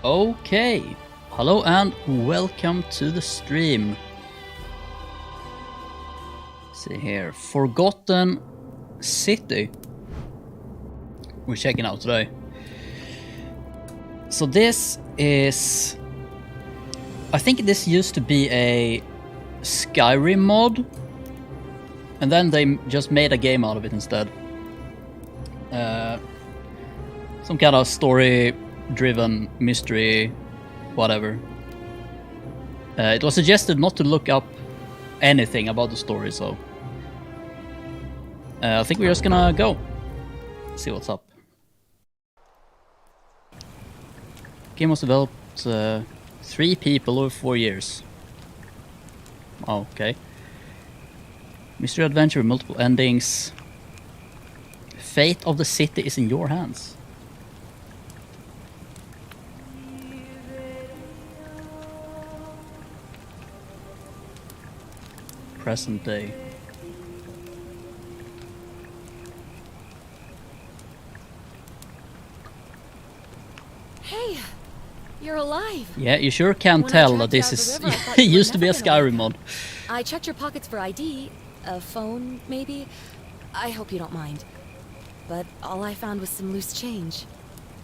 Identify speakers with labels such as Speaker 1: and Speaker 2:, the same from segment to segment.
Speaker 1: Okay, hello and welcome to the stream. Let's see here, Forgotten City. We're checking out today. So this is, I think this used to be a Skyrim mod, and then they just made a game out of it instead. Some kind of story-driven mystery, whatever. It was suggested not to look up anything about the story, so I think we're just gonna go see what's up. Game was developed 3 people over 4 years. Oh, okay. Mystery adventure with multiple endings. Fate of the city is in your hands. Present day.
Speaker 2: Hey, you're alive.
Speaker 1: Yeah, you sure can tell that this is used to be a Skyrim mod.
Speaker 2: I checked your pockets for ID, a phone maybe. I hope you don't mind. But all I found was some loose change.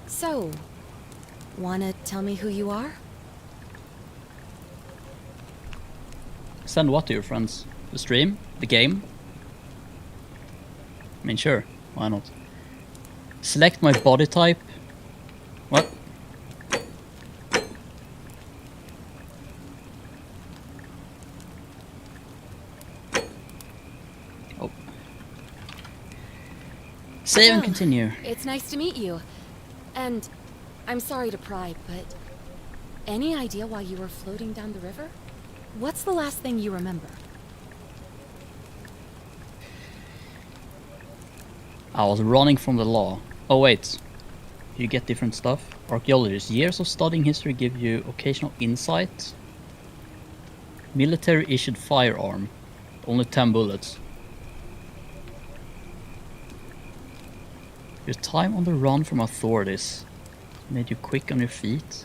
Speaker 2: So, wanna tell me who you are?
Speaker 1: Send what to your friends? The stream? The game? I mean, sure. Why not? Select my body type. What? Oh. Save and continue.
Speaker 2: It's nice to meet you. And I'm sorry to pry, but any idea why you were floating down the river? What's the last thing you remember?
Speaker 1: I was running from the law. Oh wait, you get different stuff. Archaeologists, years of studying history give you occasional insight. Military issued firearm, only 10 bullets. Your time on the run from authorities made you quick on your feet.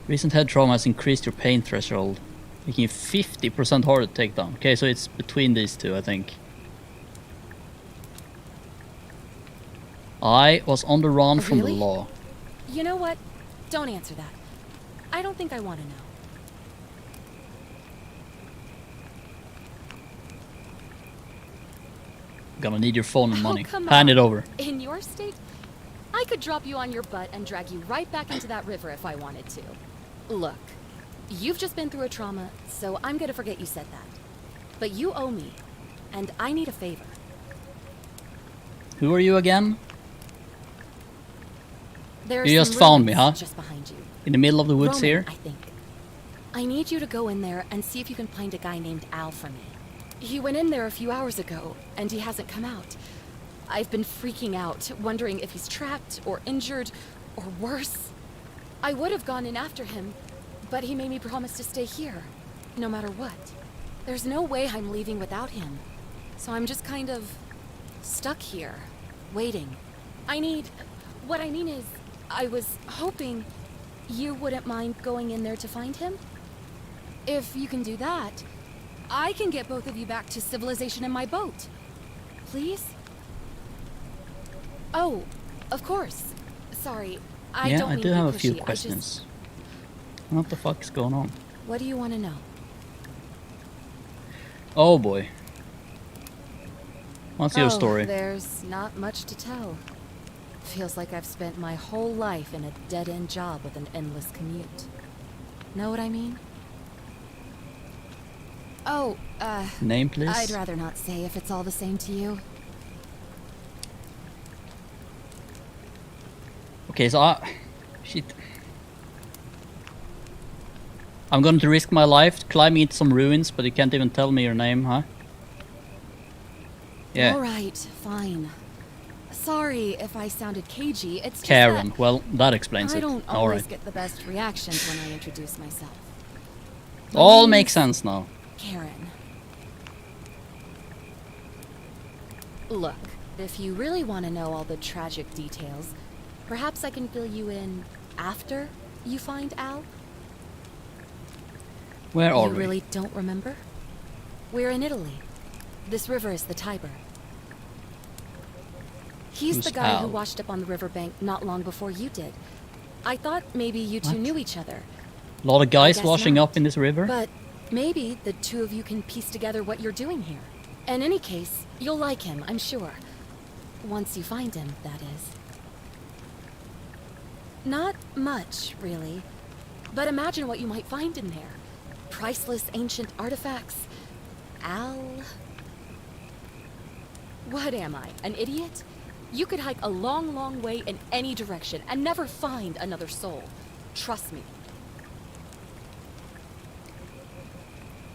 Speaker 1: Recent head trauma has increased your pain threshold, making you 50% harder to take down. Okay, so it's between these two, I think. I was on the run from the law.
Speaker 2: You know what? Don't answer that. I don't think I want to know.
Speaker 1: Gonna need your phone and money.
Speaker 2: Come
Speaker 1: Hand
Speaker 2: on.
Speaker 1: it over.
Speaker 2: In your state, I could drop you on your butt and drag you right back into that river if I wanted to. Look, you've just been through a trauma, so I'm gonna forget you said that. But you owe me, and I need a favor.
Speaker 1: Who are you again?
Speaker 2: There's
Speaker 1: You just
Speaker 2: some
Speaker 1: found me,
Speaker 2: ruins
Speaker 1: huh?
Speaker 2: Just behind you.
Speaker 1: In the middle of the woods
Speaker 2: Roman,
Speaker 1: here?
Speaker 2: I think. I need you to go in there and see if you can find a guy named Al for me. He went in there a few hours ago, and he hasn't come out. I've been freaking out, wondering if he's trapped or injured or worse. I would have gone in after him, but he made me promise to stay here, no matter what. There's no way I'm leaving without him, so I'm just kind of stuck here, waiting. What I mean is, I was hoping you wouldn't mind going in there to find him. If you can do that, I can get both of you back to civilization in my boat. Please? Oh, of course. Sorry, I don't mean
Speaker 1: do
Speaker 2: to be
Speaker 1: have a few
Speaker 2: pushy,
Speaker 1: questions. What the fuck is going on?
Speaker 2: What do you want to know?
Speaker 1: Oh boy. What's your story?
Speaker 2: There's not much to tell. Feels like I've spent my whole life in a dead-end job with an endless commute. Know what I mean? Oh,
Speaker 1: Name, please?
Speaker 2: I'd rather not say if it's all the same to you.
Speaker 1: Okay, so shit. I'm going to risk my life climbing into some ruins, but you can't even tell me your name, huh? Yeah.
Speaker 2: Alright, fine. Sorry if I sounded cagey, it's just
Speaker 1: Karen.
Speaker 2: that
Speaker 1: Well, that explains
Speaker 2: I
Speaker 1: it.
Speaker 2: don't always
Speaker 1: Alright.
Speaker 2: get the best reactions when I introduce myself.
Speaker 1: All
Speaker 2: name's
Speaker 1: makes sense now.
Speaker 2: Karen. Look, if you really want to know all the tragic details, Perhaps I can fill you in after you find Al?
Speaker 1: Where are
Speaker 2: You
Speaker 1: we?
Speaker 2: really don't remember? We're in Italy. This river is the Tiber. He's
Speaker 1: Who's
Speaker 2: the guy who
Speaker 1: Al?
Speaker 2: washed up on the riverbank not long before you did. I thought maybe you two
Speaker 1: What?
Speaker 2: knew each other.
Speaker 1: A lot of guys
Speaker 2: guess
Speaker 1: washing
Speaker 2: not.
Speaker 1: up in this river?
Speaker 2: But maybe the two of you can piece together what you're doing here. In any case, you'll like him, I'm sure. Once you find him, that is. Not much, really. But imagine what you might find in there. Priceless ancient artifacts. Al... What am I, an idiot? You could hike a long, long way in any direction and never find another soul. Trust me.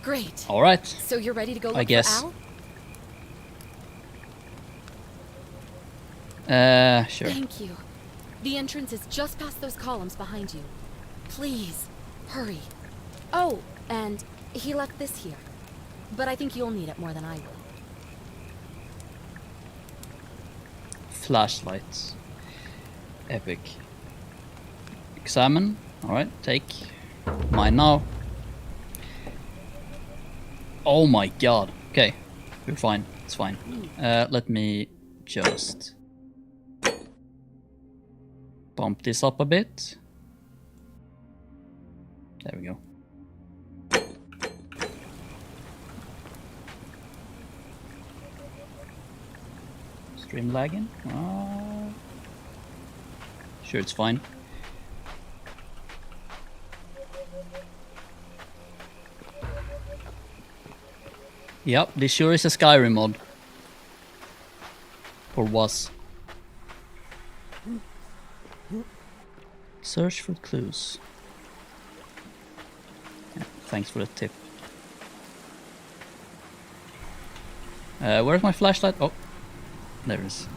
Speaker 2: Great.
Speaker 1: Alright.
Speaker 2: So you're ready to go look
Speaker 1: I guess.
Speaker 2: for Al?
Speaker 1: Sure.
Speaker 2: Thank you. The entrance is just past those columns behind you. Please, hurry. Oh, and he left this here. But I think you'll need it more than I will.
Speaker 1: Flashlights. Epic. Examine. Alright, take mine now. Oh my god. Okay, we're fine. It's fine. Let me just bump this up a bit. There we go. Stream lagging? Sure, it's fine. Yep, this sure is a Skyrim mod. Or was. Search for clues. Yeah, thanks for the tip. Where's my flashlight? Oh, there it is.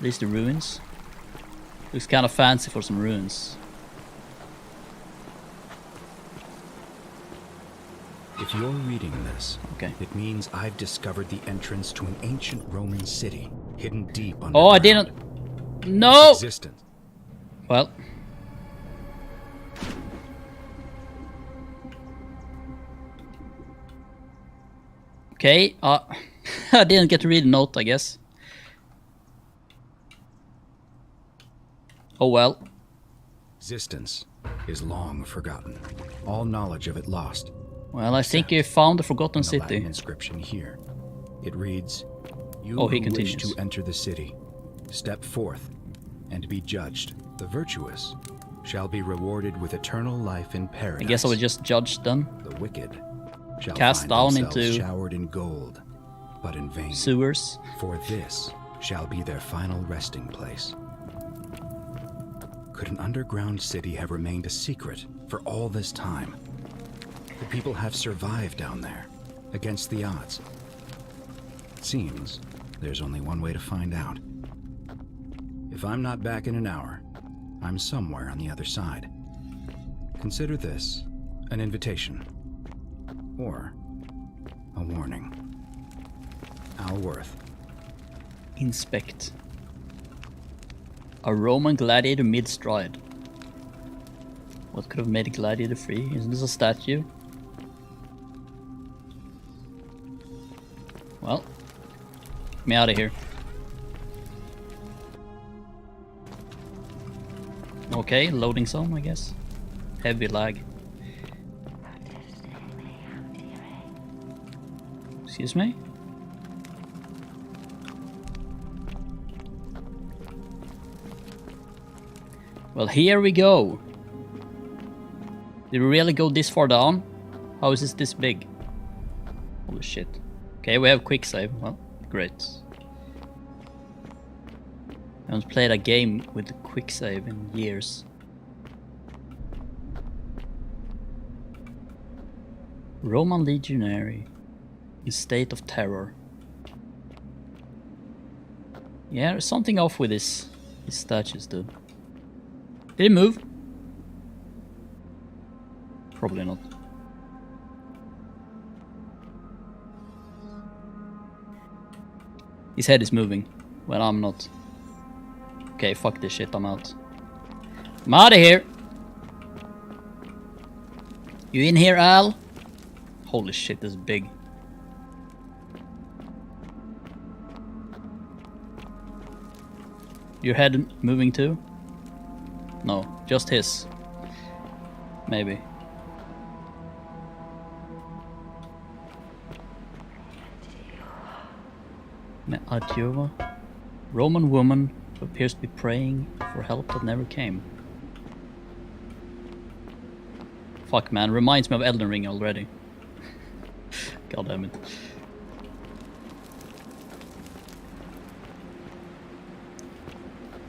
Speaker 1: These the ruins. Looks kind of fancy for some ruins.
Speaker 3: If you're reading this,
Speaker 1: Okay.
Speaker 3: it means I've discovered the entrance to an ancient Roman city hidden deep underground.
Speaker 1: Oh, I didn't. No.
Speaker 3: Existence.
Speaker 1: Well. Okay. I didn't get to read the note, I guess. Oh well.
Speaker 3: Existence is long forgotten. All knowledge of it lost.
Speaker 1: Well, I think you found the Forgotten
Speaker 3: In the Latin
Speaker 1: City.
Speaker 3: inscription here, it reads, "You
Speaker 1: Oh, he
Speaker 3: who wish
Speaker 1: continues.
Speaker 3: to enter the city, step forth and be judged. The virtuous shall be rewarded with eternal life in paradise.
Speaker 1: I guess I would just judge them.
Speaker 3: The wicked shall
Speaker 1: Cast
Speaker 3: find
Speaker 1: down
Speaker 3: themselves
Speaker 1: into
Speaker 3: showered in gold, but in vain.
Speaker 1: Sewers.
Speaker 3: For this shall be their final resting place." Could an underground city have remained a secret for all this time? The people have survived down there, against the odds. It seems there's only one way to find out. If I'm not back in an hour, I'm somewhere on the other side. Consider this an invitation, or a warning. Al Worth.
Speaker 1: Inspect. A Roman gladiator mid-stride. What could have made a gladiator free? Isn't this a statue? Well, get me out of here. Okay, loading some, I guess. Heavy lag. Excuse me? Well, here we go. Did we really go this far down? How is this big? Holy shit. Okay, we have quick save. Well, great. I haven't played a game with quick save in years. Roman legionary in state of terror. Yeah, there's something off with these statues, dude. Did it move? Probably not. His head is moving when I'm not. Okay, fuck this shit, I'm out. I'm out of here! You in here, Al? Holy shit, this is big. Your head moving too? No, just his. Maybe. Adjova? Roman woman who appears to be praying for help that never came. Fuck man, reminds me of Elden Ring already. God damn it.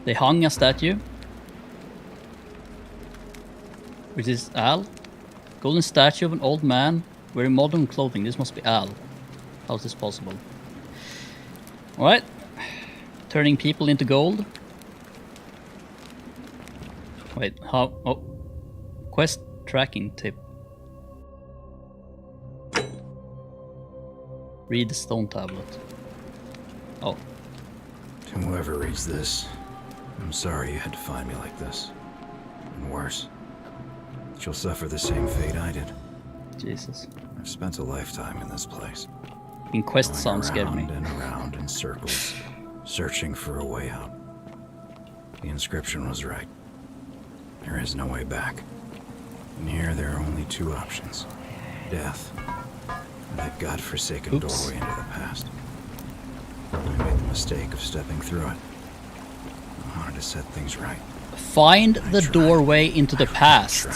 Speaker 1: They hung a statue. Which is Al? Golden statue of an old man wearing modern clothing. This must be Al. How is this possible? Alright. Turning people into gold. Wait, how? Oh. Quest tracking tip. Read the stone tablet. Oh.
Speaker 3: To whoever reads this, I'm sorry you had to find me like this. And worse. You'll suffer the same fate I did.
Speaker 1: Jesus.
Speaker 3: I've spent a lifetime in this place.
Speaker 1: In quest sound scared me.
Speaker 3: And around in circles, searching for a way out. The inscription was right. There is no way back. And here there are only two options. Death. And that godforsaken doorway into the past. I made the mistake of stepping through it. I wanted to set things right.
Speaker 1: Find the doorway into the past.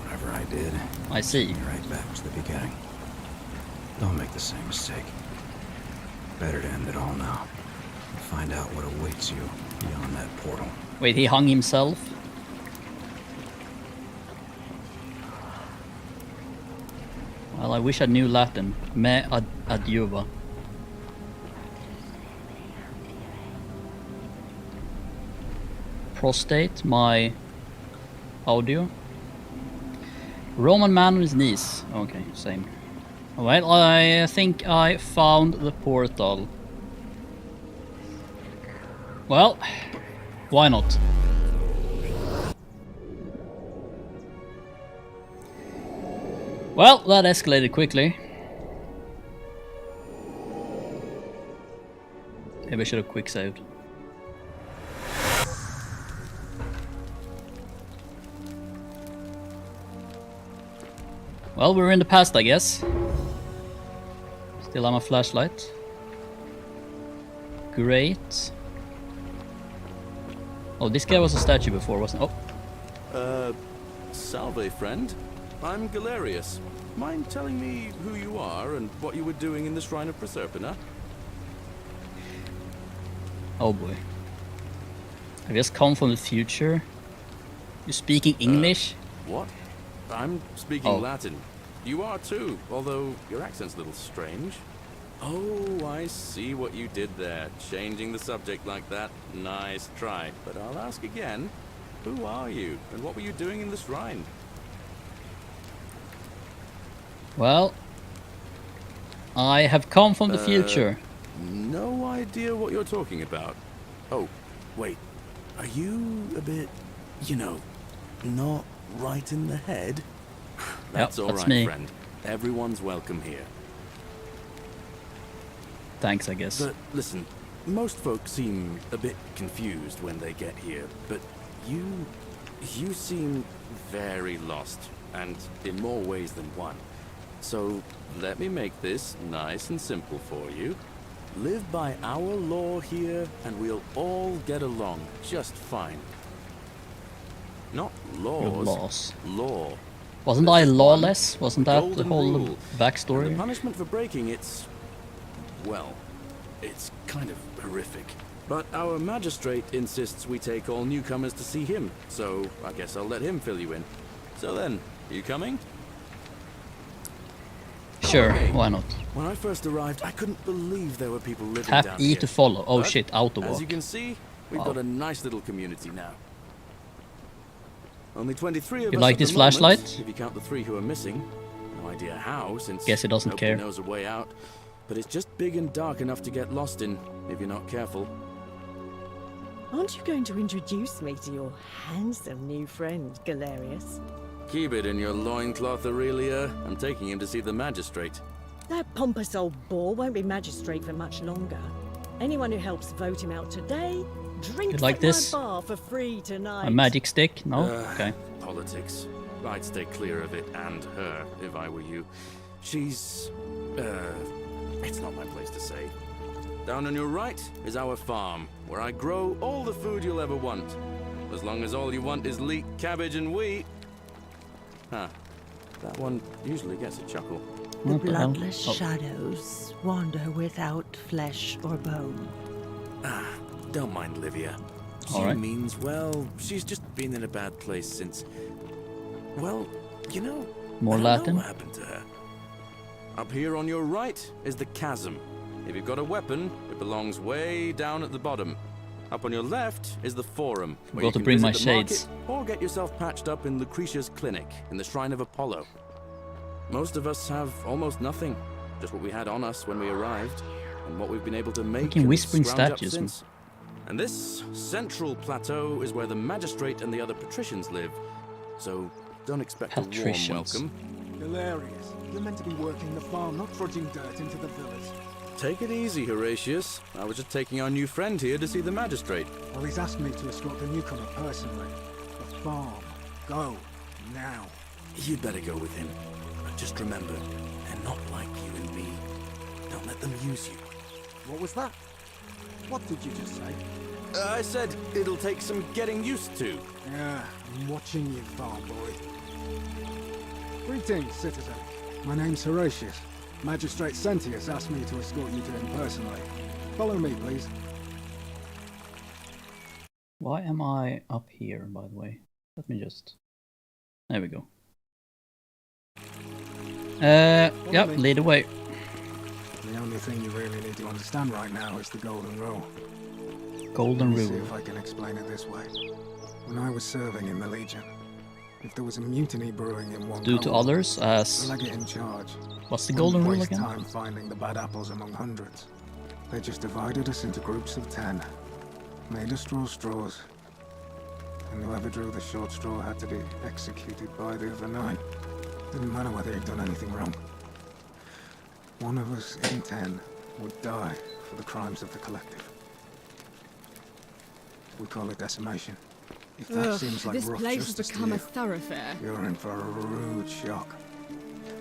Speaker 3: Whatever I did,
Speaker 1: I see.
Speaker 3: Right back to the beginning. Don't make the same mistake. Better to end it all now. And find out what awaits you beyond that portal.
Speaker 1: Wait, he hung himself? Well, I wish I knew Latin. Me adjuva. Prostate, my audio. Roman man on his knees. Okay, same. Alright, I think I found the portal. Well, why not? Well, that escalated quickly. Maybe I should have quick saved. Well, we're in the past, I guess. Still have a flashlight. Great. Oh, this guy was a statue before, wasn't it? Oh.
Speaker 4: Salve, friend. I'm Galerius. Mind telling me who you are and what you were doing in the Shrine of Proserpina?
Speaker 1: Oh boy. I just come from the future. You're speaking English?
Speaker 4: What? I'm speaking Latin. You are too, although your accent's a little strange. Oh, I see what you did there. Changing the subject like that. Nice try. But I'll ask again. Who are you, and what were you doing in the shrine?
Speaker 1: Well, I have come from the future.
Speaker 4: No idea what you're talking about. Oh, wait. Are you a bit, you know, not right in the head? That's all right, friend. Everyone's welcome here.
Speaker 1: Thanks, I guess.
Speaker 4: But listen, most folks seem a bit confused when they get here, but you seem very lost, and in more ways than one. So let me make this nice and simple for you. Live by our law here, and we'll all get along just fine. Not laws, law.
Speaker 1: Wasn't I lawless? Wasn't that the whole backstory?
Speaker 4: And the punishment for breaking it's, well, it's kind of horrific. But our magistrate insists we take all newcomers to see him, so I guess I'll let him fill you in. So then, you coming?
Speaker 1: Sure,
Speaker 4: okay.
Speaker 1: Why not?
Speaker 4: When I first arrived, I couldn't believe there were people living
Speaker 1: Tap
Speaker 4: down
Speaker 1: E
Speaker 4: here.
Speaker 1: to follow. Oh
Speaker 4: But,
Speaker 1: shit, auto walk.
Speaker 4: As you can see, we've got a nice little community now. Only 23 of us
Speaker 1: like
Speaker 4: at
Speaker 1: this
Speaker 4: the moment,
Speaker 1: flashlight?
Speaker 4: if you count the 3 who are missing. No idea how, since
Speaker 1: Guess he doesn't
Speaker 4: nobody
Speaker 1: care.
Speaker 4: knows a way out. but it's just big and dark enough to get lost in if you're not careful.
Speaker 5: Aren't you going to introduce me to your handsome new friend, Galerius?
Speaker 4: Keep it in your loincloth, Aurelia. I'm taking him to see the magistrate.
Speaker 5: That pompous old bore won't be magistrate for much longer. Anyone who helps vote him out today drinks
Speaker 1: like
Speaker 5: at
Speaker 1: this?
Speaker 5: my bar for free tonight.
Speaker 1: A magic stick? No? Okay.
Speaker 4: Politics. I'd stay clear of it, and her, if I were you. She's... it's not my place to say. Down on your right is our farm, where I grow all the food you'll ever want. As long as all you want is leek, cabbage, and wheat. Huh. That one usually gets a chuckle.
Speaker 5: The
Speaker 1: What the hell?
Speaker 5: bloodless
Speaker 1: Oh.
Speaker 5: shadows wander without flesh or bone.
Speaker 4: Don't mind Livia. She
Speaker 1: All right.
Speaker 4: means well. She's just been in a bad place since... Well, you know...
Speaker 1: More
Speaker 4: I don't
Speaker 1: Latin?
Speaker 4: know what happened to her. Up here on your right is the chasm. If you've got a weapon, it belongs way down at the bottom. Up on your left is the forum, where
Speaker 1: Forgot
Speaker 4: you
Speaker 1: to
Speaker 4: can
Speaker 1: bring
Speaker 4: visit
Speaker 1: my
Speaker 4: the
Speaker 1: shades.
Speaker 4: market or get yourself patched up in Lucretia's clinic in the Shrine of Apollo. Most of us have almost nothing, just what we had on us when we arrived, and what we've been able to make
Speaker 1: Fucking
Speaker 4: and
Speaker 1: whispering
Speaker 4: scrounge up
Speaker 1: statues,
Speaker 4: since. And this central plateau is where the magistrate and the other patricians live, so don't expect a warm
Speaker 1: Patricians.
Speaker 4: welcome.
Speaker 6: Hilarious. You're meant to be working the farm, not trudging dirt into the village.
Speaker 4: Take it easy, Horatius. I was just taking our new friend here to see the magistrate.
Speaker 6: Well, he's asked me to escort the newcomer personally. The farm. Go. Now.
Speaker 4: You'd better go with him. But just remember, they're not like you and me. Don't let them use you.
Speaker 6: What was that? What did you just say?
Speaker 4: I said it'll take some getting used to.
Speaker 6: Yeah, I'm watching you, farm boy. Greetings, citizen. My name's Horatius. Magistrate Sentius asked me to escort you to him personally. Follow me, please.
Speaker 1: Why am I up here, by the way? Let me just... There we go. Yep, lead away.
Speaker 6: The only thing you really need to understand right now is the Golden Rule.
Speaker 1: Golden
Speaker 6: Let me see
Speaker 1: rule.
Speaker 6: if I can explain it this way. When I was serving in the Legion, if there was a mutiny brewing in one
Speaker 1: Do to
Speaker 6: colony,
Speaker 1: others
Speaker 6: the
Speaker 1: as...
Speaker 6: legate in charge
Speaker 1: What's the
Speaker 6: wouldn't
Speaker 1: golden rule
Speaker 6: waste
Speaker 1: again?
Speaker 6: time finding the bad apples among hundreds. They just divided us into groups of 10, made us draw straws, and whoever drew the short straw had to be executed by the other 9. Didn't matter whether he'd done anything wrong. One of us in 10 would die for the crimes of the collective. We call it decimation. If that seems like
Speaker 7: this
Speaker 6: rough
Speaker 7: place has
Speaker 6: justice to
Speaker 7: become a
Speaker 6: you,
Speaker 7: thoroughfare.
Speaker 6: you're in for a rude shock.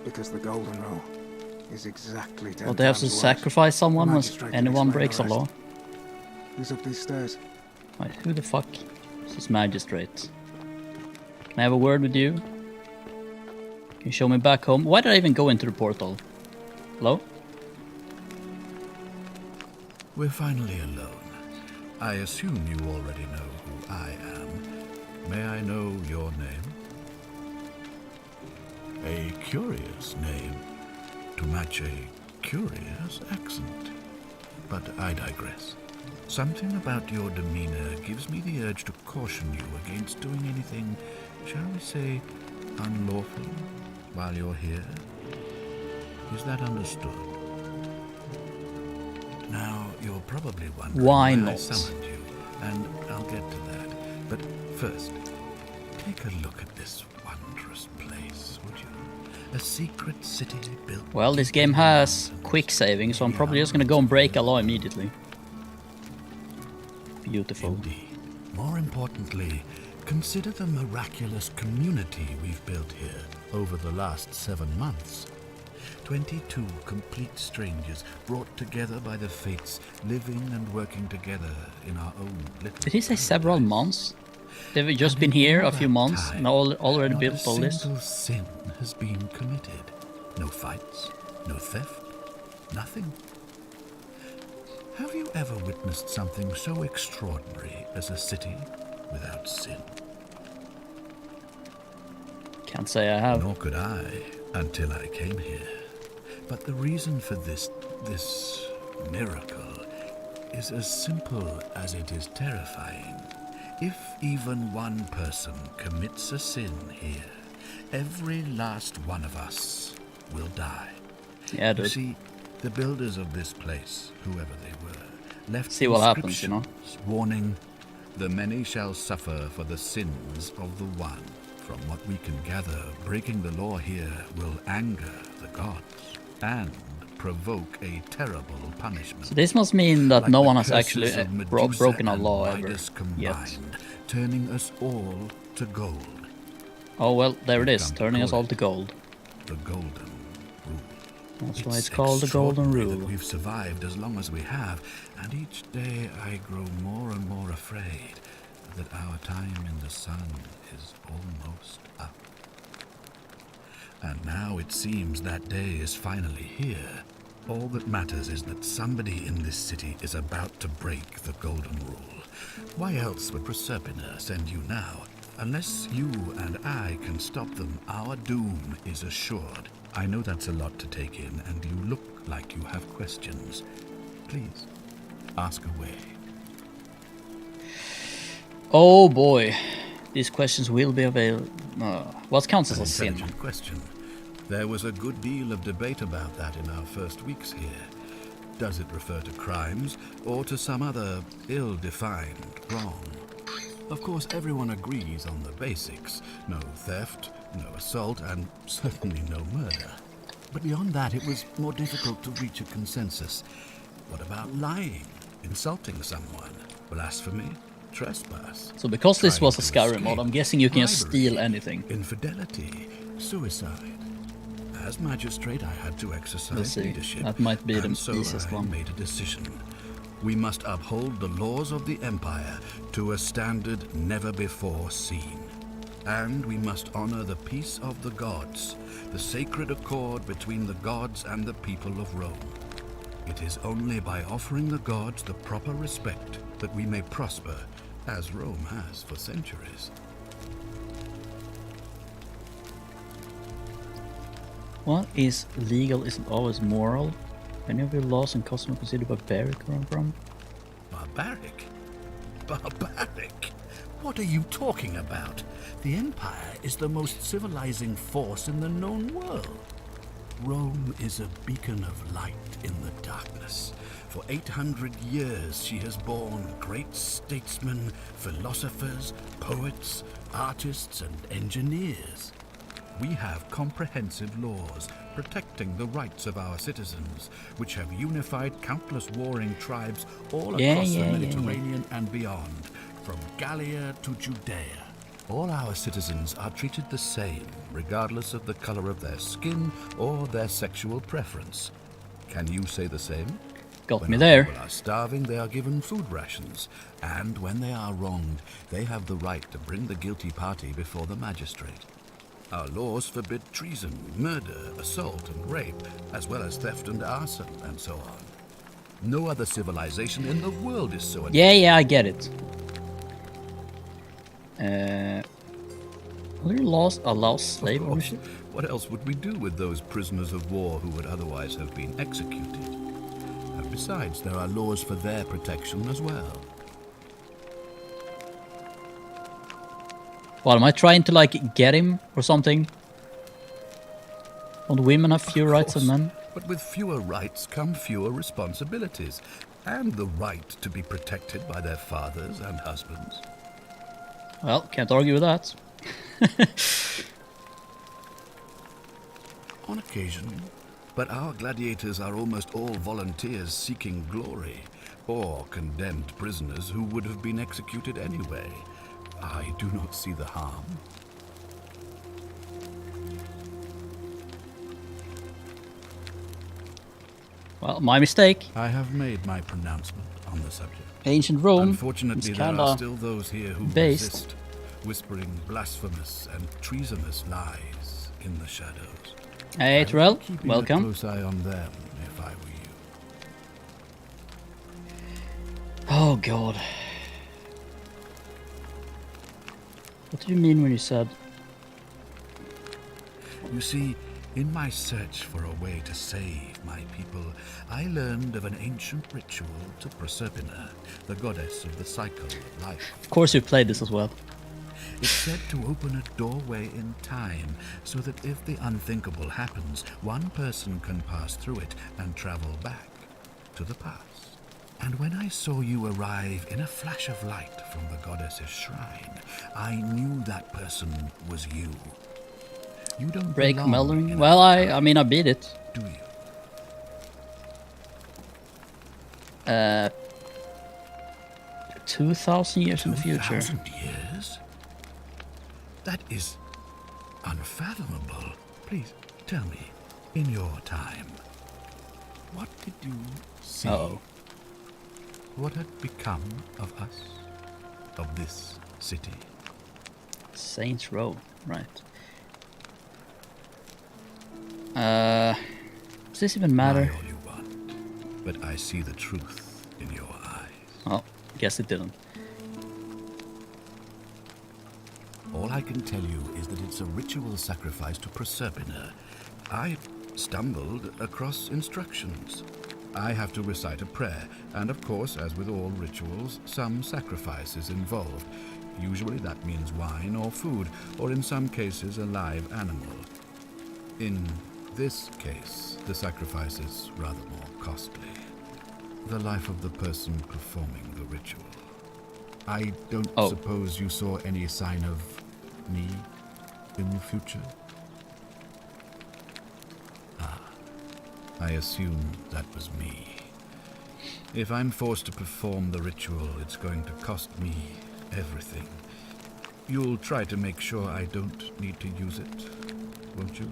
Speaker 6: Because the Golden Rule is exactly 10
Speaker 1: Well, they have to
Speaker 6: times worse.
Speaker 1: sacrifice someone when
Speaker 6: Magistrate can
Speaker 1: anyone
Speaker 6: explain
Speaker 1: breaks
Speaker 6: the
Speaker 1: a law.
Speaker 6: rest. Who's up these stairs?
Speaker 1: Wait, who the fuck is this magistrate? Can I have a word with you? Can you show me back home? Why did I even go into the portal? Hello?
Speaker 8: We're finally alone. I assume you already know who I am. May I know your name? A curious name to match a curious accent. But I digress. Something about your demeanor gives me the urge to caution you against doing anything, shall we say, unlawful while you're here. Is that understood? Now, you're probably wondering
Speaker 1: Why
Speaker 8: I
Speaker 1: not?
Speaker 8: summoned you, and I'll get to that. But first, take a look at this wondrous place, would you? A secret city built...
Speaker 1: Well, this game has quick saving, so I'm probably just gonna go and break a law immediately. Beautiful.
Speaker 8: Indeed. More importantly, consider the miraculous community we've built here over the last 7 months. 22 complete strangers brought together by the fates, living and working together in our own little...
Speaker 1: Did he say several months? They've just been here a few months and already
Speaker 8: not
Speaker 1: built all
Speaker 8: a
Speaker 1: this?
Speaker 8: single sin has been committed. No fights, no theft, nothing. Have you ever witnessed something so extraordinary as a city without sin?
Speaker 1: Can't say I have.
Speaker 8: Nor could I, until I came here. But the reason for this miracle is as simple as it is terrifying. If even one person commits a sin here, every last one of us will die.
Speaker 1: Yeah,
Speaker 8: You
Speaker 1: dude.
Speaker 8: see, The builders of this place, whoever they were, left
Speaker 1: See what happens, you know?
Speaker 8: inscriptions warning, "The many shall suffer for the sins of the one." From what we can gather, breaking the law here will anger the gods and provoke a terrible punishment.
Speaker 1: So this must mean that
Speaker 8: Like
Speaker 1: no
Speaker 8: the
Speaker 1: one has
Speaker 8: curses
Speaker 1: actually
Speaker 8: of Medusa
Speaker 1: broken a
Speaker 8: and
Speaker 1: law ever
Speaker 8: Midas
Speaker 1: yet.
Speaker 8: combined, turning us all to gold.
Speaker 1: Oh well, there it
Speaker 8: We've
Speaker 1: is,
Speaker 8: come to
Speaker 1: turning us
Speaker 8: call
Speaker 1: all
Speaker 8: it
Speaker 1: to gold.
Speaker 8: The golden rule.
Speaker 1: That's why it's called the golden
Speaker 8: extraordinary
Speaker 1: rule.
Speaker 8: that we've survived as long as we have, and each day I grow more and more afraid that our time in the sun is almost up. And now it seems that day is finally here. All that matters is that somebody in this city is about to break the golden rule. Why else would Proserpina send you now? Unless you and I can stop them, our doom is assured. I know that's a lot to take in, and you look like you have questions. Please, ask away.
Speaker 1: Oh boy, these questions will be available. What counts as
Speaker 8: An
Speaker 1: a sin?
Speaker 8: intelligent question. There was a good deal of debate about that in our first weeks here. Does it refer to crimes or to some other ill-defined wrong? Of course, everyone agrees on the basics. No theft, no assault, and certainly no murder. But beyond that, it was more difficult to reach a consensus. What about lying, insulting someone, blasphemy, trespass?
Speaker 1: So because this
Speaker 8: trying
Speaker 1: was a
Speaker 8: to
Speaker 1: Skyrim mod,
Speaker 8: escape,
Speaker 1: I'm guessing you can just
Speaker 8: bribery,
Speaker 1: steal anything.
Speaker 8: Infidelity, suicide. As magistrate, I had to
Speaker 1: We'll
Speaker 8: exercise
Speaker 1: see.
Speaker 8: leadership.
Speaker 1: That might be the
Speaker 8: and so
Speaker 1: easiest
Speaker 8: I
Speaker 1: one.
Speaker 8: made a decision. We must uphold the laws of the Empire to a standard never before seen. And we must honor the peace of the gods, the sacred accord between the gods and the people of Rome. It is only by offering the gods the proper respect that we may prosper, as Rome has for centuries.
Speaker 1: What is legal isn't always moral. Many of your laws and customs are considered barbaric where I'm from.
Speaker 8: Barbaric? Barbaric? What are you talking about? The Empire is the most civilizing force in the known world. Rome is a beacon of light in the darkness. For 800 years she has borne great statesmen, philosophers, poets, artists, and engineers. We have comprehensive laws protecting the rights of our citizens, which have unified countless warring tribes all across the Mediterranean and beyond, from Gallia to Judea. All our citizens are treated the same, regardless of the color of their skin or their sexual preference. Can you say the same?
Speaker 1: Got
Speaker 8: When
Speaker 1: me
Speaker 8: our
Speaker 1: there.
Speaker 8: people are starving, they are given food rations, and when they are wronged, they have the right to bring the guilty party before the magistrate. Our laws forbid treason, murder, assault, and rape, as well as theft and arson, and so on. No other civilization in the world is so.
Speaker 1: Yeah, I get it. Other laws allow slave
Speaker 8: Of course.
Speaker 1: ownership?
Speaker 8: What else would we do with those prisoners of war who would otherwise have been executed? And besides, there are laws for their protection as well.
Speaker 1: What, am I trying to like get him or something? Don't women have fewer rights than men?
Speaker 8: But with fewer rights come fewer responsibilities, and the right to be protected by their fathers and husbands.
Speaker 1: Well, can't argue with that.
Speaker 8: On occasion, but our gladiators are almost all volunteers seeking glory, or condemned prisoners who would have been executed anyway. I do not see the harm.
Speaker 1: Well, my mistake.
Speaker 8: I have made my pronouncement on the subject.
Speaker 1: Ancient Rome
Speaker 8: Unfortunately,
Speaker 1: is
Speaker 8: there
Speaker 1: kinda
Speaker 8: are still those here who
Speaker 1: based.
Speaker 8: resist, whispering blasphemous and treasonous lies in the shadows.
Speaker 1: Hey,
Speaker 8: I would
Speaker 1: Terrell,
Speaker 8: be keeping
Speaker 1: welcome.
Speaker 8: a close eye on them if I were you.
Speaker 1: Oh god. What did you mean when you said...
Speaker 8: You see, in my search for a way to save my people, I learned of an ancient ritual to Proserpina, the goddess of the cycle of life.
Speaker 1: Of course you played this as well.
Speaker 8: It's said to open a doorway in time, so that if the unthinkable happens, one person can pass through it and travel back to the past. And when I saw you arrive in a flash of light from the goddess's shrine, I knew that person was you. You don't
Speaker 1: Break
Speaker 8: belong
Speaker 1: Mellering?
Speaker 8: in
Speaker 1: Well,
Speaker 8: our
Speaker 1: I mean, I beat it.
Speaker 8: do you?
Speaker 1: 2,000 years in the future.
Speaker 8: 2,000 years? That is unfathomable. Please tell me, in your time, what did you see?
Speaker 1: Uh-oh.
Speaker 8: What had become of us? Of this city?
Speaker 1: Saints Row, right. Does this even matter?
Speaker 8: Lie all you want, but I see the truth in your eyes.
Speaker 1: Oh, guess it didn't.
Speaker 8: All I can tell you is that it's a ritual sacrifice to Proserpina. I stumbled across instructions. I have to recite a prayer, and of course, as with all rituals, some sacrifice is involved. Usually that means wine or food, or in some cases a live animal. In this case, the sacrifice is rather more costly. The life of the person performing the ritual. I don't suppose you saw any sign of me in the future? I assume that was me. If I'm forced to perform the ritual, it's going to cost me everything. You'll try to make sure I don't need to use it, won't you?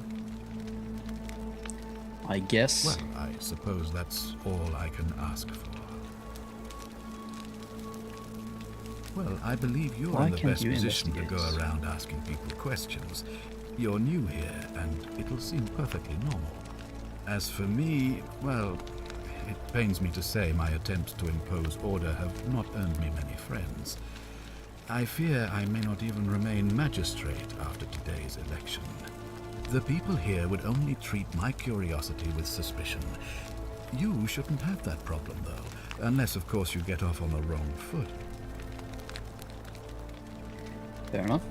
Speaker 1: I guess.
Speaker 8: Well, I suppose that's all I can ask for. Well, I believe you're
Speaker 1: Why
Speaker 8: in the
Speaker 1: can't
Speaker 8: best
Speaker 1: you
Speaker 8: position to go
Speaker 1: investigate?
Speaker 8: around asking people questions. You're new here, and it'll seem perfectly normal. As for me, well, it pains me to say my attempts to impose order have not earned me many friends. I fear I may not even remain magistrate after today's election. The people here would only treat my curiosity with suspicion. You shouldn't have that problem, though, unless, of course, you get off on the wrong foot.
Speaker 1: Fair enough.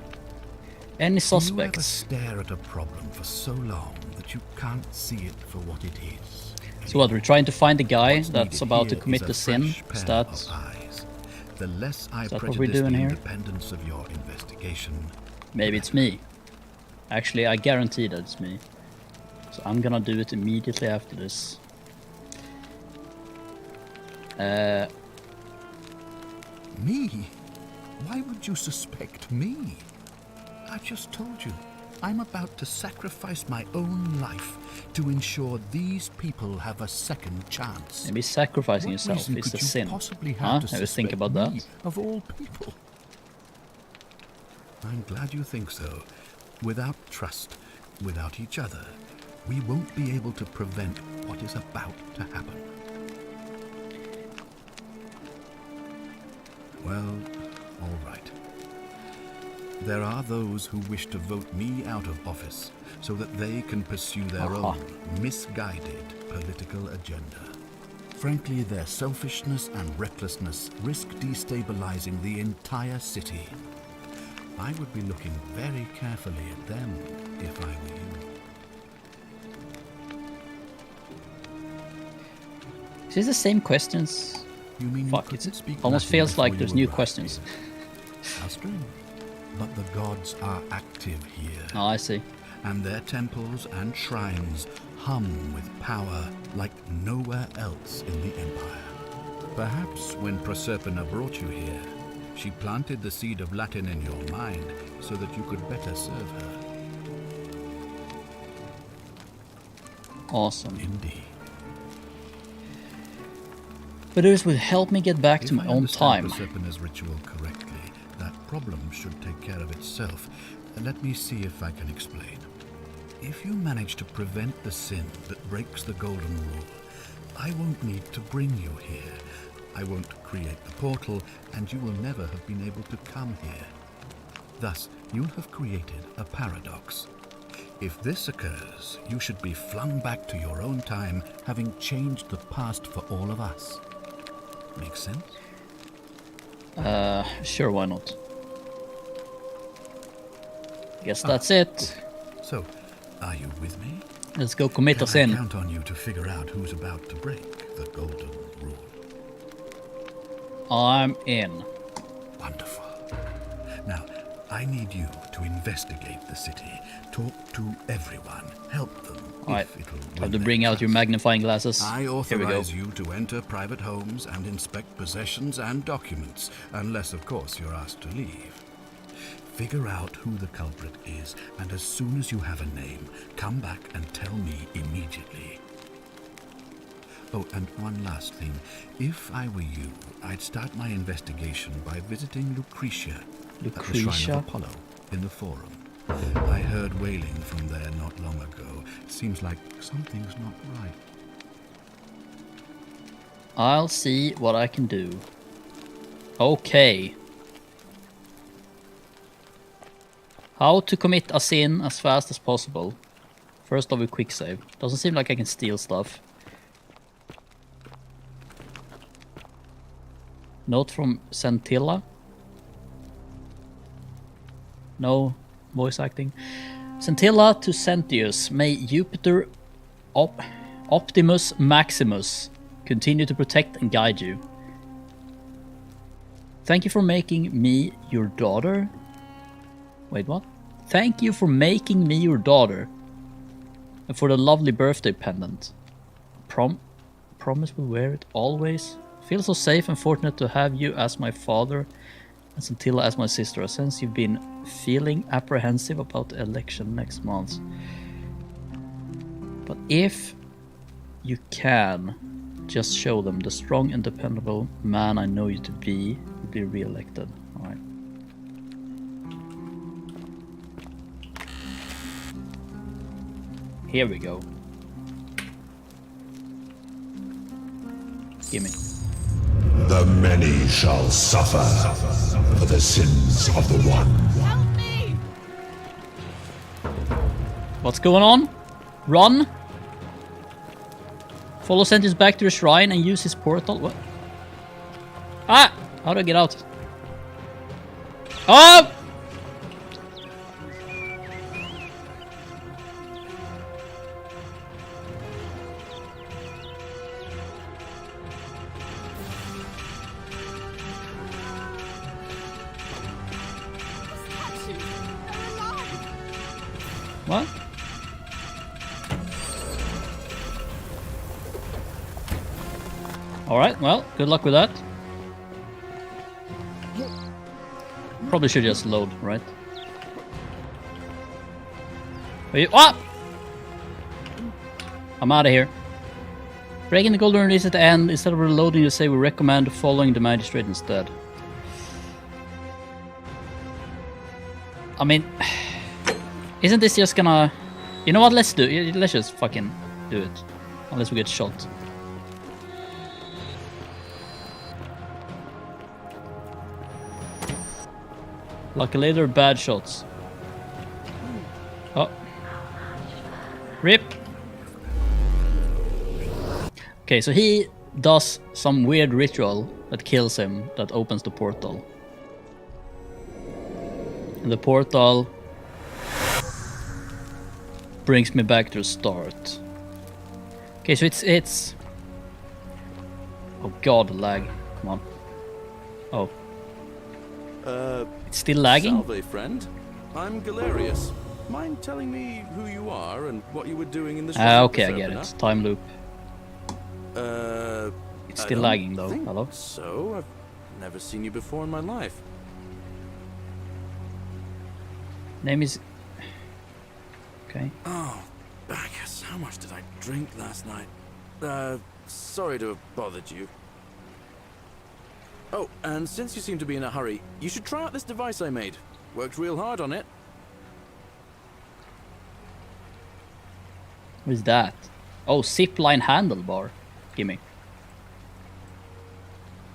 Speaker 1: Any
Speaker 8: Do you ever
Speaker 1: suspects?
Speaker 8: stare at a problem for so long that you can't see it for what it is?
Speaker 1: So what, we're trying to find the guy
Speaker 8: What's
Speaker 1: that's
Speaker 8: needed
Speaker 1: about to
Speaker 8: here
Speaker 1: commit
Speaker 8: is a
Speaker 1: the sin?
Speaker 8: fresh
Speaker 1: Is
Speaker 8: pair
Speaker 1: that...
Speaker 8: of eyes. The less I
Speaker 1: that what we're
Speaker 8: prejudice the
Speaker 1: doing here?
Speaker 8: independence of your investigation,
Speaker 1: Maybe it's me. Actually, I guarantee that it's me. So I'm gonna do it immediately after this.
Speaker 8: Me? Why would you suspect me? I just told you. I'm about to sacrifice my own life to ensure these people have a second chance.
Speaker 1: Maybe sacrificing
Speaker 8: What
Speaker 1: yourself
Speaker 8: reason
Speaker 1: is
Speaker 8: could
Speaker 1: a
Speaker 8: you
Speaker 1: sin.
Speaker 8: possibly
Speaker 1: Huh?
Speaker 8: have to
Speaker 1: Ever think
Speaker 8: suspect
Speaker 1: about
Speaker 8: me,
Speaker 1: that?
Speaker 8: of all people? I'm glad you think so. Without trust, without each other, we won't be able to prevent what is about to happen. Well, all right. There are those who wish to vote me out of office so that they can pursue their own misguided political agenda. Frankly, their selfishness and recklessness risk destabilizing the entire city. I would be looking very carefully at them if I were you.
Speaker 1: Is this the same questions?
Speaker 8: You mean
Speaker 1: Fuck,
Speaker 8: you
Speaker 1: it
Speaker 8: couldn't speak
Speaker 1: almost
Speaker 8: Latin
Speaker 1: feels
Speaker 8: before
Speaker 1: like
Speaker 8: you
Speaker 1: there's new
Speaker 8: arrived
Speaker 1: questions.
Speaker 8: here? How strange. But the gods are active here.
Speaker 1: Oh, I see.
Speaker 8: And their temples and shrines hum with power like nowhere else in the Empire. Perhaps when Proserpina brought you here, she planted the seed of Latin in your mind so that you could better serve her.
Speaker 1: Awesome.
Speaker 8: Indeed.
Speaker 1: But this will help me get back to my own time.
Speaker 8: If I understand Proserpina's ritual correctly, that problem should take care of itself. Let me see if I can explain. If you manage to prevent the sin that breaks the Golden Rule, I won't need to bring you here. I won't create the portal, and you will never have been able to come here. Thus, you'll have created a paradox. If this occurs, you should be flung back to your own time, having changed the past for all of us. Make sense?
Speaker 1: Sure, why not? Guess that's it.
Speaker 8: So, are you with me?
Speaker 1: Let's go commit
Speaker 8: Can
Speaker 1: us
Speaker 8: I
Speaker 1: in.
Speaker 8: count on you to figure out who's about to break the golden rule?
Speaker 1: I'm in.
Speaker 8: Wonderful. Now, I need you to investigate the city. Talk to everyone. Help them.
Speaker 1: Alright.
Speaker 8: If it'll
Speaker 1: Have
Speaker 8: win
Speaker 1: to
Speaker 8: their
Speaker 1: bring out your
Speaker 8: trust.
Speaker 1: magnifying glasses.
Speaker 8: I
Speaker 1: Here we go.
Speaker 8: authorize you to enter private homes and inspect possessions and documents, unless, of course, you're asked to leave. Figure out who the culprit is, and as soon as you have a name, come back and tell me immediately. Oh, and one last thing. If I were you, I'd start my investigation by visiting Lucretia at the Shrine
Speaker 1: Lucretia?
Speaker 8: of Apollo in the Forum. I heard wailing from there not long ago. Seems like something's not right.
Speaker 1: I'll see what I can do. Okay. How to commit a sin as fast as possible. First of a quick save. Doesn't seem like I can steal stuff. Note from Centilla. No voice acting. Centilla to Centius. May Jupiter Optimus Maximus continue to protect and guide you. Thank you for making me your daughter. Wait, what? Thank you for making me your daughter. And for the lovely birthday pendant. Promise we'll wear it always. Feel so safe and fortunate to have you as my father and Centilla as my sister. I sense you've been feeling apprehensive about the election next month. But if you can, just show them the strong and dependable man I know you to be will be re-elected. Alright. Here we go. Gimme.
Speaker 7: The many shall suffer for the sins of the one.
Speaker 2: Help me!
Speaker 1: What's going on? Run! Follow Sentius back to the shrine and use his portal. What? Ah! How do I get out? Oh! What? Alright, well, good luck with that. Probably should just load, right? Are you— ah! I'm out of here. Breaking the golden release at the end. Instead of reloading, you say we recommend following the magistrate instead. I mean, isn't this just gonna... You know what, let's do it. Let's just fucking do it. Unless we get shot. Luckily they're bad shots. Oh. RIP. Okay, so he does some weird ritual that kills him, that opens the portal. And the portal brings me back to the start. Okay, so it's... Oh god, the lag. Come on. Oh. It's still lagging?
Speaker 4: Salve, friend. I'm Galerius. Mind telling me who you are and what you were doing in the street?
Speaker 1: Okay, I get it. Time loop. It's still lagging though. Hello?
Speaker 4: So, I've never seen you before in my life.
Speaker 1: Name is... Okay.
Speaker 4: Oh, Bacchus, how much did I drink last night? Sorry to have bothered you. Oh, and since you seem to be in a hurry, you should try out this device I made. Worked real hard on it.
Speaker 1: What is that? Oh, zipline handlebar. Gimme.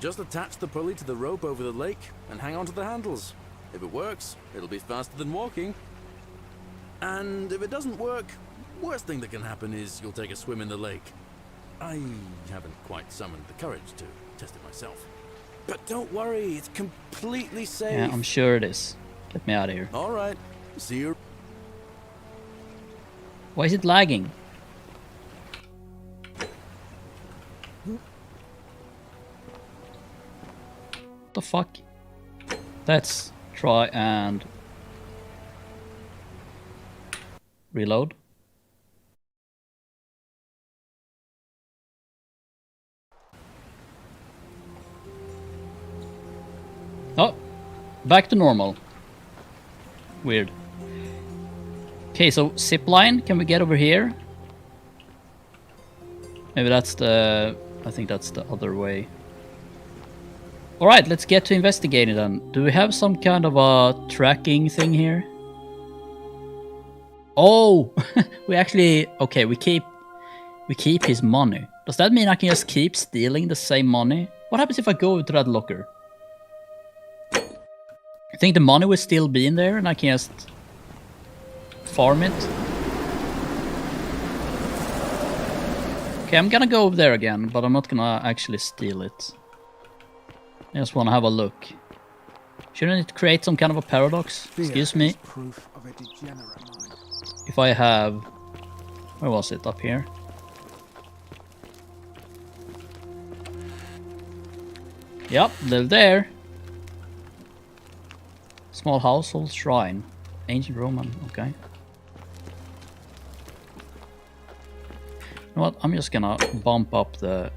Speaker 4: Just attach the pulley to the rope over the lake and hang on to the handles. If it works, it'll be faster than walking. And if it doesn't work, worst thing that can happen is you'll take a swim in the lake. I haven't quite summoned the courage to test it myself. But don't worry, it's completely safe.
Speaker 1: Yeah, I'm sure it is. Get me out of here.
Speaker 4: All right, Zero.
Speaker 1: Why is it lagging? What the fuck? Let's try and reload. Oh, back to normal. Weird. Okay, so zip line, can we get over here? Maybe that's the... I think that's the other way. Alright, let's get to investigating then. Do we have some kind of a tracking thing here? Oh! We actually... Okay, we keep his money. Does that mean I can just keep stealing the same money? What happens if I go to that locker? I think the money will still be in there and I can just farm it. Okay, I'm gonna go over there again, but I'm not gonna actually steal it. I just wanna have a look. Shouldn't it create some kind of a paradox? Excuse me.
Speaker 6: Proof of a degenerate mind.
Speaker 1: If I have... Where was it? Up here? Yep, they're there. Small household shrine. Ancient Roman, okay. You know what? I'm just gonna bump up the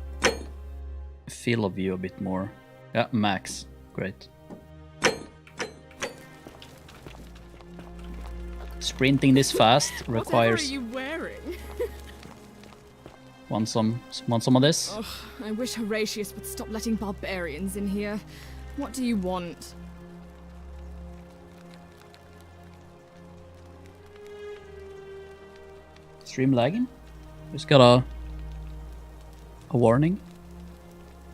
Speaker 1: field of view a bit more. Yeah, max. Great. Sprinting this fast requires...
Speaker 9: What are you wearing?
Speaker 1: Want some of this?
Speaker 9: Oh, I wish Horatius would stop letting barbarians in here. What do you want?
Speaker 1: Stream lagging? Just got a warning.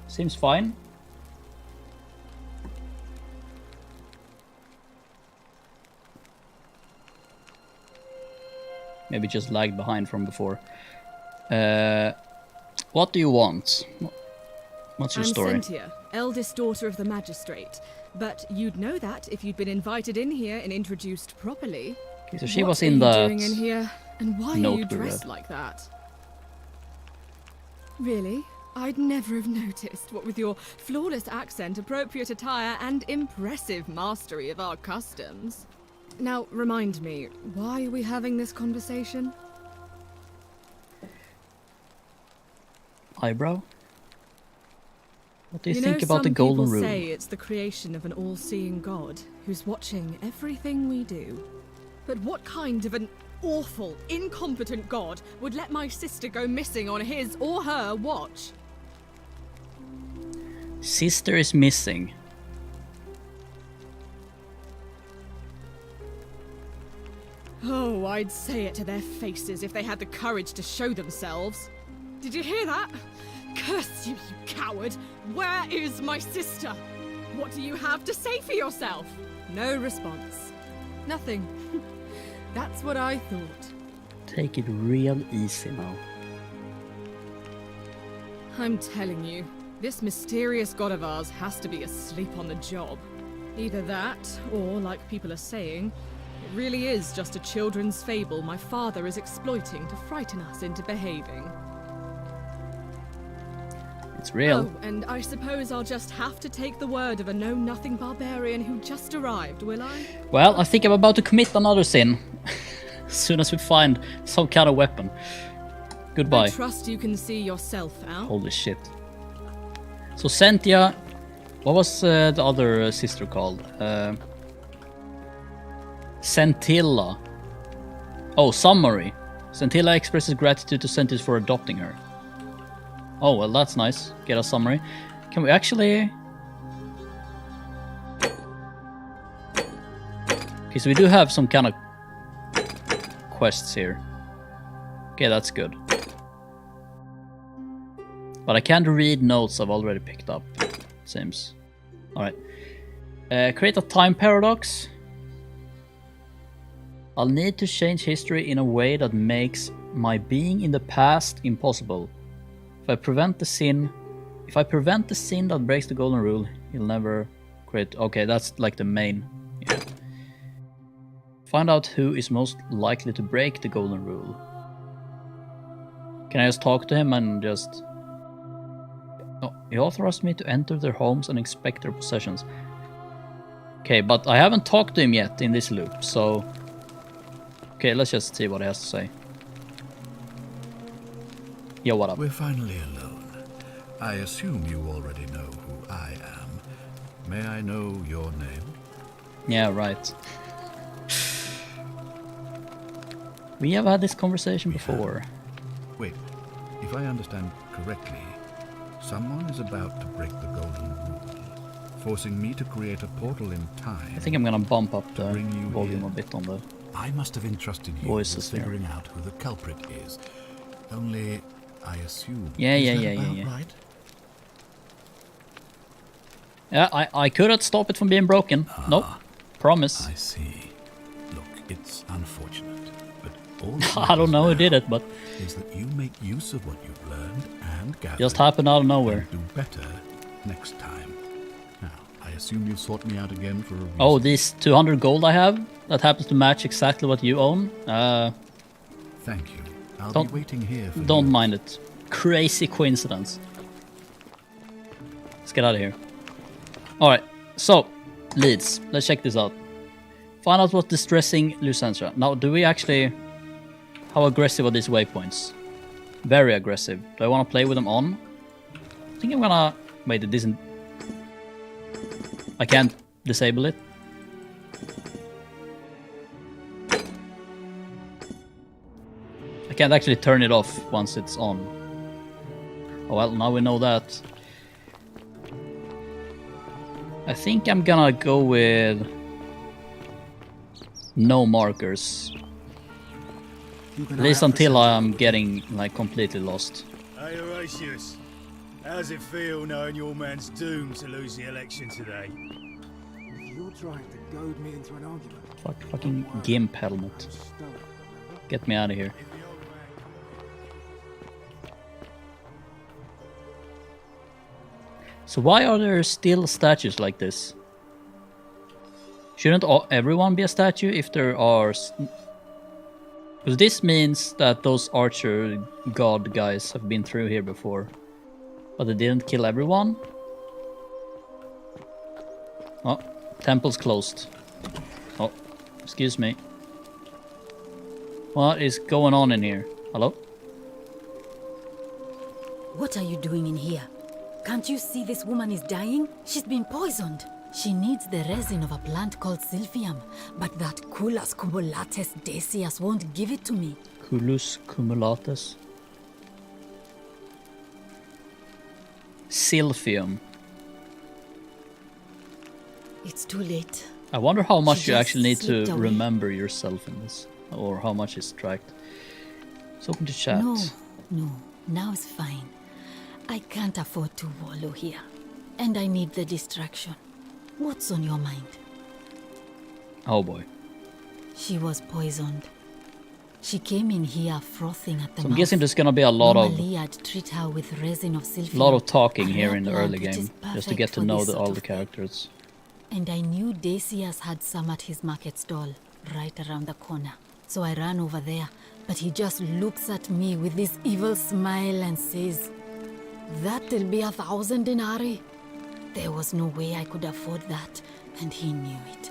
Speaker 1: Seems fine. Maybe just lagged behind from before. What do you want? What's your story?
Speaker 9: I'm Cynthia, eldest daughter of the magistrate. But you'd know that if you'd been invited in here and introduced properly.
Speaker 1: Okay, so she was
Speaker 9: What
Speaker 1: in
Speaker 9: are
Speaker 1: the
Speaker 9: you doing in here? And why are you
Speaker 1: note we
Speaker 9: dressed
Speaker 1: read.
Speaker 9: like that? Really? I'd never have noticed, what with your flawless accent, appropriate attire, and impressive mastery of our customs. Now, remind me, why are we having this conversation?
Speaker 1: Eyebrow? What do you think about the golden
Speaker 9: rule?
Speaker 1: rule?
Speaker 9: Some people say it's the creation of an all-seeing god who's watching everything we do. But what kind of an awful, incompetent god would let my sister go missing on his or her watch?
Speaker 1: Sister is missing.
Speaker 9: Oh, I'd say it to their faces if they had the courage to show themselves. Did you hear that? Curse you, you coward! Where is my sister? What do you have to say for yourself? No response. Nothing. That's what I thought.
Speaker 1: Take it real easy now.
Speaker 9: I'm telling you, this mysterious god of ours has to be asleep on the job. Either that, or, like people are saying, it really is just a children's fable my father is exploiting to frighten us into behaving.
Speaker 1: It's real.
Speaker 9: Oh, and I suppose I'll just have to take the word of a know-nothing barbarian who just arrived, will I?
Speaker 1: Well, I think I'm about to commit another sin. As soon as we find some kind of weapon. Goodbye.
Speaker 9: I trust you can see yourself, Al.
Speaker 1: Holy shit. So Cynthia, what was the other sister called? Centilla. Oh, summary. Centilla expresses gratitude to Centis for adopting her. Oh, well, that's nice. Get a summary. Can we actually... Okay, so we do have some kind of quests here. Okay, that's good. But I can't read notes I've already picked up, it seems. Alright. Create a time paradox. I'll need to change history in a way that makes my being in the past impossible. If I prevent the sin that breaks the golden rule, he'll never create... Okay, that's like the main... Yeah. Find out who is most likely to break the golden rule. Can I just talk to him and just... Oh, he authorized me to enter their homes and inspect their possessions. Okay, but I haven't talked to him yet in this loop, so... Okay, let's just see what he has to say. Yo, what up?
Speaker 8: We're finally alone. I assume you already know who I am. May I know your name?
Speaker 1: Yeah, right. We have had this conversation before.
Speaker 8: Wait, if I understand correctly, someone is about to break the golden rule, forcing me to create a portal in time.
Speaker 1: I think I'm gonna bump up the
Speaker 8: bring you
Speaker 1: volume
Speaker 8: here.
Speaker 1: a bit on the...
Speaker 8: I must have entrusted you
Speaker 1: Voices
Speaker 8: with
Speaker 1: there.
Speaker 8: figuring out who the culprit is. Only, I assume...
Speaker 1: Yeah.
Speaker 8: Right?
Speaker 1: Yeah, I couldn't stop it from being broken. Nope. Promise.
Speaker 8: I see. Look, it's unfortunate, but all
Speaker 1: I don't know who did it, but
Speaker 8: is that you make use of what you've learned and gathered.
Speaker 1: just happened out of nowhere.
Speaker 8: and do better next time. Now, I assume you've sought me out again for a reason.
Speaker 1: Oh, these 200 gold I have, that happens to match exactly what you own.
Speaker 8: Thank you. I'll
Speaker 1: Don't-
Speaker 8: be waiting here for
Speaker 1: Don't
Speaker 8: you.
Speaker 1: mind it. Crazy coincidence. Let's get out of here. Alright, so, leads. Let's check this out. Find out what's distressing Lucentra. Now, do we actually... How aggressive are these waypoints? Very aggressive. Do I want to play with them on? I think I'm gonna... Wait, it isn't... I can't disable it. I can't actually turn it off once it's on. Oh well, now we know that. I think I'm gonna go with no markers. At least until I'm getting like completely lost.
Speaker 10: Hey Horatius, how's it feel knowing your man's doomed to lose the election today?
Speaker 6: If you're trying to goad me into an argument,
Speaker 1: Fucking gimp helmet. Get me out of here. So why are there still statues like this? Shouldn't everyone be a statue if there are... Because this means that those archer god guys have been through here before. But they didn't kill everyone? Oh, temple's closed. Oh, excuse me. What is going on in here? Hello?
Speaker 11: What are you doing in here? Can't you see this woman is dying? She's been poisoned. She needs the resin of a plant called Silphium, but that Culus cumulatus Decius won't give it to me.
Speaker 1: Culus cumulatus. Silphium.
Speaker 11: It's too late.
Speaker 1: I wonder how much
Speaker 11: She
Speaker 1: you
Speaker 11: just
Speaker 1: actually need to
Speaker 11: slipped away.
Speaker 1: remember yourself in this. Or how much is tracked. It's open to chat.
Speaker 11: No, now it's fine. I can't afford to wallow here. And I need the distraction. What's on your mind?
Speaker 1: Oh boy.
Speaker 11: She was poisoned. She came in here frothing at the
Speaker 1: So I'm
Speaker 11: mouth.
Speaker 1: guessing there's gonna be a lot of
Speaker 11: Normally I'd treat her with resin of Silphium.
Speaker 1: lot of talking
Speaker 11: a
Speaker 1: here
Speaker 11: rare
Speaker 1: in the
Speaker 11: plant
Speaker 1: early
Speaker 11: which
Speaker 1: game,
Speaker 11: is
Speaker 1: just to
Speaker 11: perfect
Speaker 1: get to
Speaker 11: for
Speaker 1: know
Speaker 11: this sort
Speaker 1: all
Speaker 11: of
Speaker 1: the
Speaker 11: thing.
Speaker 1: characters.
Speaker 11: And I knew Decius had some at his market stall, right around the corner. So I ran over there, but he just looks at me with this evil smile and says, "That'll be 1,000 denarii." There was no way I could afford that, and he knew it.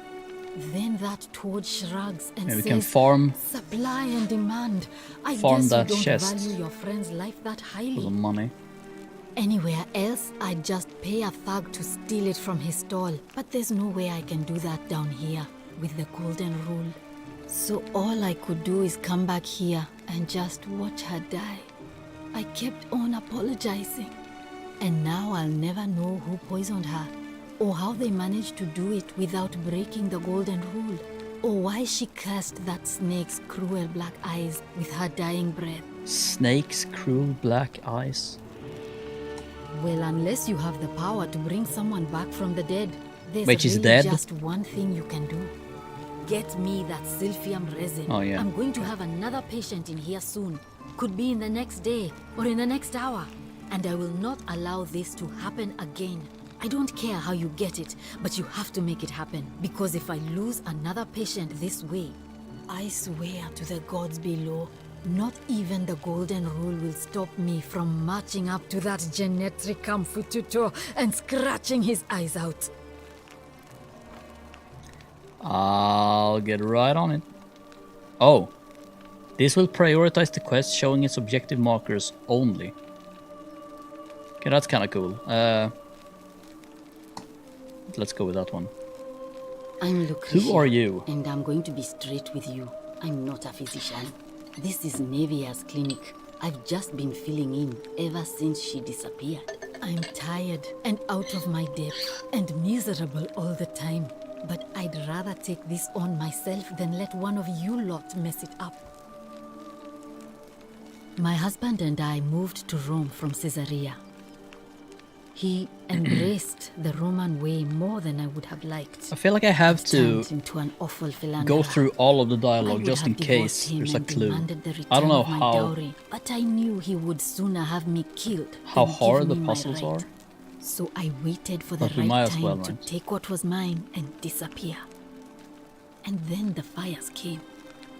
Speaker 11: Then that toad shrugs and
Speaker 1: Maybe we
Speaker 11: says,
Speaker 1: can farm
Speaker 11: "Supply and demand. I
Speaker 1: farm
Speaker 11: guess
Speaker 1: that
Speaker 11: you don't
Speaker 1: chest
Speaker 11: value your friend's life that
Speaker 1: for
Speaker 11: highly."
Speaker 1: some money.
Speaker 11: Anywhere else, I'd just pay a thug to steal it from his stall. But there's no way I can do that down here with the golden rule. So all I could do is come back here and just watch her die. I kept on apologizing. And now I'll never know who poisoned her, or how they managed to do it without breaking the golden rule, or why she cursed that snake's cruel black eyes with her dying breath.
Speaker 1: Snake's cruel black eyes.
Speaker 11: Well, unless you have the power to bring someone back from the dead, there's
Speaker 1: Wait, she's
Speaker 11: really
Speaker 1: dead?
Speaker 11: just one thing you can do. Get me that Silphium resin.
Speaker 1: Oh, yeah.
Speaker 11: I'm going to have another patient in here soon. Could be in the next day or in the next hour. And I will not allow this to happen again. I don't care how you get it, but you have to make it happen. Because if I lose another patient this way, I swear to the gods below, not even the golden rule will stop me from marching up to that Genetri Kamfututo and scratching his eyes out.
Speaker 1: I'll get right on it. Oh. This will prioritize the quest showing its objective markers only. Okay, that's kind of cool. Let's go with that one.
Speaker 11: I'm Lucretia.
Speaker 1: Who are you?
Speaker 11: And I'm going to be straight with you. I'm not a physician. This is Nevia's clinic. I've just been filling in ever since she disappeared. I'm tired and out of my depth and miserable all the time. But I'd rather take this on myself than let one of you lot mess it up. My husband and I moved to Rome from Caesarea. He embraced the Roman way more than I would have liked.
Speaker 1: I feel like I have to
Speaker 11: into an awful philanderer.
Speaker 1: go through all of the dialogue just in case there's a clue. I don't know how
Speaker 11: dowry, but I knew he would sooner have me killed
Speaker 1: how
Speaker 11: than
Speaker 1: hard
Speaker 11: give
Speaker 1: the
Speaker 11: me my
Speaker 1: puzzles
Speaker 11: right.
Speaker 1: are.
Speaker 11: So I waited for the
Speaker 1: But we
Speaker 11: right
Speaker 1: might as
Speaker 11: time
Speaker 1: well,
Speaker 11: to
Speaker 1: right?
Speaker 11: take what was mine and disappear. And then the fires came.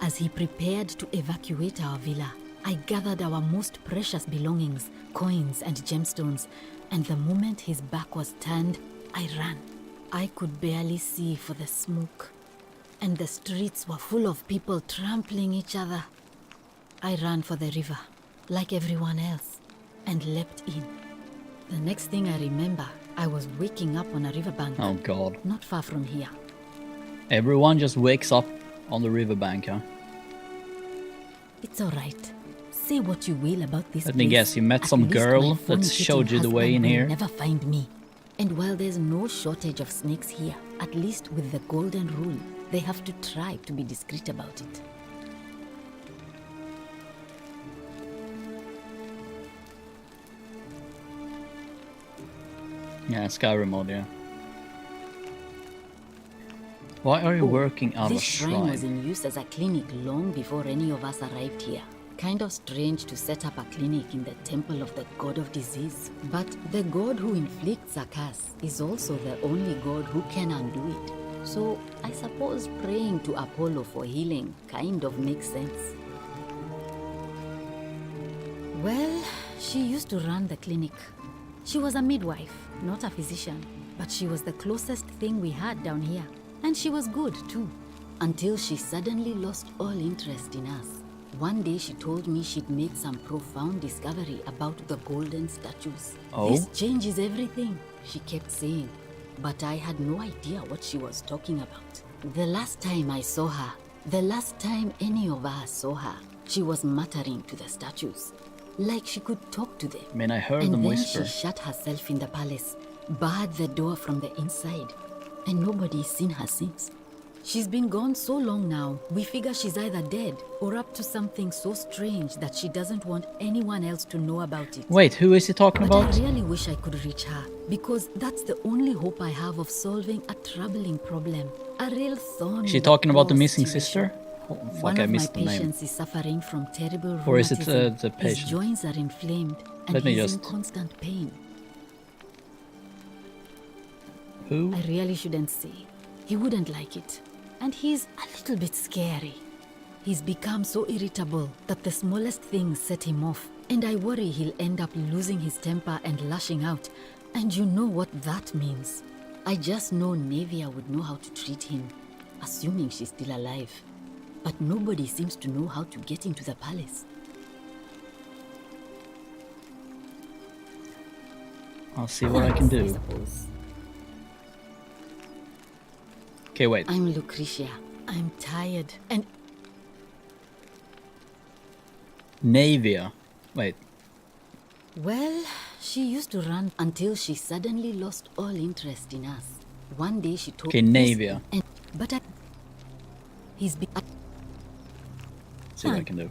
Speaker 11: As he prepared to evacuate our villa, I gathered our most precious belongings, coins and gemstones, and the moment his back was turned, I ran. I could barely see for the smoke, and the streets were full of people trampling each other. I ran for the river, like everyone else, and leapt in. The next thing I remember, I was waking up on a riverbank.
Speaker 1: Oh god.
Speaker 11: Not far from here.
Speaker 1: Everyone just wakes up on the riverbank, huh?
Speaker 11: It's alright. Say what you will about this
Speaker 1: Let me
Speaker 11: place.
Speaker 1: guess, you met
Speaker 11: At
Speaker 1: some
Speaker 11: least
Speaker 1: girl
Speaker 11: my
Speaker 1: that
Speaker 11: fornicating
Speaker 1: showed you the way in
Speaker 11: husband will
Speaker 1: here?
Speaker 11: Never find me. And while there's no shortage of snakes here, at least with the golden rule, they have to try to be discreet about it.
Speaker 1: Yeah, Skyrim mode, yeah. Why are you working out of
Speaker 11: This shrine was
Speaker 1: shrine?
Speaker 11: in use as a clinic long before any of us arrived here. Kind of strange to set up a clinic in the temple of the god of disease. But the god who inflicts a curse is also the only god who can undo it. So I suppose praying to Apollo for healing kind of makes sense. Well, she used to run the clinic. She was a midwife, not a physician, but she was the closest thing we had down here. And she was good too, until she suddenly lost all interest in us. One day she told me she'd made some profound discovery about the golden statues.
Speaker 1: Oh?
Speaker 11: This changes everything, she kept saying. But I had no idea what she was talking about. The last time I saw her, the last time any of us saw her, she was muttering to the statues, like she could talk to them.
Speaker 1: I mean, I heard
Speaker 11: And
Speaker 1: them
Speaker 11: then
Speaker 1: whisper.
Speaker 11: she shut herself in the palace, barred the door from the inside, and nobody's seen her since. She's been gone so long now, we figure she's either dead or up to something so strange that she doesn't want anyone else to know about it.
Speaker 1: Wait, who is he talking
Speaker 11: But
Speaker 1: about?
Speaker 11: I really wish I could reach her, because that's the only hope I have of solving a troubling problem. A real thorn.
Speaker 1: Is she
Speaker 11: in
Speaker 1: talking about the
Speaker 11: paw
Speaker 1: missing
Speaker 11: situation.
Speaker 1: sister? Oh, fuck,
Speaker 11: One
Speaker 1: I
Speaker 11: of
Speaker 1: missed
Speaker 11: my
Speaker 1: the name.
Speaker 11: patients is suffering from terrible
Speaker 1: Or is it
Speaker 11: rheumatism.
Speaker 1: the patient?
Speaker 11: His joints are inflamed, and
Speaker 1: Let me
Speaker 11: he's
Speaker 1: just-
Speaker 11: in constant pain.
Speaker 1: Who?
Speaker 11: I really shouldn't say. He wouldn't like it. And he's a little bit scary. He's become so irritable that the smallest things set him off. And I worry he'll end up losing his temper and lashing out. And you know what that means. I just know Nevia would know how to treat him, assuming she's still alive. But nobody seems to know how to get into the palace.
Speaker 1: I'll see what I can
Speaker 11: I
Speaker 1: do.
Speaker 11: suppose.
Speaker 1: Okay, wait.
Speaker 11: I'm Lucretia. I'm tired and
Speaker 1: Navia. Wait.
Speaker 11: well, she used to run until she suddenly lost all interest in us. One day she told
Speaker 1: Okay, Navia.
Speaker 11: And, but I, he's be,
Speaker 1: See what I can do.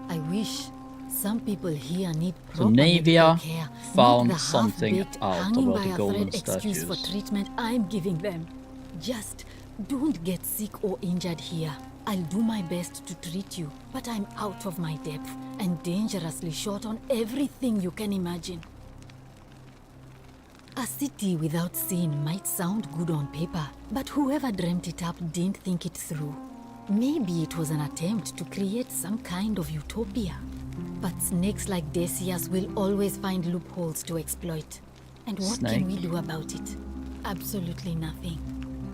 Speaker 11: I wish some people here need
Speaker 1: So
Speaker 11: proper
Speaker 1: Navia
Speaker 11: medical care,
Speaker 1: found
Speaker 11: not the
Speaker 1: something
Speaker 11: half-baked,
Speaker 1: out
Speaker 11: hanging
Speaker 1: about
Speaker 11: by
Speaker 1: the
Speaker 11: a
Speaker 1: golden
Speaker 11: thread excuse for
Speaker 1: statues.
Speaker 11: treatment I'm giving them. Just don't get sick or injured here. I'll do my best to treat you, but I'm out of my depth and dangerously short on everything you can imagine. A city without sin might sound good on paper, but whoever dreamt it up didn't think it through. Maybe it was an attempt to create some kind of utopia. But snakes like Decius will always find loopholes to exploit. And what can we do about it? Absolutely nothing.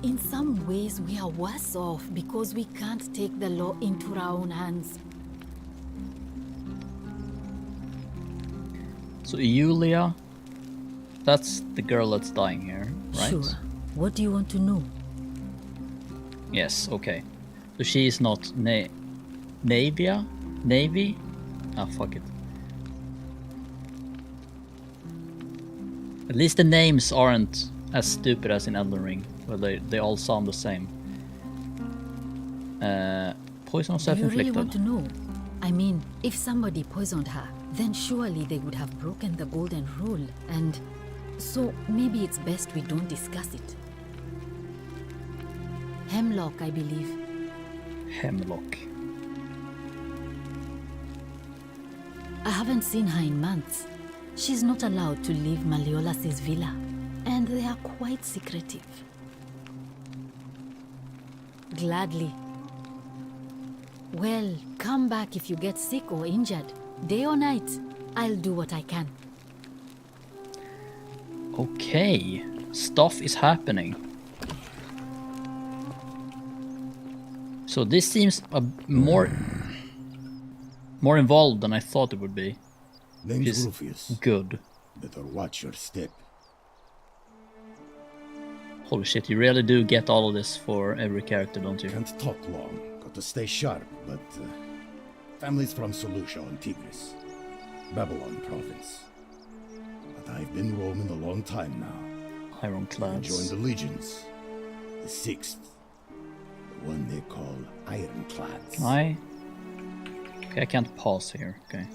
Speaker 11: In some ways, we are worse off because we can't take the law into our own hands.
Speaker 1: So Yulia, that's the girl that's dying here, right?
Speaker 11: Sure. What do you want to know?
Speaker 1: Yes, okay. So she is not Navia? Navy? Ah, fuck it. At least the names aren't as stupid as in Elden Ring, where they all sound the same. Poison or
Speaker 11: Do you
Speaker 1: self-inflicted?
Speaker 11: really want to know? I mean, if somebody poisoned her, then surely they would have broken the golden rule, and so maybe it's best we don't discuss it. Hemlock, I believe.
Speaker 1: Hemlock.
Speaker 11: I haven't seen her in months. She's not allowed to leave Malleolas's villa, and they are quite secretive. Gladly. Well, come back if you get sick or injured. Day or night, I'll do what I can.
Speaker 1: Okay, stuff is happening. So this seems more involved than I thought it would be.
Speaker 12: Name's
Speaker 1: Which is
Speaker 12: Rufius.
Speaker 1: good.
Speaker 12: Better watch your step.
Speaker 1: Holy shit, you really do get all of this for every character, don't you?
Speaker 12: Can't talk long. Got to stay sharp, but family's from Seleucia on Tigris, Babylon province. But I've been roaming a long time now. I
Speaker 1: Ironclads.
Speaker 12: joined the legions, the 6th, the one they call Ironclads.
Speaker 1: Okay, I can't pause here. Okay.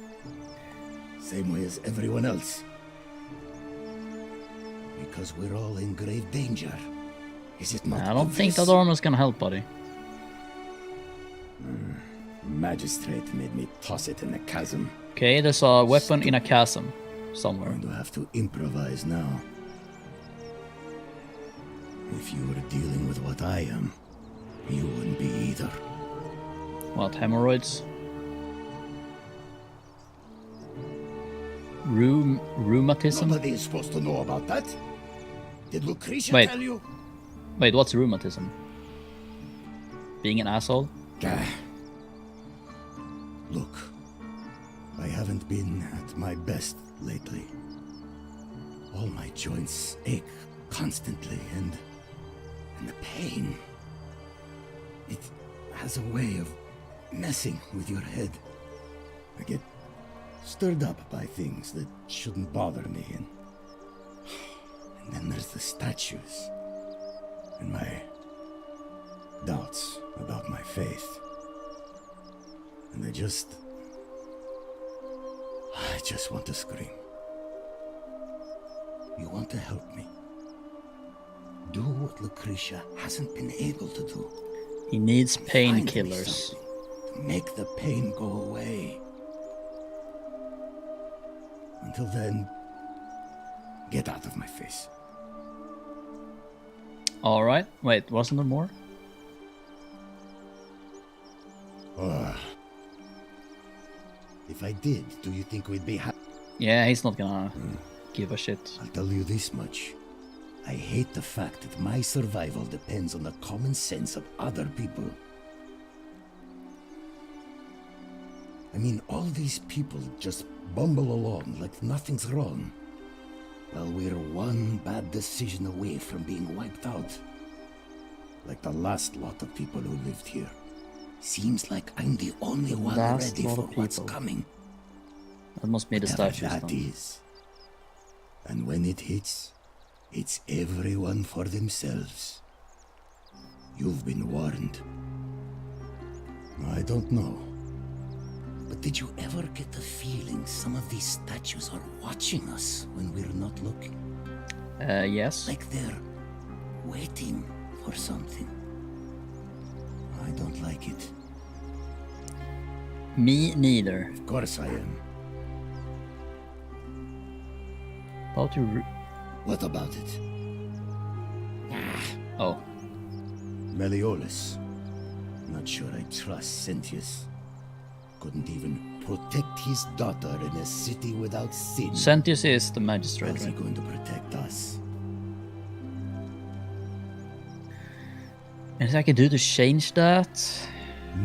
Speaker 12: Same way as everyone else. Because we're all in grave danger. Is it not
Speaker 1: I don't think
Speaker 12: obvious?
Speaker 1: that armor's gonna help, buddy.
Speaker 12: Magistrate made me toss it in the chasm.
Speaker 1: Okay, there's a weapon in a chasm somewhere.
Speaker 12: I'm going to have to improvise now. If you were dealing with what I am, you wouldn't be either.
Speaker 1: What, hemorrhoids? Rheumatism?
Speaker 12: Nobody is supposed to know about that. Did Lucretia
Speaker 1: Wait.
Speaker 12: tell you?
Speaker 1: Wait, what's rheumatism? Being an asshole?
Speaker 12: Look, I haven't been at my best lately. All my joints ache constantly, and the pain. It has a way of messing with your head. I get stirred up by things that shouldn't bother me, and then there's the statues, and my doubts about my faith. And I just want to scream. You want to help me? Do what Lucretia hasn't been able to do.
Speaker 1: He needs
Speaker 12: Find me
Speaker 1: painkillers.
Speaker 12: something to make the pain go away. Until then, get out of my face.
Speaker 1: Alright, wait, wasn't there more?
Speaker 12: If I did, do you think we'd be happy?
Speaker 1: Yeah, he's not gonna give a shit.
Speaker 12: I'll tell you this much. I hate the fact that my survival depends on the common sense of other people. I mean, all these people just bumble along like nothing's wrong, while we're one bad decision away from being wiped out. Like the last lot of people who lived here. Seems like I'm the only one
Speaker 1: Last
Speaker 12: ready
Speaker 1: lot
Speaker 12: for
Speaker 1: of
Speaker 12: what's
Speaker 1: people.
Speaker 12: coming.
Speaker 1: That must be the
Speaker 12: Whatever
Speaker 1: statues
Speaker 12: that
Speaker 1: then.
Speaker 12: is. And when it hits, it's everyone for themselves. You've been warned. I don't know. But did you ever get the feeling some of these statues are watching us when we're not looking?
Speaker 1: Yes.
Speaker 12: Like they're waiting for something. I don't like it.
Speaker 1: Me neither.
Speaker 12: Of course I am.
Speaker 1: About to...
Speaker 12: What about it?
Speaker 1: Oh.
Speaker 12: Malleolus. Not sure I trust Sentius. Couldn't even protect his daughter in a city without sin.
Speaker 1: Sentius is the magistrate.
Speaker 12: How's he going to protect us?
Speaker 1: Anything I can do to change that?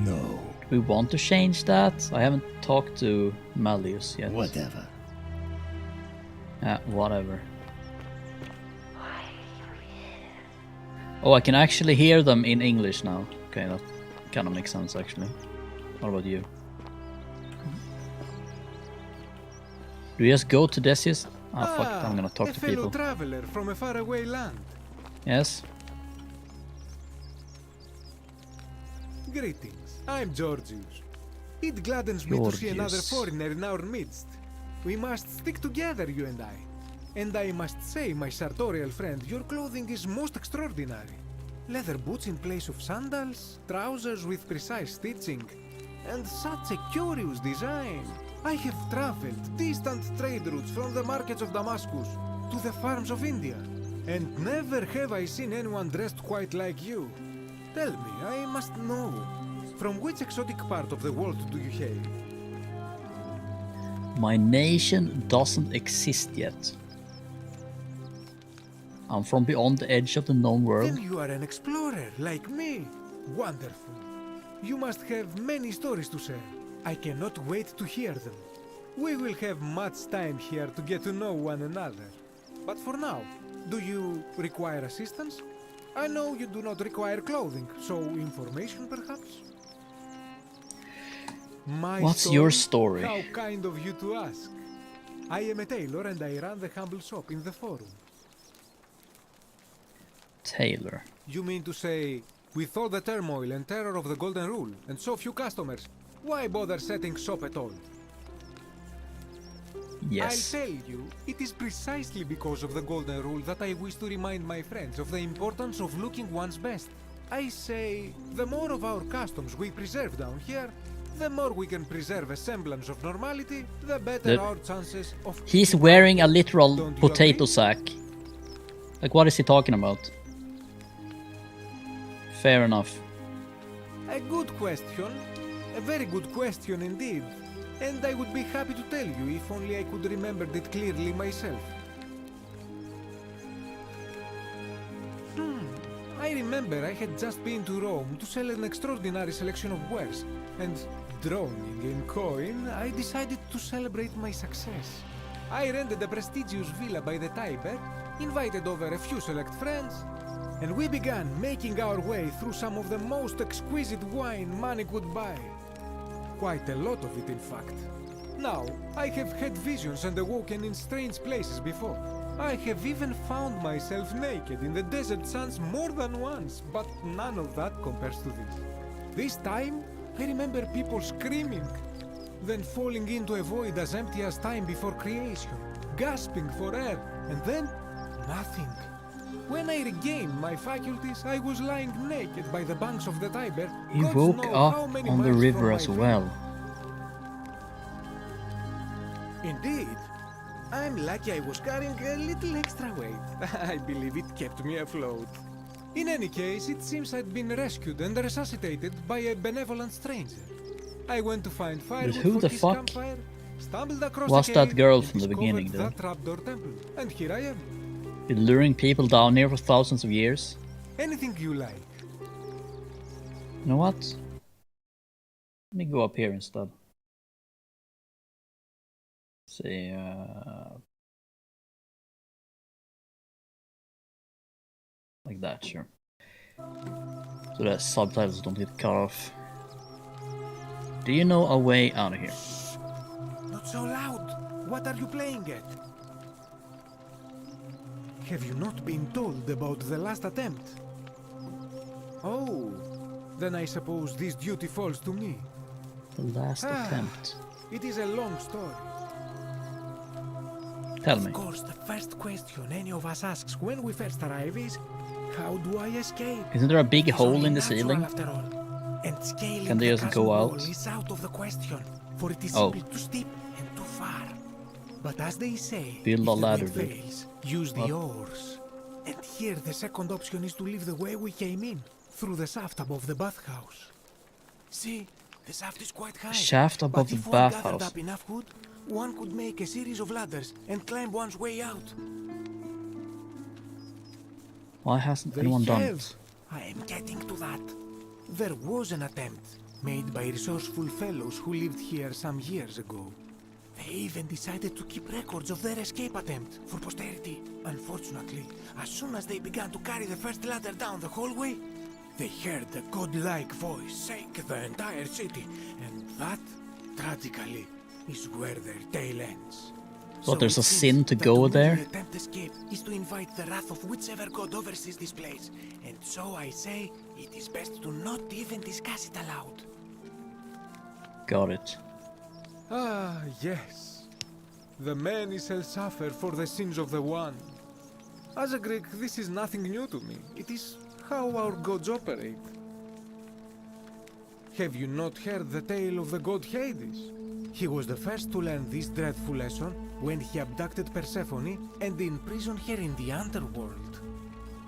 Speaker 12: No.
Speaker 1: Do we want to change that? I haven't talked to Malleus yet.
Speaker 12: Whatever.
Speaker 1: Whatever. Oh, I can actually hear them in English now. Okay, that kind of makes sense actually. What about you? Do we just go to Decius? Ah, fuck it, I'm gonna talk to people.
Speaker 13: Traveler from a faraway land.
Speaker 1: Yes?
Speaker 13: Greetings, I'm Georgius. It gladdens me to see another foreigner in our midst. We must stick together, you and I. And I must say, my sartorial friend, your clothing is most extraordinary. Leather boots in place of sandals, trousers with precise stitching, and such a curious design. I have traveled distant trade routes from the markets of Damascus to the farms of India, and never have I seen anyone dressed quite like you. Tell me, I must know, from which exotic part of the world do you hail?
Speaker 1: My nation doesn't exist yet. I'm from beyond the edge of the known world.
Speaker 13: Then you are an explorer, like me. Wonderful. You must have many stories to share. I cannot wait to hear them. We will have much time here to get to know one another. But for now, do you require assistance? I know you do not require clothing, so information perhaps?
Speaker 1: What's your story?
Speaker 13: How kind of you to ask. I am a tailor and I run the humble shop in the forum.
Speaker 1: Tailor.
Speaker 13: You mean to say, with all the turmoil and terror of the Golden Rule, and so few customers, why bother setting shop at all?
Speaker 1: Yes.
Speaker 13: I'll tell you, it is precisely because of the Golden Rule that I wish to remind my friends of the importance of looking one's best. I say, the more of our customs we preserve down here, the more we can preserve a semblance of normality, the better our chances of...
Speaker 1: He's wearing a literal potato sack. Like, what is he talking about? Fair enough.
Speaker 13: A good question. A very good question indeed. And I would be happy to tell you if only I could remember it clearly myself. I remember I had just been to Rome to sell an extraordinary selection of wares, and droning in coin, I decided to celebrate my success. I rented a prestigious villa by the Tiber, invited over a few select friends, and we began making our way through some of the most exquisite wine money could buy. Quite a lot of it, in fact. Now, I have had visions and awoken in strange places before. I have even found myself naked in the desert sands more than once, but none of that compares to this. This time, I remember people screaming, then falling into a void as empty as time before creation, gasping for air, and then nothing. When I regained my faculties, I was lying naked by the banks of the Tiber.
Speaker 1: He woke up on the river as well.
Speaker 13: Indeed. I'm lucky I was carrying a little extra weight. I believe it kept me afloat. In any case, it seems I'd been rescued and resuscitated by a benevolent stranger. I went to find firewood
Speaker 1: who
Speaker 13: for
Speaker 1: the
Speaker 13: his
Speaker 1: fuck
Speaker 13: campfire, stumbled across
Speaker 1: was
Speaker 13: a
Speaker 1: that
Speaker 13: cave,
Speaker 1: girl
Speaker 13: and
Speaker 1: from the
Speaker 13: discovered
Speaker 1: beginning, though?
Speaker 13: that trapdoor temple, and here I am.
Speaker 1: Been luring people down here for thousands of years.
Speaker 13: Anything you like.
Speaker 1: You know what? Let me go up here instead. See, like that, sure. So the subtitles don't get cut off. Do you know a way out of here?
Speaker 13: Not so loud. What are you playing at? Have you not been told about the last attempt? Oh, then I suppose this duty falls to me.
Speaker 1: The last attempt.
Speaker 13: It is a long story.
Speaker 1: Tell me.
Speaker 13: Of course, the first question any of us asks when we first arrive is, how do I escape?
Speaker 1: Isn't there a big
Speaker 13: It's
Speaker 1: hole
Speaker 13: only
Speaker 1: in the
Speaker 13: natural
Speaker 1: ceiling?
Speaker 13: After all. And scaling
Speaker 1: Can they
Speaker 13: the
Speaker 1: just
Speaker 13: castle
Speaker 1: go
Speaker 13: wall
Speaker 1: out?
Speaker 13: is out of the question, for it is
Speaker 1: Oh.
Speaker 13: simply too steep and too far. But as they say,
Speaker 1: Build
Speaker 13: if
Speaker 1: a
Speaker 13: the
Speaker 1: ladder,
Speaker 13: wind
Speaker 1: dude.
Speaker 13: fails, use the oars. And here the second option is to leave the way we came in, through the shaft above the bathhouse.
Speaker 10: See, the shaft is quite high.
Speaker 1: Shaft above
Speaker 10: but
Speaker 1: the
Speaker 10: if one gathered
Speaker 1: bathhouse.
Speaker 10: up enough wood, one could make a series of ladders and climb one's way out.
Speaker 1: Why hasn't
Speaker 10: They
Speaker 1: anyone done
Speaker 10: have.
Speaker 1: it?
Speaker 10: I am getting to that. There was an attempt made by resourceful fellows who lived here some years ago. They even decided to keep records of their escape attempt for posterity. Unfortunately, as soon as they began to carry the first ladder down the hallway, they heard a godlike voice shake the entire city, and that, tragically, is where their tale ends.
Speaker 1: What, there's
Speaker 10: it
Speaker 1: a
Speaker 10: seems
Speaker 1: sin to
Speaker 10: that
Speaker 1: go
Speaker 10: the
Speaker 1: there?
Speaker 10: only attempt escape is to invite the wrath of whichever god oversees this place, and so I say it is best to not even discuss it aloud.
Speaker 1: Got it.
Speaker 13: Ah, yes. The many shall suffer for the sins of the one. As a Greek, this is nothing new to me. It is how our gods operate. Have you not heard the tale of the god Hades? He was the first to learn this dreadful lesson when he abducted Persephone and imprisoned her in the underworld.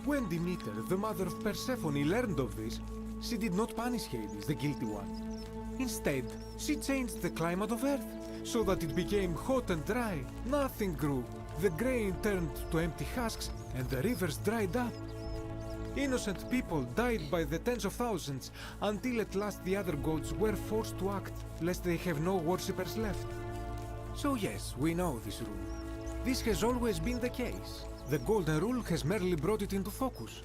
Speaker 13: When Demeter, the mother of Persephone, learned of this, she did not punish Hades, the guilty one. Instead, she changed the climate of Earth so that it became hot and dry. Nothing grew. The grain turned to empty husks and the rivers dried up. Innocent people died by the tens of thousands until at last the other gods were forced to act lest they have no worshippers left. So yes, we know this rule. This has always been the case. The Golden Rule has merely brought it into focus.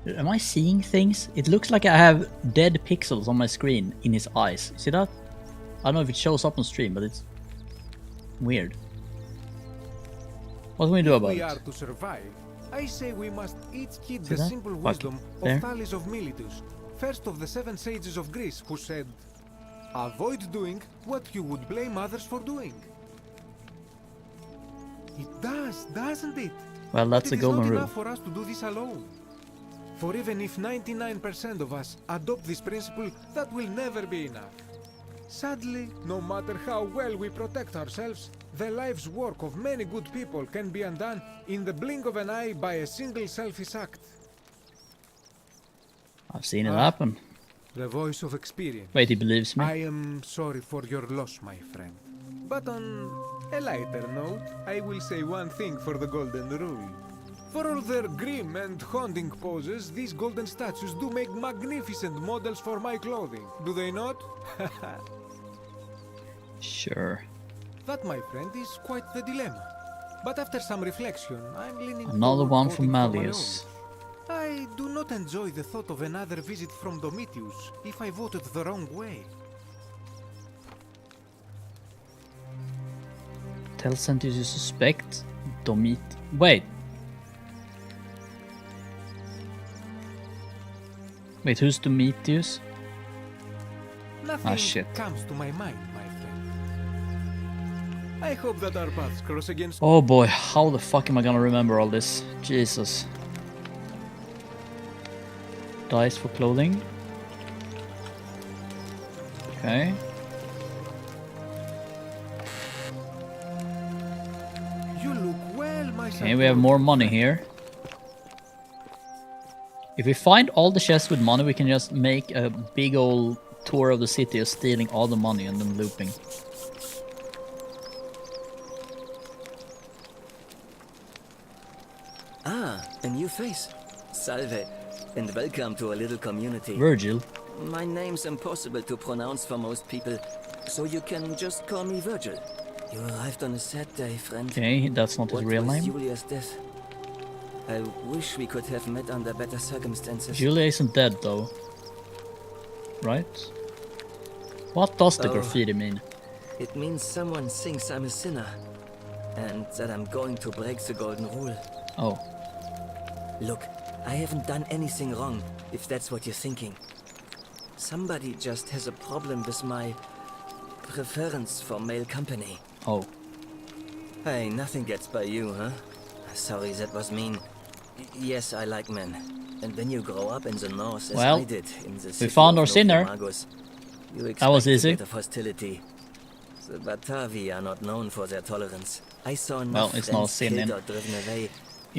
Speaker 1: Am I seeing things? It looks like I have dead pixels on my screen in his eyes. See that? I don't know if it shows up on stream, but it's weird. What can we do about
Speaker 13: If we
Speaker 1: it?
Speaker 13: are to survive, I say we must each heed
Speaker 1: See
Speaker 13: the
Speaker 1: that?
Speaker 13: simple
Speaker 1: Fuck
Speaker 13: wisdom
Speaker 1: it. There.
Speaker 13: of Thales of Miletus, first of the 7 sages of Greece, who said, "Avoid doing what you would blame others for doing." It does, doesn't it?
Speaker 1: Well, that's
Speaker 13: But
Speaker 1: the golden
Speaker 13: it is not
Speaker 1: rule.
Speaker 13: enough for us to do this alone. For even if 99% of us adopt this principle, that will never be enough. Sadly, no matter how well we protect ourselves, the life's work of many good people can be undone in the blink of an eye by a single selfish act.
Speaker 1: I've seen it happen.
Speaker 13: The voice of experience.
Speaker 1: Wait, he believes me?
Speaker 13: I am sorry for your loss, my friend. But on a lighter note, I will say one thing for the Golden Rule. For all their grim and haunting poses, these golden statues do make magnificent models for my clothing, do they not?
Speaker 1: Sure.
Speaker 13: That, my friend, is quite the dilemma. But after some reflection, I'm leaning
Speaker 1: Another
Speaker 13: toward
Speaker 1: one
Speaker 13: voting
Speaker 1: from
Speaker 13: for my
Speaker 1: Malleus.
Speaker 13: own. I do not enjoy the thought of another visit from Domitius if I voted the wrong way.
Speaker 1: Tell Sentius you suspect Domit. Wait. Wait, who's Domitius?
Speaker 13: Nothing
Speaker 1: Shit.
Speaker 13: comes to my mind, my friend. I hope that our paths cross again.
Speaker 1: Oh boy, how the fuck am I gonna remember all this? Jesus. Dice for clothing. Okay.
Speaker 13: You look well, my son.
Speaker 1: Okay, we have more money here. If we find all the chests with money, we can just make a big old tour of the city of stealing all the money and then looping.
Speaker 14: Ah, a new face. Salve, and welcome to a little community.
Speaker 1: Virgil.
Speaker 14: My name's impossible to pronounce for most people, so you can just call me Virgil. You arrived on a sad day, friend.
Speaker 1: Okay, that's not his real
Speaker 14: What was
Speaker 1: name.
Speaker 14: Julia's death? I wish we could have met under better circumstances.
Speaker 1: Julia isn't dead though. Right? What does the
Speaker 14: Oh.
Speaker 1: graffiti mean?
Speaker 14: It means someone thinks I'm a sinner, and that I'm going to break the golden rule.
Speaker 1: Oh.
Speaker 14: Look, I haven't done anything wrong, if that's what you're thinking. Somebody just has a problem with my preference for male company.
Speaker 1: Oh.
Speaker 14: Hey, nothing gets by you, huh? Sorry, that was mean. Yes, I like men. And when you grow up in the north, as
Speaker 1: Well,
Speaker 14: I did in the
Speaker 1: we
Speaker 14: city
Speaker 1: found
Speaker 14: of
Speaker 1: our sinner.
Speaker 14: Novomagos, you
Speaker 1: That was
Speaker 14: expect a
Speaker 1: easy.
Speaker 14: bit of hostility. The Batavi are not known for their tolerance. I saw
Speaker 1: Well,
Speaker 14: enough
Speaker 1: it's not a
Speaker 14: friends
Speaker 1: sin
Speaker 14: killed
Speaker 1: in.
Speaker 14: or driven away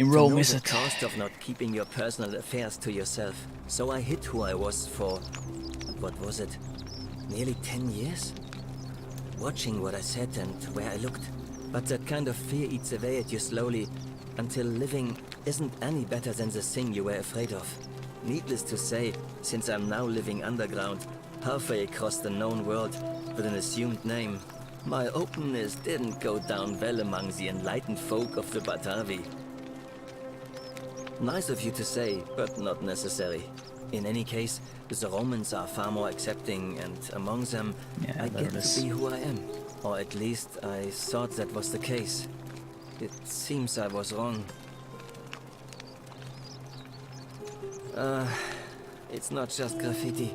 Speaker 1: in Rome,
Speaker 14: to know
Speaker 1: is
Speaker 14: the
Speaker 1: it?
Speaker 14: cost of not keeping your personal affairs to yourself. So I hid who I was for, what was it, nearly 10 years? Watching what I said and where I looked. But that kind of fear eats away at you slowly, until living isn't any better than the thing you were afraid of. Needless to say, since I'm now living underground, halfway across the known world, with an assumed name, my openness didn't go down well among the enlightened folk of the Batavi. Nice of you to say, but not necessary. In any case, the Romans are far more accepting, and among them, I get to be who I am. Or at least, I thought that was the case. It seems I was wrong. It's not just graffiti.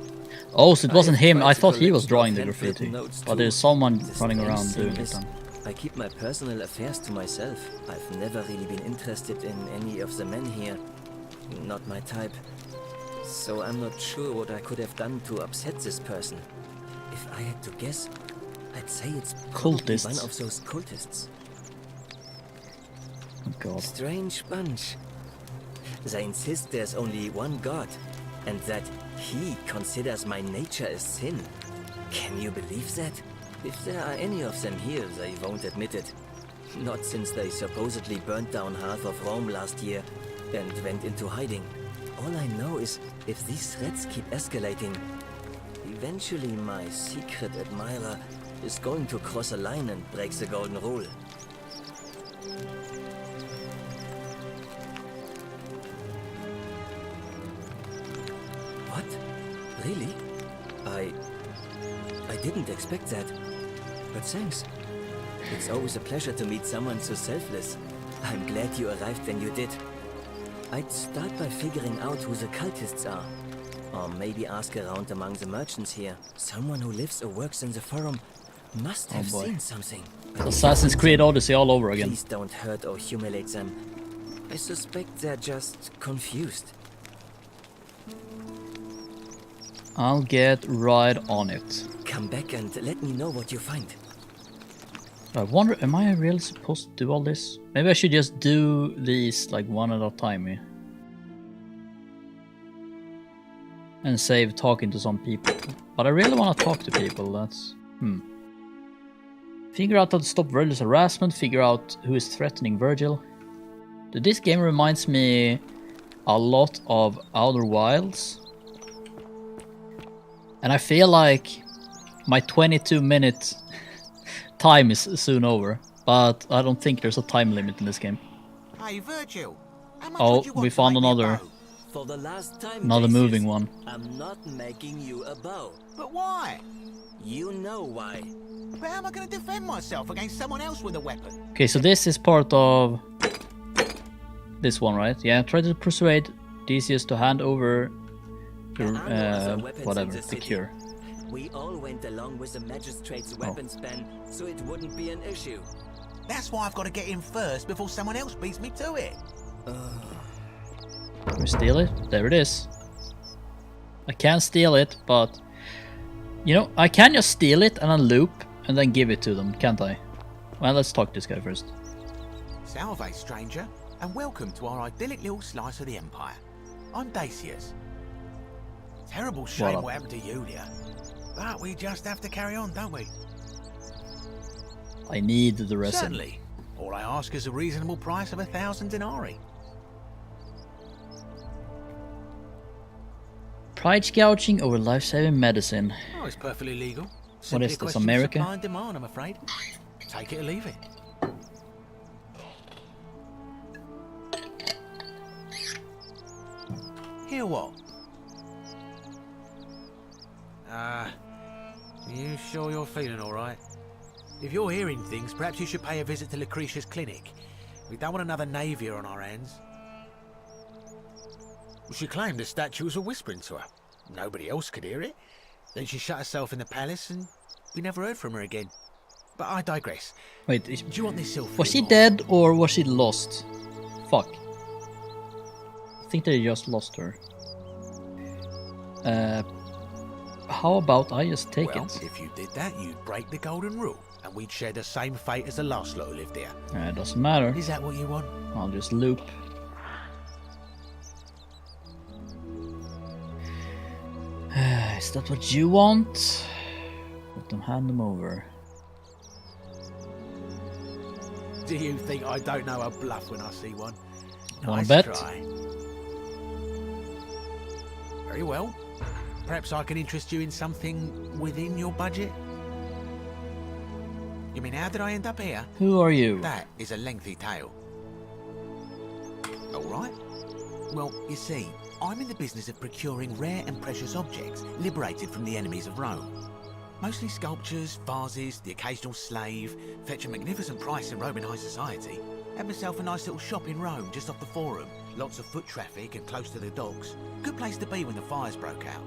Speaker 1: Oh, so it wasn't him. I thought he was drawing the graffiti. But there's someone running around doing it then.
Speaker 14: I keep my personal affairs to myself. I've never really been interested in any of the men here. Not my type. So I'm not sure what I could have done to upset this person. If I had to guess, I'd say it's probably one of those cultists.
Speaker 1: Oh God.
Speaker 14: Strange bunch. They insist there's only one God, and that he considers my nature a sin. Can you believe that? If there are any of them here, they won't admit it. Not since they supposedly burnt down half of Rome last year and went into hiding. All I know is, if these threats keep escalating, eventually my secret admirer is going to cross a line and break the golden rule. What? Really? I didn't expect that. But thanks. It's always a pleasure to meet someone so selfless. I'm glad you arrived when you did. I'd start by figuring out who the cultists are. Or maybe ask around among the merchants here. Someone who lives or works in the forum must have seen something.
Speaker 1: Assassin's Creed Odyssey all over again.
Speaker 14: Please don't hurt or humiliate them. I suspect they're just confused.
Speaker 1: I'll get right on it.
Speaker 14: Come back and let me know what you find.
Speaker 1: I wonder, am I really supposed to do all this? Maybe I should just do these like one at a time here. And save talking to some people. But I really want to talk to people, that's... Figure out how to stop Virgil's harassment, figure out who is threatening Virgil. This game reminds me a lot of Outer Wilds. And I feel like my 22-minute time is soon over. But I don't think there's a time limit in this game.
Speaker 15: Hey, Virgil.
Speaker 1: Oh, we found another...
Speaker 14: For the last time,
Speaker 1: another moving one.
Speaker 14: I'm not making you a bow.
Speaker 15: But why?
Speaker 14: You know why.
Speaker 15: But how am I going to defend myself against someone else with a weapon?
Speaker 1: Okay, so this is part of this one, right? Yeah, try to persuade Theseus to hand over the, whatever, the cure.
Speaker 14: We all went along with the magistrate's weapons ban, so it wouldn't be an issue.
Speaker 15: That's why I've got to get in first before someone else beats me to it.
Speaker 1: Can we steal it? There it is. I can't steal it, but... You know, I can just steal it and then loop and then give it to them, can't I? Well, let's talk to this guy first.
Speaker 15: Salve, stranger, and welcome to our idyllic little slice of the Empire. I'm Theseus. Terrible shame what happened to Yulia. But we just have to carry on, don't we?
Speaker 1: I need the resin.
Speaker 15: Certainly. All I ask is a reasonable price of 1,000 denarii.
Speaker 1: Price gouging over life-saving medicine.
Speaker 15: Oh, it's perfectly legal.
Speaker 1: What is this, America?
Speaker 15: Supply and demand, I'm afraid. Take it or leave it. Hear what? You sure you're feeling all right? If you're hearing things, perhaps you should pay a visit to Lucretia's clinic. We don't want another Navia on our hands. She claimed the statues were whispering to her. Nobody else could hear it. Then she shut herself in the palace and we never heard from her again. But I digress.
Speaker 1: Wait,
Speaker 15: do you want this
Speaker 1: was she dead or was she lost? Fuck. I think they just lost her. How about I just take
Speaker 15: well,
Speaker 1: it?
Speaker 15: If you did that, you'd break the golden rule, and we'd share the same fate as the last lot who lived here.
Speaker 1: It doesn't matter.
Speaker 15: Is that what you want?
Speaker 1: I'll just loop. Is that what you want? Let them hand them over.
Speaker 15: Do you think I don't know a bluff when I see one?
Speaker 1: Wanna
Speaker 15: Nice
Speaker 1: bet?
Speaker 15: try. Very well. Perhaps I can interest you in something within your budget? You mean, how did I end up here?
Speaker 1: Who are you?
Speaker 15: That is a lengthy tale. All right. Well, you see, I'm in the business of procuring rare and precious objects liberated from the enemies of Rome. Mostly sculptures, vases, the occasional slave, fetch a magnificent price in Roman high society. Had myself a nice little shop in Rome, just off the Forum. Lots of foot traffic and close to the docks. Good place to be when the fires broke out.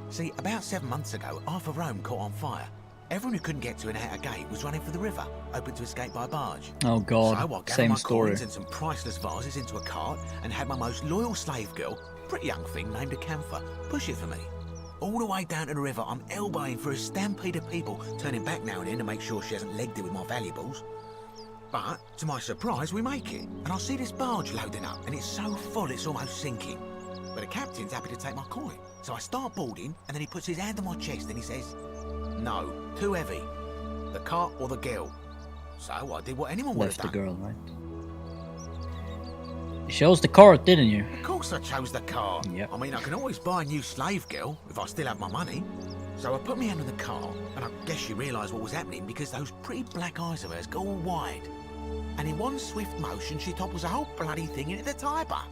Speaker 15: See, about 7 months ago, half of Rome caught on fire. Everyone who couldn't get to an outer gate was running for the river, hoping to escape by barge.
Speaker 1: Oh god,
Speaker 15: so I gathered
Speaker 1: same
Speaker 15: my
Speaker 1: story.
Speaker 15: coins and some priceless vases into a cart and had my most loyal slave girl, pretty young thing named Acantha, push it for me. All the way down to the river, I'm elbowing through a stampede of people, turning back now and then to make sure she hasn't legged it with my valuables. But, to my surprise, we make it, and I see this barge loading up, and it's so full it's almost sinking. But the captain's happy to take my coin, so I start boarding, and then he puts his hand on my chest and he says, "No, too heavy. The cart or the girl." So I did what anyone would have
Speaker 1: Left
Speaker 15: done.
Speaker 1: the girl, right? You chose the cart, didn't you?
Speaker 15: Of course I chose the cart.
Speaker 1: Yep.
Speaker 15: I mean, I can always buy a new slave girl if I still have my money. So I put my hand on the cart, and I guess she realised what was happening because those pretty black eyes of hers go all wide. And in one swift motion, she topples the whole bloody thing into the Tiber.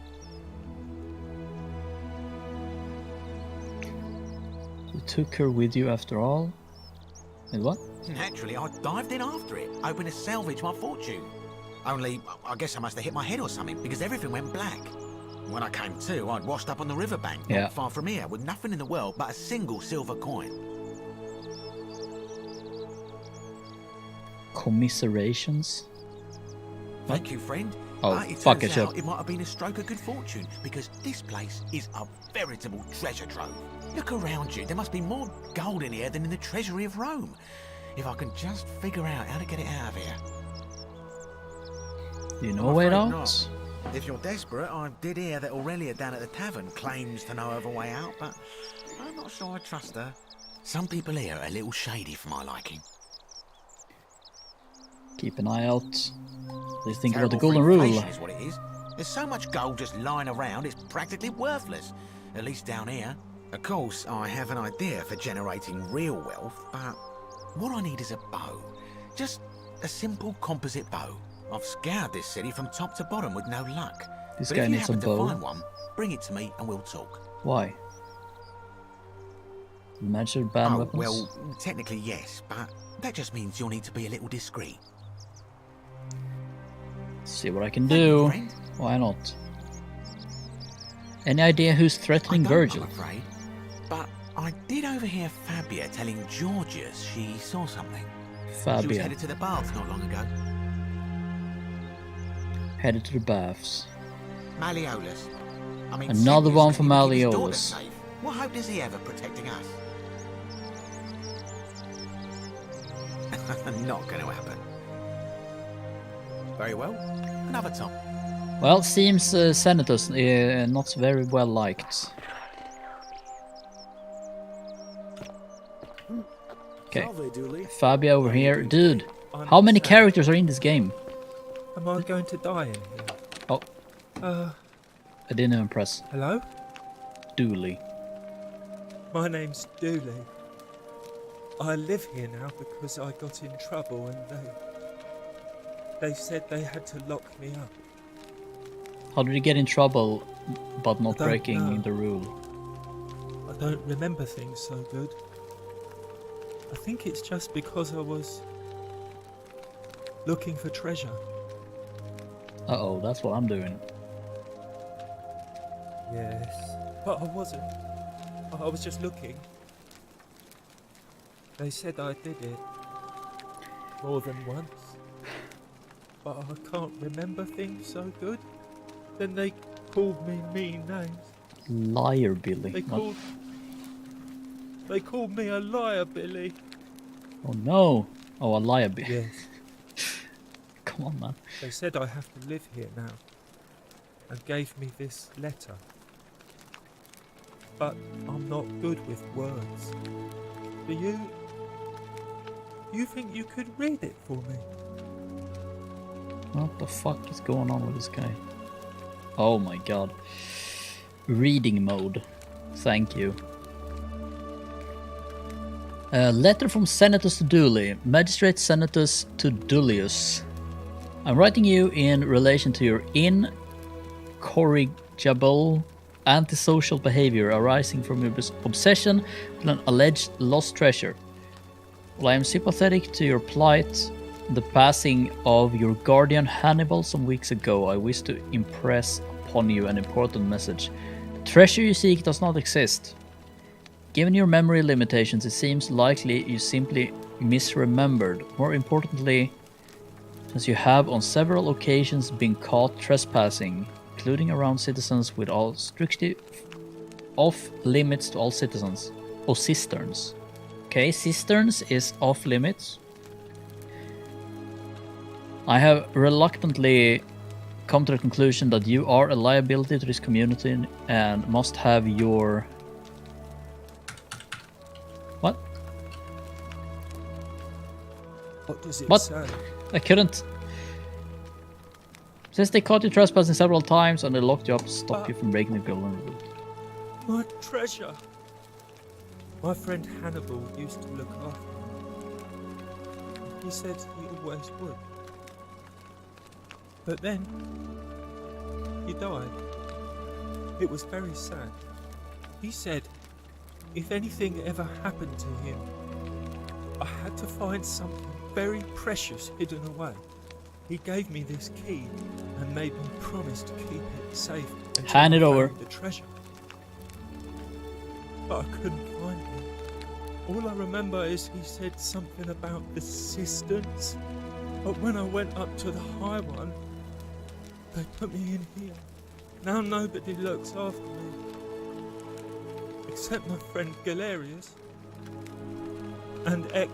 Speaker 1: You took her with you after all? And what?
Speaker 15: Naturally, I dived in after it, hoping to salvage my fortune. Only, I guess I must have hit my head or something, because everything went black. When I came to, I'd washed up on the riverbank,
Speaker 1: Yeah.
Speaker 15: not far from here, with nothing in the world but a single silver coin.
Speaker 1: Commiserations?
Speaker 15: Thank you, friend.
Speaker 1: Oh,
Speaker 15: But it
Speaker 1: fuck
Speaker 15: turns
Speaker 1: it up.
Speaker 15: out it might have been a stroke of good fortune, because this place is a veritable treasure trove. Look around you. There must be more gold in here than in the treasury of Rome. If I can just figure out how to get it out of here.
Speaker 1: Do you know a way
Speaker 15: afraid
Speaker 1: out?
Speaker 15: not. If you're desperate, I did hear that Aurelia down at the tavern claims to know of a way out, but I'm not sure I trust her. Some people here are a little shady for my liking.
Speaker 1: Keep an eye out. They think about the
Speaker 15: Terrible
Speaker 1: golden
Speaker 15: for
Speaker 1: rule.
Speaker 15: inflation is what it is. There's so much gold just lying around, it's practically worthless. At least down here. Of course, I have an idea for generating real wealth, but what I need is a bow. Just a simple composite bow. I've scoured this city from top to bottom with no luck.
Speaker 1: This
Speaker 15: but
Speaker 1: guy
Speaker 15: if you
Speaker 1: needs a
Speaker 15: happen
Speaker 1: bow.
Speaker 15: to find one, bring it to me and we'll talk.
Speaker 1: Why? Magic banned weapons?
Speaker 15: Well, technically yes, but that just means you'll need to be a little discreet.
Speaker 1: See what I can do. Why not? Any idea who's threatening Virgil?
Speaker 15: I'm afraid. But I did overhear Fabia telling Georgius she saw something. She was
Speaker 1: Fabia.
Speaker 15: headed to the baths not long ago.
Speaker 1: Headed to the baths.
Speaker 15: Malleolus. I mean,
Speaker 1: Another
Speaker 15: Sirius
Speaker 1: one for
Speaker 15: couldn't even keep his daughter
Speaker 1: Malleolus.
Speaker 15: safe. What hope does he have of protecting us? Not going to happen. Very well. Another time.
Speaker 1: Well, seems Senator's not very well liked. Okay, Fabia over here. Dude, how many characters are in this game?
Speaker 16: Am I going to die in here?
Speaker 1: Oh, I didn't even press.
Speaker 16: Hello?
Speaker 1: Dooley.
Speaker 16: My name's Dooley. I live here now because I got in trouble and they said they had to lock me up.
Speaker 1: How did you get in trouble but not
Speaker 16: I don't
Speaker 1: breaking
Speaker 16: know.
Speaker 1: the rule?
Speaker 16: I don't remember things so good. I think it's just because I was looking for treasure.
Speaker 1: Uh-oh, that's what I'm doing.
Speaker 16: Yes, but I wasn't. I was just looking. They said I did it more than once, but I can't remember things so good. Then they called me mean names.
Speaker 1: Liar, Billy.
Speaker 16: They called me a liar, Billy.
Speaker 1: Oh no! Oh, a liar, Billy.
Speaker 16: Yes.
Speaker 1: Come on, man.
Speaker 16: They said I have to live here now, and gave me this letter. but I'm not good with words. Do you think you could read it for me?
Speaker 1: What the fuck is going on with this guy? Oh my god. Reading mode. Thank you. Letter from Senatus to Dooley. Magistrate Senatus to Dullius. I'm writing you in relation to your incorrigible antisocial behavior arising from your obsession with an alleged lost treasure. While I am sympathetic to your plight, the passing of your guardian Hannibal some weeks ago, I wish to impress upon you an important message. The treasure you seek does not exist. Given your memory limitations, it seems likely you simply misremembered. More importantly, since you have on several occasions been caught trespassing, including around citizens with all strictly off limits to all citizens. Oh, cisterns. Okay, cisterns is off limits. I have reluctantly come to the conclusion that you are a liability to this community and must have your... What?
Speaker 16: What does it
Speaker 1: What?
Speaker 16: say?
Speaker 1: I couldn't... Since they caught you trespassing several times and they locked you up to stop you from breaking the golden rule.
Speaker 16: My treasure! My friend Hannibal used to look after me. He said he always would. But then, he died. It was very sad. He said, if anything ever happened to him, I had to find something very precious hidden away. He gave me this key and made me promise to keep it safe until
Speaker 1: Hand it
Speaker 16: I
Speaker 1: over.
Speaker 16: found the treasure. But I couldn't find it. All I remember is he said something about the cisterns. But when I went up to the high one, they put me in here. Now nobody looks after me. Except my friend Galerius. And Ek,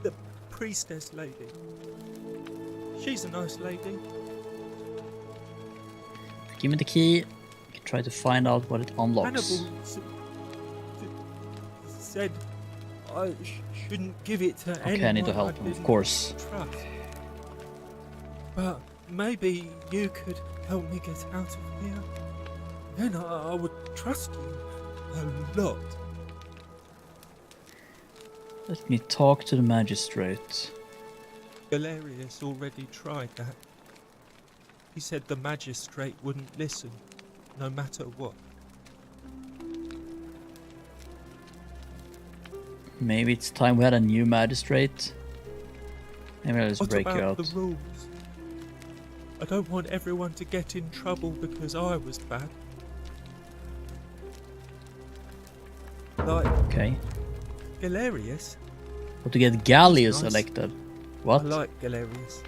Speaker 16: the priestess lady. She's a nice lady.
Speaker 1: Give me the key. I can try to find out what it unlocks.
Speaker 16: Hannibal said I shouldn't give it to anyone.
Speaker 1: Okay, I need to help him, of course.
Speaker 16: Trust. But maybe you could help me get out of here. Then I would trust you a lot.
Speaker 1: Let me talk to the magistrate.
Speaker 16: Galerius already tried that. He said the magistrate wouldn't listen, no matter what.
Speaker 1: Maybe it's time we had a new magistrate. Maybe I'll just
Speaker 16: What
Speaker 1: break you
Speaker 16: about
Speaker 1: out.
Speaker 16: the rules? I don't want everyone to get in trouble because I was bad. Like
Speaker 1: Okay.
Speaker 16: Galerius.
Speaker 1: But to get Gallius
Speaker 16: Nice.
Speaker 1: elected. What?
Speaker 16: I like Galerius.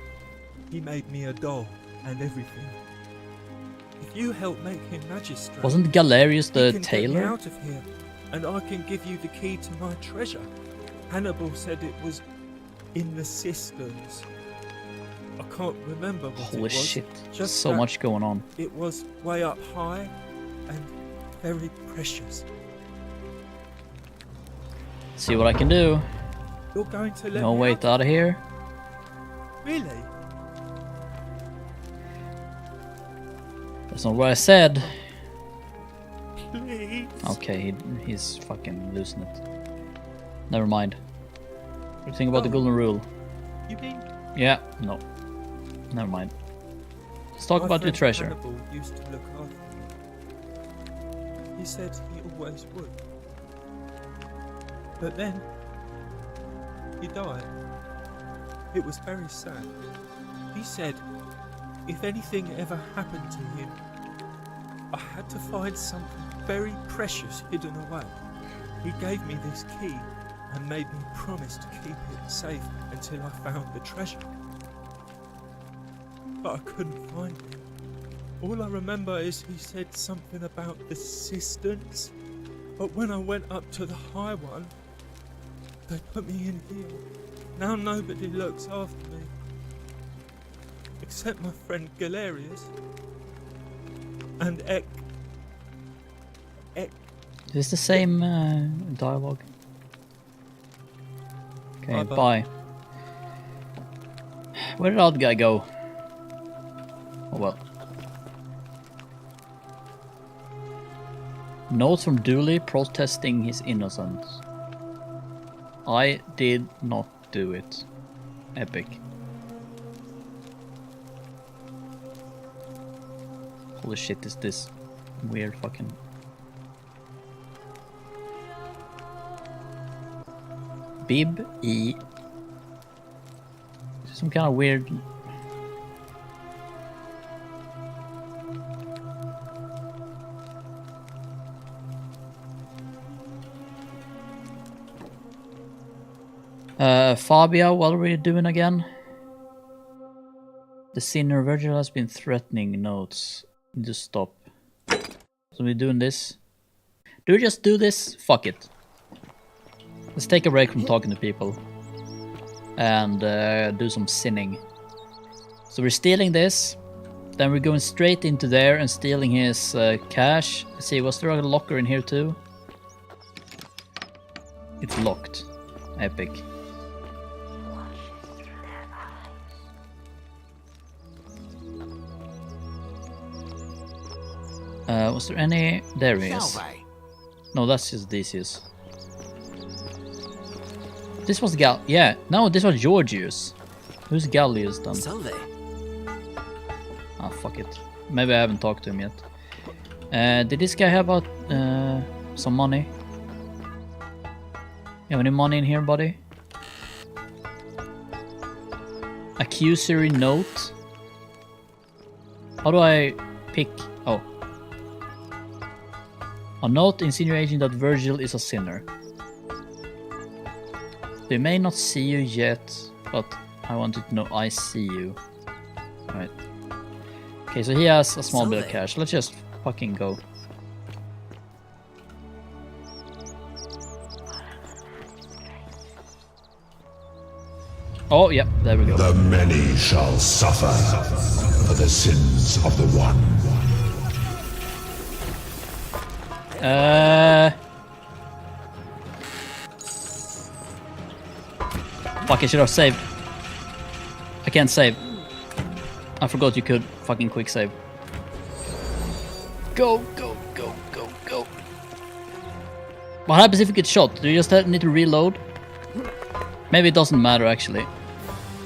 Speaker 16: He made me a doll and everything. If you help make him magistrate,
Speaker 1: Wasn't Galerius the
Speaker 16: he can get me
Speaker 1: tailor?
Speaker 16: out of here, and I can give you the key to my treasure. Hannibal said it was in the cisterns. I can't remember what it
Speaker 1: Holy
Speaker 16: was.
Speaker 1: shit.
Speaker 16: Just
Speaker 1: So
Speaker 16: that
Speaker 1: much going on.
Speaker 16: It was way up high and very precious.
Speaker 1: See what I can do.
Speaker 16: You're going to let
Speaker 1: No
Speaker 16: me
Speaker 1: wait, out of here.
Speaker 16: Really?
Speaker 1: That's not what I said.
Speaker 16: Please?
Speaker 1: Okay, he's fucking losing it. Never mind. What do you think about the golden rule?
Speaker 16: You mean?
Speaker 1: Yeah, no. Never mind. Let's talk
Speaker 16: My
Speaker 1: about your
Speaker 16: friend
Speaker 1: treasure.
Speaker 16: Hannibal used to look after me. He said he always would. But then, he died. It was very sad. He said, if anything ever happened to him, I had to find something very precious hidden away. He gave me this key and made me promise to keep it safe until I found the treasure. But I couldn't find it. All I remember is he said something about the cisterns. But when I went up to the high one, they put me in here. Now nobody looks after me. Except my friend Galerius. And Ek, Ek.
Speaker 1: Is this the same dialogue? Okay,
Speaker 16: Bye-bye.
Speaker 1: bye. Where did the other guy go? Oh well. Notes from Dooley protesting his innocence. I did not do it. Epic. Holy shit, is this weird fucking... Bib E. Some kind of weird... Fabia, what are we doing again? The sinner Virgil has been threatening notes. Just stop. So we're doing this. Do we just do this? Fuck it. Let's take a break from talking to people. And do some sinning. So we're stealing this. Then we're going straight into there and stealing his cash. Let's see, was there a locker in here too? It's locked. Epic. Was there any... There he is. No, that's just Decius. This was Gal... Yeah, no, this was Georgius. Who's Gallius then?
Speaker 14: Salve.
Speaker 1: Ah, fuck it. Maybe I haven't talked to him yet. Did this guy have some money? You have any money in here, buddy? Accusory note? How do I pick... Oh. A note insinuating that Virgil is a sinner. They may not see you yet, but I want you to know I see you. Right. Okay, so he has a small bit of cash. Let's just fucking go. Oh, yeah, there we go.
Speaker 7: The many shall suffer for the sins of the one.
Speaker 1: Fuck, I should have saved. I can't save. I forgot you could fucking quick save. Go, go, go, go, go. What happens if you get shot? Do you just need to reload? Maybe it doesn't matter actually.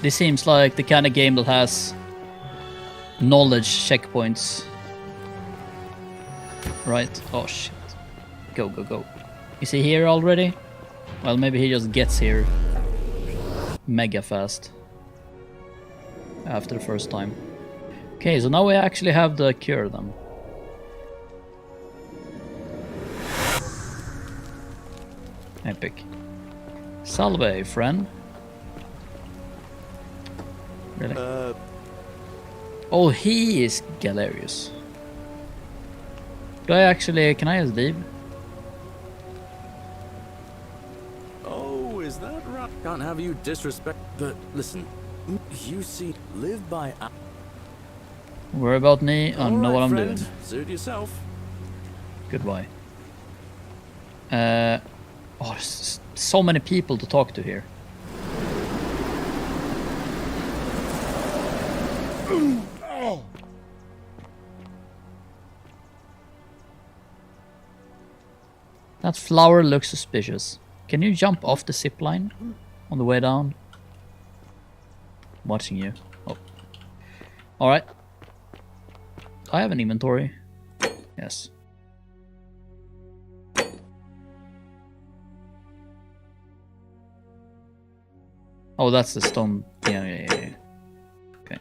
Speaker 1: This seems like the kind of game that has knowledge checkpoints. Right? Oh shit. Go, go, go. Is he here already? Well, maybe he just gets here mega fast after the first time. Okay, so now we actually have the cure then. Epic. Salve, friend. Really? Oh, he is Galerius. Do I actually... Can I just leave?
Speaker 4: Oh, is that right? Can't have you disrespect... But listen, you see, live by...
Speaker 1: Worry about me, I know what I'm
Speaker 4: friend.
Speaker 1: doing.
Speaker 4: Suit yourself.
Speaker 1: Goodbye. Oh, there's so many people to talk to here. That flower looks suspicious. Can you jump off the zip line on the way down? I'm watching you. Oh. Alright. Do I have an inventory? Yes. Oh, that's the stone. Yeah. Okay.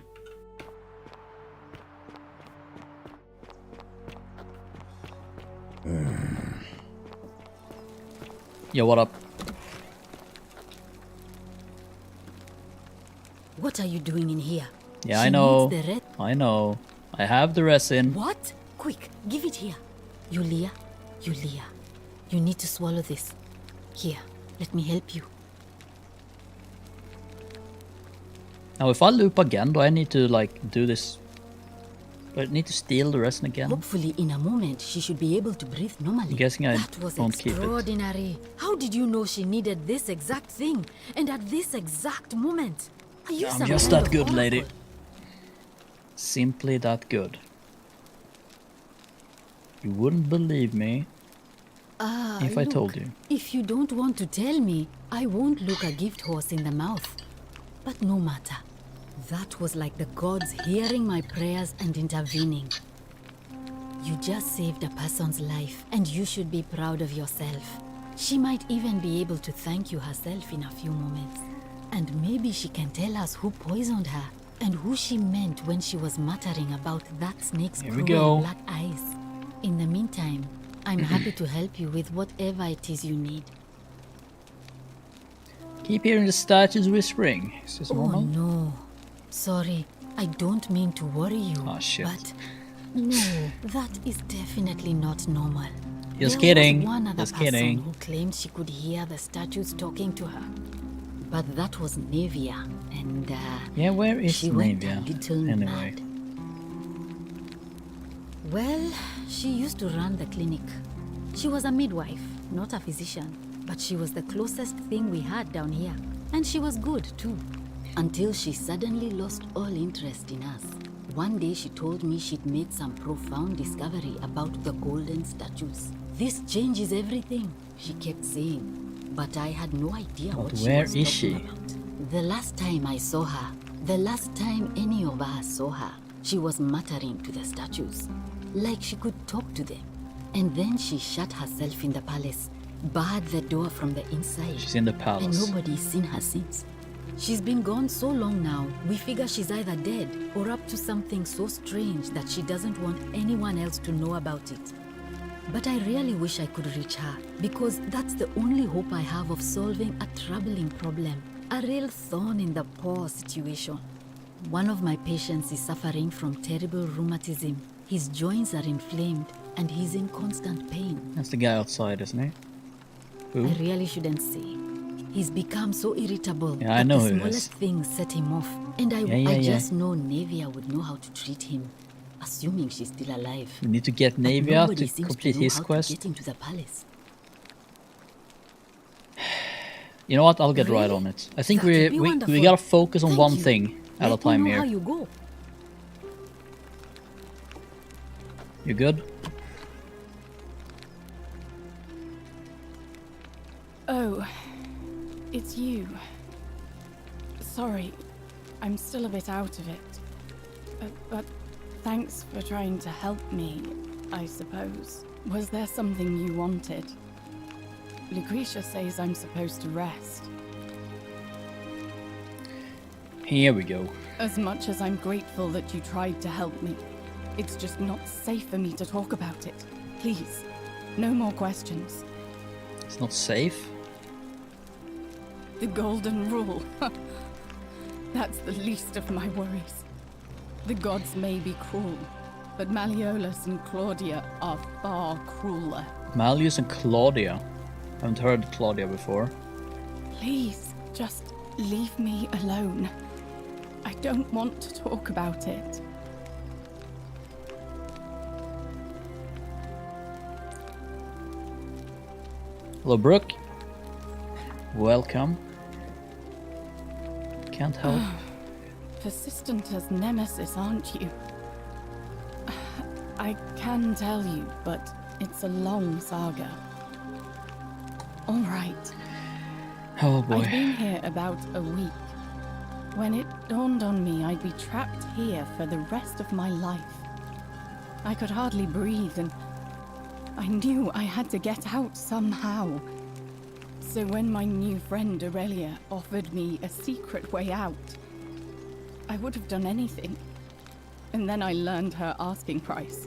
Speaker 1: Yo, what up?
Speaker 11: What are you doing in here?
Speaker 1: Yeah,
Speaker 11: She
Speaker 1: I know.
Speaker 11: needs the red-
Speaker 1: I know. I have the resin.
Speaker 11: What? Quick, give it here. Yulia, you need to swallow this. Here, let me help you.
Speaker 1: Now, if I loop again, do I need to, like, do this But I need to steal the resin again.
Speaker 11: Hopefully, in a moment, she should be able to breathe normally.
Speaker 1: I'm guessing I
Speaker 11: That was
Speaker 1: won't keep it.
Speaker 11: extraordinary. How did you know she needed this exact thing and at this exact moment? Are you
Speaker 1: I'm
Speaker 11: some
Speaker 1: just
Speaker 11: kind
Speaker 1: that
Speaker 11: of
Speaker 1: good, lady.
Speaker 11: oracle?
Speaker 1: Simply that good. You wouldn't believe me if I
Speaker 11: Look,
Speaker 1: told you.
Speaker 11: If you don't want to tell me, I won't look a gift horse in the mouth. But no matter. That was like the gods hearing my prayers and intervening. You just saved a person's life, and you should be proud of yourself. She might even be able to thank you herself in a few moments. And maybe she can tell us who poisoned her, and who she meant when she was muttering about that snake's
Speaker 1: Here we
Speaker 11: cruel
Speaker 1: go.
Speaker 11: black eyes. In the meantime, I'm happy to help you with whatever it is you need.
Speaker 1: Keep hearing the statues whispering. Is this
Speaker 11: Oh
Speaker 1: normal?
Speaker 11: no. Sorry, I don't mean to worry you.
Speaker 1: Oh shit.
Speaker 11: But no, that is definitely not normal.
Speaker 1: Just
Speaker 11: There
Speaker 1: kidding.
Speaker 11: was one other
Speaker 1: Just
Speaker 11: person
Speaker 1: kidding.
Speaker 11: who claimed she could hear the statues talking to her. But that was Nevia, and
Speaker 1: Yeah, where is
Speaker 11: she went a
Speaker 1: Navia?
Speaker 11: little
Speaker 1: Anyway.
Speaker 11: mad. Well, she used to run the clinic. She was a midwife, not a physician, but she was the closest thing we had down here. And she was good, too. Until she suddenly lost all interest in us. One day she told me she'd made some profound discovery about the golden statues. This changes everything, she kept saying. But I had no idea
Speaker 1: But
Speaker 11: what she
Speaker 1: where
Speaker 11: was
Speaker 1: is
Speaker 11: talking
Speaker 1: she?
Speaker 11: about. The last time I saw her, the last time any of us saw her, she was muttering to the statues, like she could talk to them. And then she shut herself in the palace, barred the door from the inside.
Speaker 1: She's in the
Speaker 11: And
Speaker 1: palace.
Speaker 11: nobody's seen her since. She's been gone so long now, we figure she's either dead or up to something so strange that she doesn't want anyone else to know about it. But I really wish I could reach her, because that's the only hope I have of solving a troubling problem, a real thorn in the paw situation. One of my patients is suffering from terrible rheumatism. His joints are inflamed and he's in constant pain.
Speaker 1: That's the guy outside, isn't he? Who?
Speaker 11: I really shouldn't say. He's become so irritable
Speaker 1: Yeah, I
Speaker 11: that
Speaker 1: know
Speaker 11: the
Speaker 1: who he
Speaker 11: smallest
Speaker 1: is.
Speaker 11: thing set him off. And I
Speaker 1: Yeah.
Speaker 11: just know Nevia would know how to treat him, assuming she's still alive.
Speaker 1: We need to get
Speaker 11: But
Speaker 1: Navia
Speaker 11: nobody
Speaker 1: to
Speaker 11: seems
Speaker 1: complete
Speaker 11: to know
Speaker 1: his
Speaker 11: how
Speaker 1: quest.
Speaker 11: to get into the palace.
Speaker 1: You know what? I'll get right
Speaker 11: Really?
Speaker 1: on it. I think
Speaker 11: That would be
Speaker 1: we
Speaker 11: wonderful.
Speaker 1: gotta focus on
Speaker 11: Thank
Speaker 1: one
Speaker 11: you.
Speaker 1: thing at a
Speaker 11: Let me
Speaker 1: time
Speaker 11: know
Speaker 1: here.
Speaker 11: how you go.
Speaker 1: You good?
Speaker 2: Oh, it's you. Sorry, I'm still a bit out of it. But thanks for trying to help me, I suppose. Was there something you wanted? Lucretia says I'm supposed to rest.
Speaker 1: Here we go.
Speaker 2: As much as I'm grateful that you tried to help me, it's just not safe for me to talk about it. Please, no more questions.
Speaker 1: It's not safe.
Speaker 2: The golden rule. That's the least of my worries. The gods may be cruel, but Malleolus and Claudia are far crueler.
Speaker 1: Malleus and Claudia. I haven't heard Claudia before.
Speaker 2: Please, just leave me alone. I don't want to talk about it.
Speaker 1: Hello, Brooke. Welcome. Can't help.
Speaker 2: Persistent as Nemesis, aren't you? I can tell you, but it's a long saga. All right.
Speaker 1: Oh boy.
Speaker 2: I'd been here about a week when it dawned on me I'd be trapped here for the rest of my life. I could hardly breathe, and I knew I had to get out somehow. So when my new friend Aurelia offered me a secret way out, I would have done anything. And then I learned her asking price.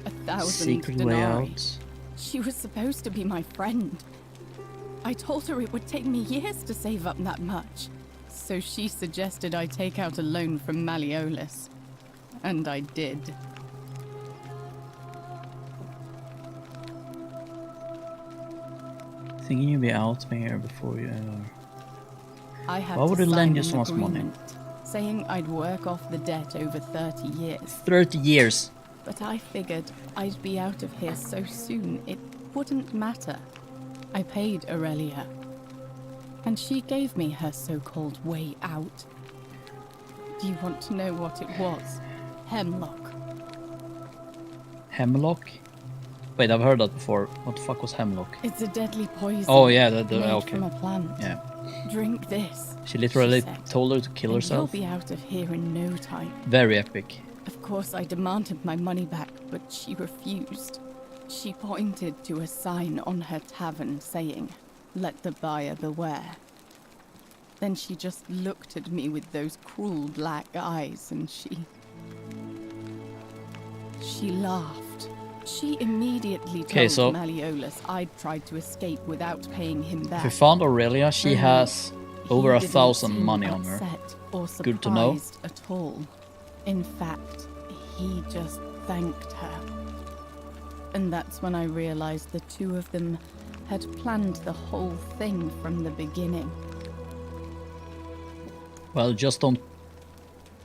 Speaker 2: 1,000
Speaker 1: Secret way
Speaker 2: denarii.
Speaker 1: out.
Speaker 2: She was supposed to be my friend. I told her it would take me years to save up that much. So she suggested I take out a loan from Malleolus. And I did.
Speaker 1: Thinking you'd be out here before you ever.
Speaker 2: I had
Speaker 1: Why would
Speaker 2: to
Speaker 1: it lend
Speaker 2: sign
Speaker 1: you
Speaker 2: an
Speaker 1: so much money?
Speaker 2: agreement,
Speaker 17: saying I'd work off the debt over 30 years.
Speaker 1: 30 years.
Speaker 17: But I figured I'd be out of here so soon it wouldn't matter. I paid Aurelia, and she gave me her so-called way out. Do you want to know what it was? Hemlock.
Speaker 1: Hemlock? Wait, I've heard that before. What the fuck was hemlock?
Speaker 17: It's a deadly poison.
Speaker 1: Oh yeah,
Speaker 17: made
Speaker 1: okay.
Speaker 17: from a plant.
Speaker 1: Yeah.
Speaker 17: Drink this.
Speaker 1: She literally
Speaker 17: said,
Speaker 1: told her to kill
Speaker 17: and
Speaker 1: herself.
Speaker 17: You'll be out of here in no time.
Speaker 1: Very epic.
Speaker 17: Of course, I demanded my money back, but she refused. She pointed to a sign on her tavern saying, "Let the buyer beware." Then she just looked at me with those cruel black eyes and she laughed. She immediately told Malleolus I'd tried to escape without paying him back.
Speaker 1: If we found Aurelia, she has over
Speaker 17: He
Speaker 1: 1,000
Speaker 17: didn't
Speaker 1: money
Speaker 17: seem
Speaker 1: on her.
Speaker 17: upset or
Speaker 1: Good to know.
Speaker 17: surprised at all. In fact, he just thanked her. And that's when I realized the two of them had planned the whole thing from the beginning.
Speaker 1: Well, just don't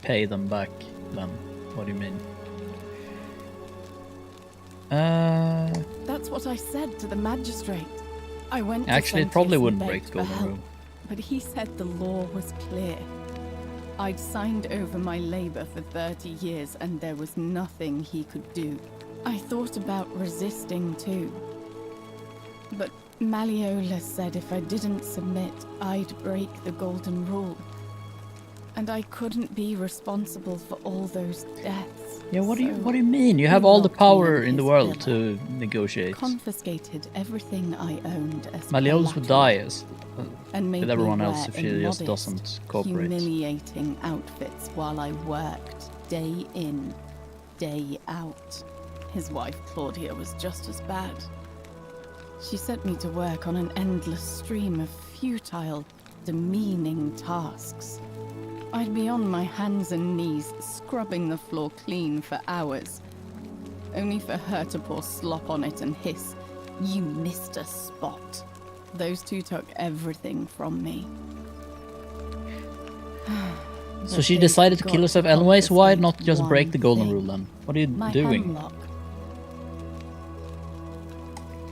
Speaker 1: pay them back then. What do you mean?
Speaker 17: That's what I said to the magistrate. I went to
Speaker 1: Actually, it
Speaker 17: Sentius
Speaker 1: probably
Speaker 17: and
Speaker 1: wouldn't
Speaker 17: begged
Speaker 1: break the
Speaker 17: for
Speaker 1: golden
Speaker 17: help,
Speaker 1: rule.
Speaker 17: but he said the law was clear. I'd signed over my labor for 30 years and there was nothing he could do. I thought about resisting too. But Malleolus said if I didn't submit, I'd break the golden rule. And I couldn't be responsible for all those deaths.
Speaker 1: Yeah, what do you mean? You have all the power in the world to negotiate.
Speaker 17: Confiscated everything I owned as
Speaker 1: Malleolus would die as
Speaker 17: and made
Speaker 1: with everyone
Speaker 17: me
Speaker 1: else
Speaker 17: wear
Speaker 1: if he just
Speaker 17: immodest,
Speaker 1: doesn't cooperate.
Speaker 17: humiliating outfits while I worked, day in, day out. His wife, Claudia, was just as bad. She sent me to work on an endless stream of futile, demeaning tasks. I'd be on my hands and knees, scrubbing the floor clean for hours, only for her to pour slop on it and hiss, "You missed a spot." Those two took everything from me.
Speaker 1: So she decided to kill herself anyways? Why not just break the golden rule then? What are you
Speaker 17: My
Speaker 1: doing?
Speaker 17: hemlock.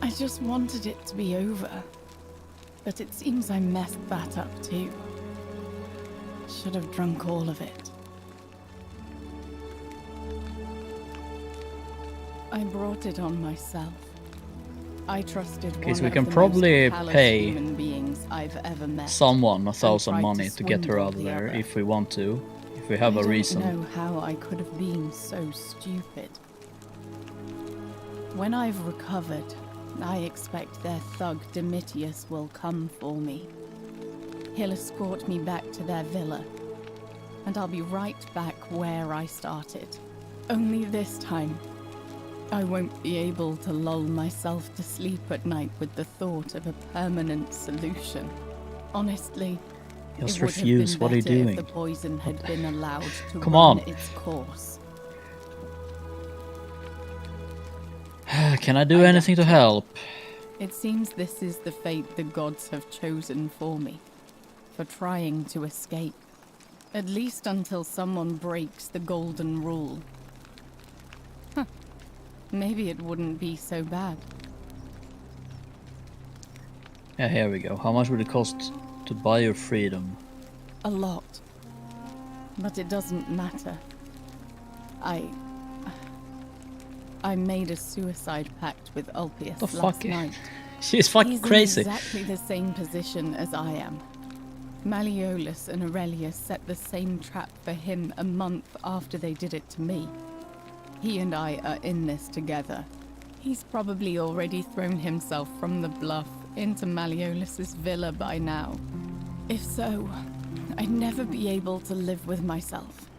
Speaker 17: I just wanted it to be over. But it seems I messed that up too. Should have drunk all of it. I brought it on myself. I trusted
Speaker 1: Okay,
Speaker 17: one
Speaker 1: so we
Speaker 17: of
Speaker 1: can
Speaker 17: the
Speaker 1: probably
Speaker 17: most callous
Speaker 1: pay
Speaker 17: human beings I've ever met.
Speaker 1: someone
Speaker 17: and
Speaker 1: 1,000
Speaker 17: tried
Speaker 1: money to get her
Speaker 17: swindle
Speaker 1: out of
Speaker 17: the
Speaker 1: there
Speaker 17: other.
Speaker 1: if we want to. If we have
Speaker 17: I
Speaker 1: a
Speaker 17: don't
Speaker 1: reason.
Speaker 17: know how I could have been so stupid. When I've recovered, I expect their thug Domitius will come for me. He'll escort me back to their villa, and I'll be right back where I started. Only this time, I won't be able to lull myself to sleep at night with the thought of a permanent solution. Honestly,
Speaker 1: Just
Speaker 17: it would have
Speaker 1: refuse.
Speaker 17: been
Speaker 1: What are you
Speaker 17: better
Speaker 1: doing?
Speaker 17: if the poison had been allowed to
Speaker 1: Come
Speaker 17: run
Speaker 1: on.
Speaker 17: its course.
Speaker 1: Can I do anything to help?
Speaker 17: It seems this is the fate the gods have chosen for me, for trying to escape. At least until someone breaks the golden rule. Huh. Maybe it wouldn't be so bad.
Speaker 1: Yeah, here we go. How much would it cost to buy your freedom?
Speaker 17: A lot. But it doesn't matter. I made a suicide pact with Ulpius
Speaker 1: The
Speaker 17: last
Speaker 1: fuck?
Speaker 17: night.
Speaker 1: She's fucking
Speaker 17: He's
Speaker 1: crazy.
Speaker 17: in exactly the same position as I am. Malleolus and Aurelia set the same trap for him a month after they did it to me. He and I are in this together. He's probably already thrown himself from the bluff into Malleolus's villa by now. If so, I'd never be able to live with myself,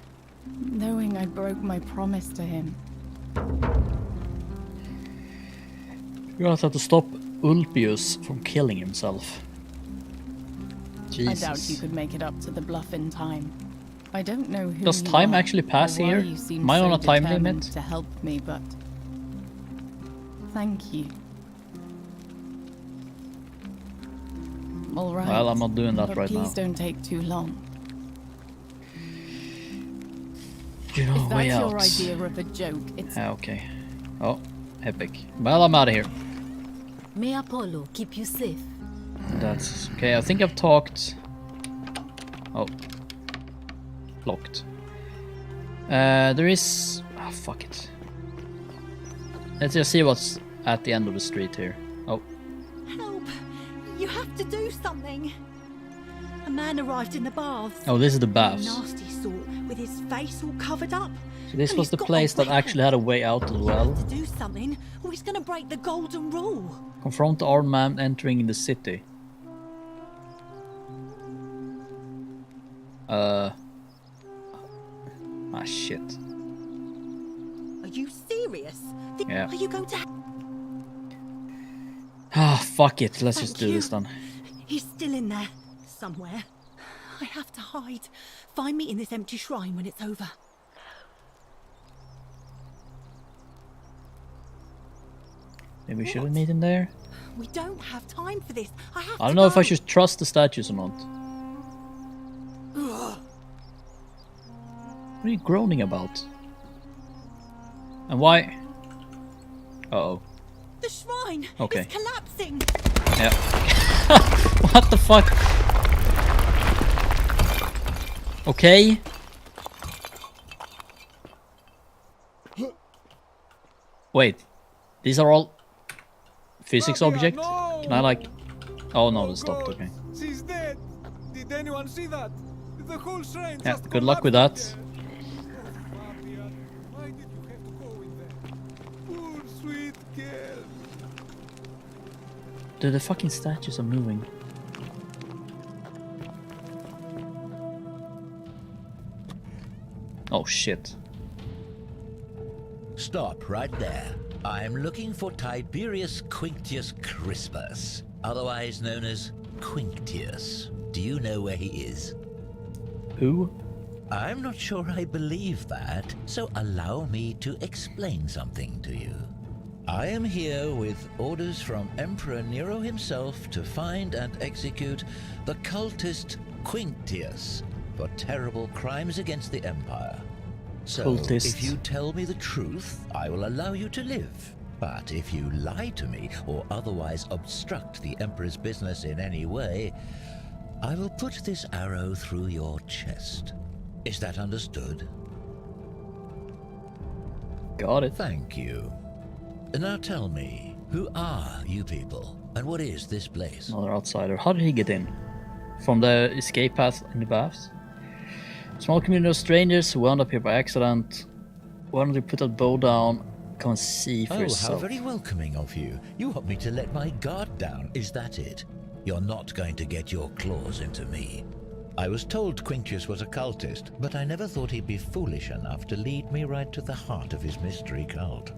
Speaker 17: knowing I broke my promise to him.
Speaker 1: You're gonna have to stop Ulpius from killing himself. Jesus.
Speaker 17: I doubt you could make it up to the bluff in time. I don't know who
Speaker 1: Does
Speaker 17: you
Speaker 1: time
Speaker 17: are
Speaker 1: actually pass
Speaker 17: or why
Speaker 1: here?
Speaker 17: you seem
Speaker 1: Am I on
Speaker 17: so
Speaker 1: a time
Speaker 17: determined
Speaker 1: limit?
Speaker 17: to help me, but thank you. All right.
Speaker 1: Well, I'm not doing that
Speaker 17: but
Speaker 1: right now.
Speaker 17: please don't take too long.
Speaker 1: You know,
Speaker 17: If
Speaker 1: way
Speaker 17: that's
Speaker 1: out.
Speaker 17: your idea of a joke, it's...
Speaker 1: Okay. Oh, epic. Well, I'm out of here.
Speaker 11: May Apollo keep you safe.
Speaker 1: That's okay. I think I've talked. Oh, locked. There is. Oh, fuck it. Let's just see what's at the end of the street here. Oh,
Speaker 18: Help! You have to do something. A man arrived in the baths.
Speaker 1: oh, this is the baths.
Speaker 18: Nasty sort, with his face all covered up.
Speaker 1: So this
Speaker 18: And
Speaker 1: was
Speaker 18: he's
Speaker 1: the
Speaker 18: got
Speaker 1: place
Speaker 18: a
Speaker 1: that
Speaker 18: weapon.
Speaker 1: actually had a way out as well.
Speaker 18: To do something, or he's gonna break the golden rule.
Speaker 1: Confront the armed man entering the city. Ah, shit.
Speaker 18: Are you serious?
Speaker 1: Yeah.
Speaker 18: Are you going to?
Speaker 1: Ah, fuck it. Let's
Speaker 18: Thank
Speaker 1: just do
Speaker 18: you.
Speaker 1: this then.
Speaker 18: He's still in there, somewhere. I have to hide. Find me in this empty shrine when it's over.
Speaker 1: Maybe we shouldn't meet in there.
Speaker 18: We don't have time for this. I have
Speaker 1: I don't
Speaker 18: to
Speaker 1: know
Speaker 18: go.
Speaker 1: if I should trust the statues or not.
Speaker 18: Ugh.
Speaker 1: What are you groaning about? And why? Uh-oh.
Speaker 18: The shrine
Speaker 1: Okay.
Speaker 18: is collapsing.
Speaker 1: Yeah. What the fuck? Okay. Wait. These are all physics objects? Can I like... Oh no, it stopped, okay.
Speaker 13: She's dead. Did anyone see that? The whole shrine
Speaker 1: Yeah,
Speaker 13: just
Speaker 1: good luck with that.
Speaker 13: collapsed again. Fabian, why did you have to go in there? Poor sweet girl.
Speaker 1: Dude, the fucking statues are moving. Oh shit.
Speaker 19: Stop right there. I'm looking for Tiberius Quinctius Crispus, otherwise known as Quinctius. Do you know where he is?
Speaker 1: Who?
Speaker 19: I'm not sure I believe that, so allow me to explain something to you. I am here with orders from Emperor Nero himself to find and execute the cultist Quinctius for terrible crimes against the Empire. So,
Speaker 1: Cultist.
Speaker 19: if you tell me the truth, I will allow you to live. But if you lie to me or otherwise obstruct the Emperor's business in any way, I will put this arrow through your chest. Is that understood?
Speaker 1: Got it.
Speaker 19: Thank you. Now tell me, who are you people, and what is this place?
Speaker 1: Another outsider. How did he get in? From the escape path in the baths? Small community of strangers who wound up here by accident. Why don't you put that bow down? Come and see for
Speaker 19: Oh,
Speaker 1: yourself.
Speaker 19: how very welcoming of you. You want me to let my guard down, is that it? You're not going to get your claws into me. I was told Quinctius was a cultist, but I never thought he'd be foolish enough to lead me right to the heart of his mystery cult.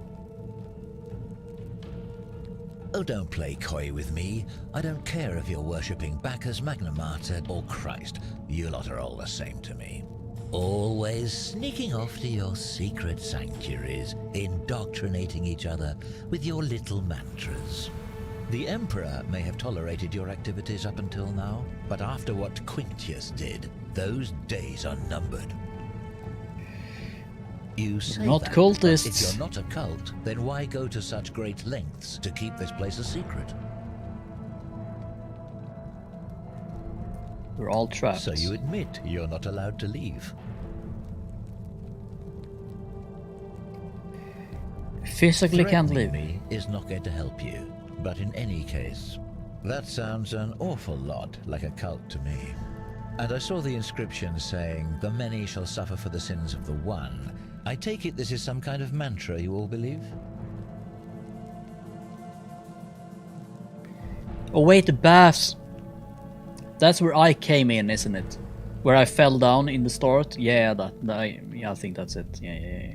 Speaker 19: Oh, don't play coy with me. I don't care if you're worshipping Bacchus, Magna Mater, or Christ. You lot are all the same to me. Always sneaking off to your secret sanctuaries, indoctrinating each other with your little mantras. The Emperor may have tolerated your activities up until now, but after what Quinctius did, those days are numbered. You say
Speaker 1: Not
Speaker 19: that,
Speaker 1: cultists.
Speaker 19: but if you're not a cult, then why go to such great lengths to keep this place a secret?
Speaker 1: We're all trapped.
Speaker 19: So you admit you're not allowed to leave?
Speaker 1: Physically can't
Speaker 19: Threatening
Speaker 1: leave.
Speaker 19: me is not going to help you. But in any case, that sounds an awful lot like a cult to me. And I saw the inscription saying, "The many shall suffer for the sins of the one." I take it this is some kind of mantra you all believe?
Speaker 1: Oh wait, the baths. That's where I came in, isn't it? Where I fell down in the start? Yeah, yeah, I think that's it. Yeah.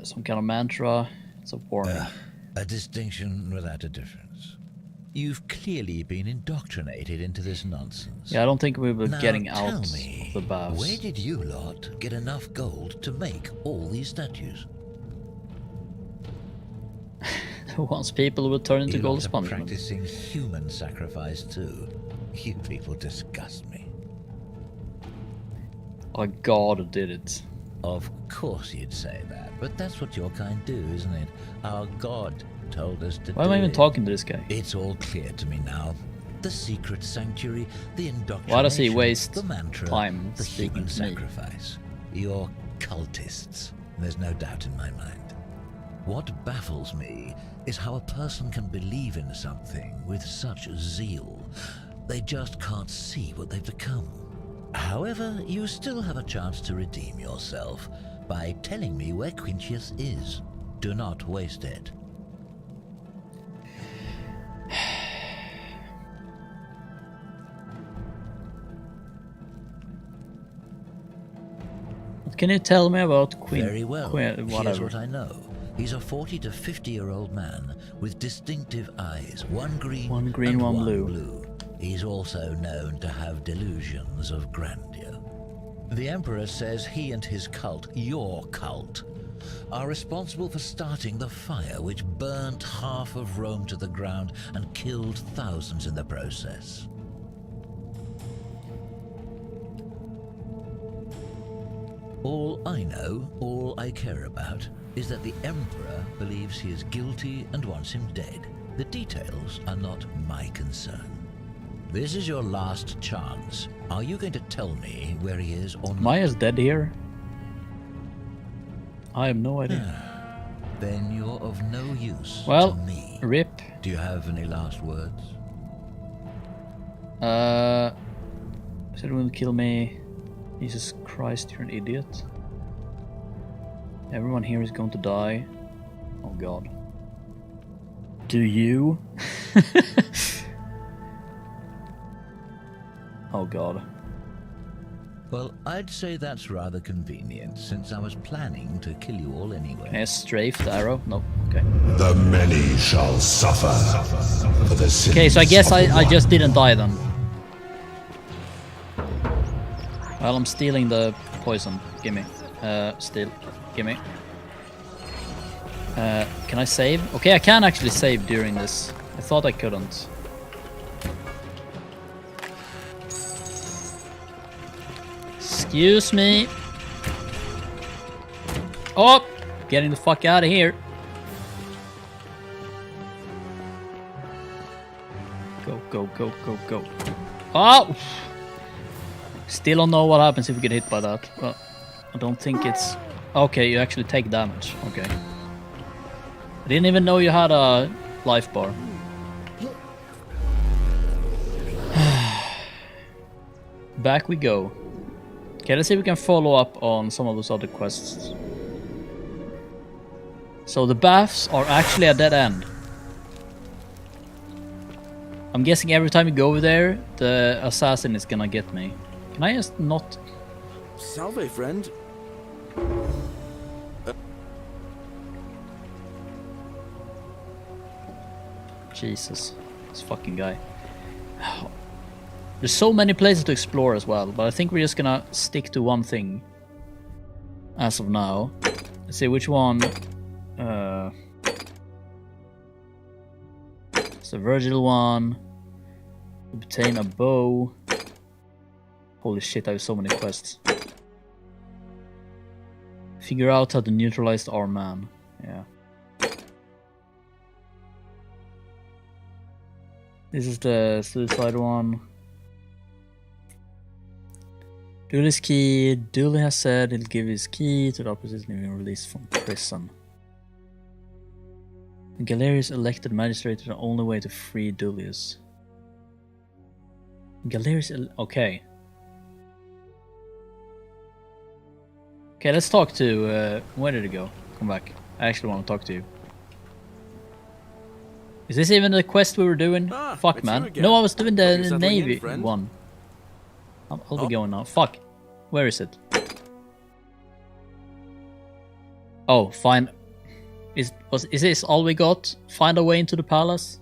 Speaker 1: Some kind of mantra. It's a warning.
Speaker 19: A distinction without a difference. You've clearly been indoctrinated into this nonsense.
Speaker 1: Yeah, I don't think we were
Speaker 19: Now
Speaker 1: getting
Speaker 19: tell
Speaker 1: out
Speaker 19: me,
Speaker 1: of the baths.
Speaker 19: where did you lot get enough gold to make all these statues?
Speaker 1: Once people would turn into
Speaker 19: You
Speaker 1: gold
Speaker 19: lot are
Speaker 1: punishment.
Speaker 19: practicing human sacrifice too. You people disgust me.
Speaker 1: Our god did it.
Speaker 19: Of course you'd say that, but that's what your kind do, isn't it? Our god told us to do it.
Speaker 1: Why am I even talking to this guy?
Speaker 19: It's all clear to me now. The secret sanctuary, the indoctrination,
Speaker 1: Why does he waste
Speaker 19: the mantra,
Speaker 1: time
Speaker 19: the
Speaker 1: speaking
Speaker 19: human
Speaker 1: to me?
Speaker 19: sacrifice. You're cultists. There's no doubt in my mind. What baffles me is how a person can believe in something with such zeal. They just can't see what they've become. However, you still have a chance to redeem yourself by telling me where Quintius is. Do not waste it.
Speaker 1: What can you tell me about Queen?
Speaker 19: Very well.
Speaker 1: Here's
Speaker 19: Here's what I know. He's a 40 to 50-year-old man with distinctive eyes, one green,
Speaker 1: one blue.
Speaker 19: He's also known to have delusions of grandeur. The Emperor says he and his cult, your cult, are responsible for starting the fire which burnt half of Rome to the ground and killed thousands in the process. All I know, all I care about, is that the Emperor believes he is guilty and wants him dead. The details are not my concern. This is your last chance. Are you going to tell me where he is or not?
Speaker 1: Maya's dead here? I have no idea.
Speaker 19: Then you're of no use
Speaker 1: well,
Speaker 19: to me.
Speaker 1: Rip.
Speaker 19: Do you have any last words?
Speaker 1: Said will kill me. Jesus Christ, you're an idiot. Everyone here is going to die. Oh god. Do you? Oh god.
Speaker 19: Well, I'd say that's rather convenient, since I was planning to kill you all anyway.
Speaker 1: Can I strafe the arrow? No. Okay.
Speaker 7: The many shall suffer for the sins.
Speaker 1: Okay, so I guess
Speaker 7: of the
Speaker 1: I just
Speaker 7: one.
Speaker 1: didn't die then. Well, I'm stealing the poison. Gimme. Steal. Gimme. Can I save? Okay, I can actually save during this. I thought I couldn't. Excuse me. Oh! Getting the fuck out of here. Go, go, go, go, go. Oh! Still don't know what happens if you get hit by that. But I don't think it's... Okay, you actually take damage. Okay. I didn't even know you had a life bar. Back we go. Okay, let's see if we can follow up on some of those other quests. So the baths are actually a dead end. I'm guessing every time you go over there, the assassin is gonna get me. Can I just not...
Speaker 4: Salve, friend.
Speaker 1: Jesus, this fucking guy. There's so many places to explore as well, but I think we're just gonna stick to one thing as of now. Let's see which one. It's the Virgil one. Obtain a bow. Holy shit, I have so many quests. Figure out how to neutralize our man. Yeah. This is the suicide one. Dooley's key. Dooley has said he'll give his key to the opposition if he's released from prison. Galerius elected magistrate is the only way to free Dullius. Galerius... Okay. Okay, let's talk to... where did it go? Come back. I actually want to talk to you. Is this even the quest we were doing? Fuck, man. No, I was doing the Navy one. I'll be going now. Fuck. Where is it? Oh, fine. Is this all we got? Find a way into the palace?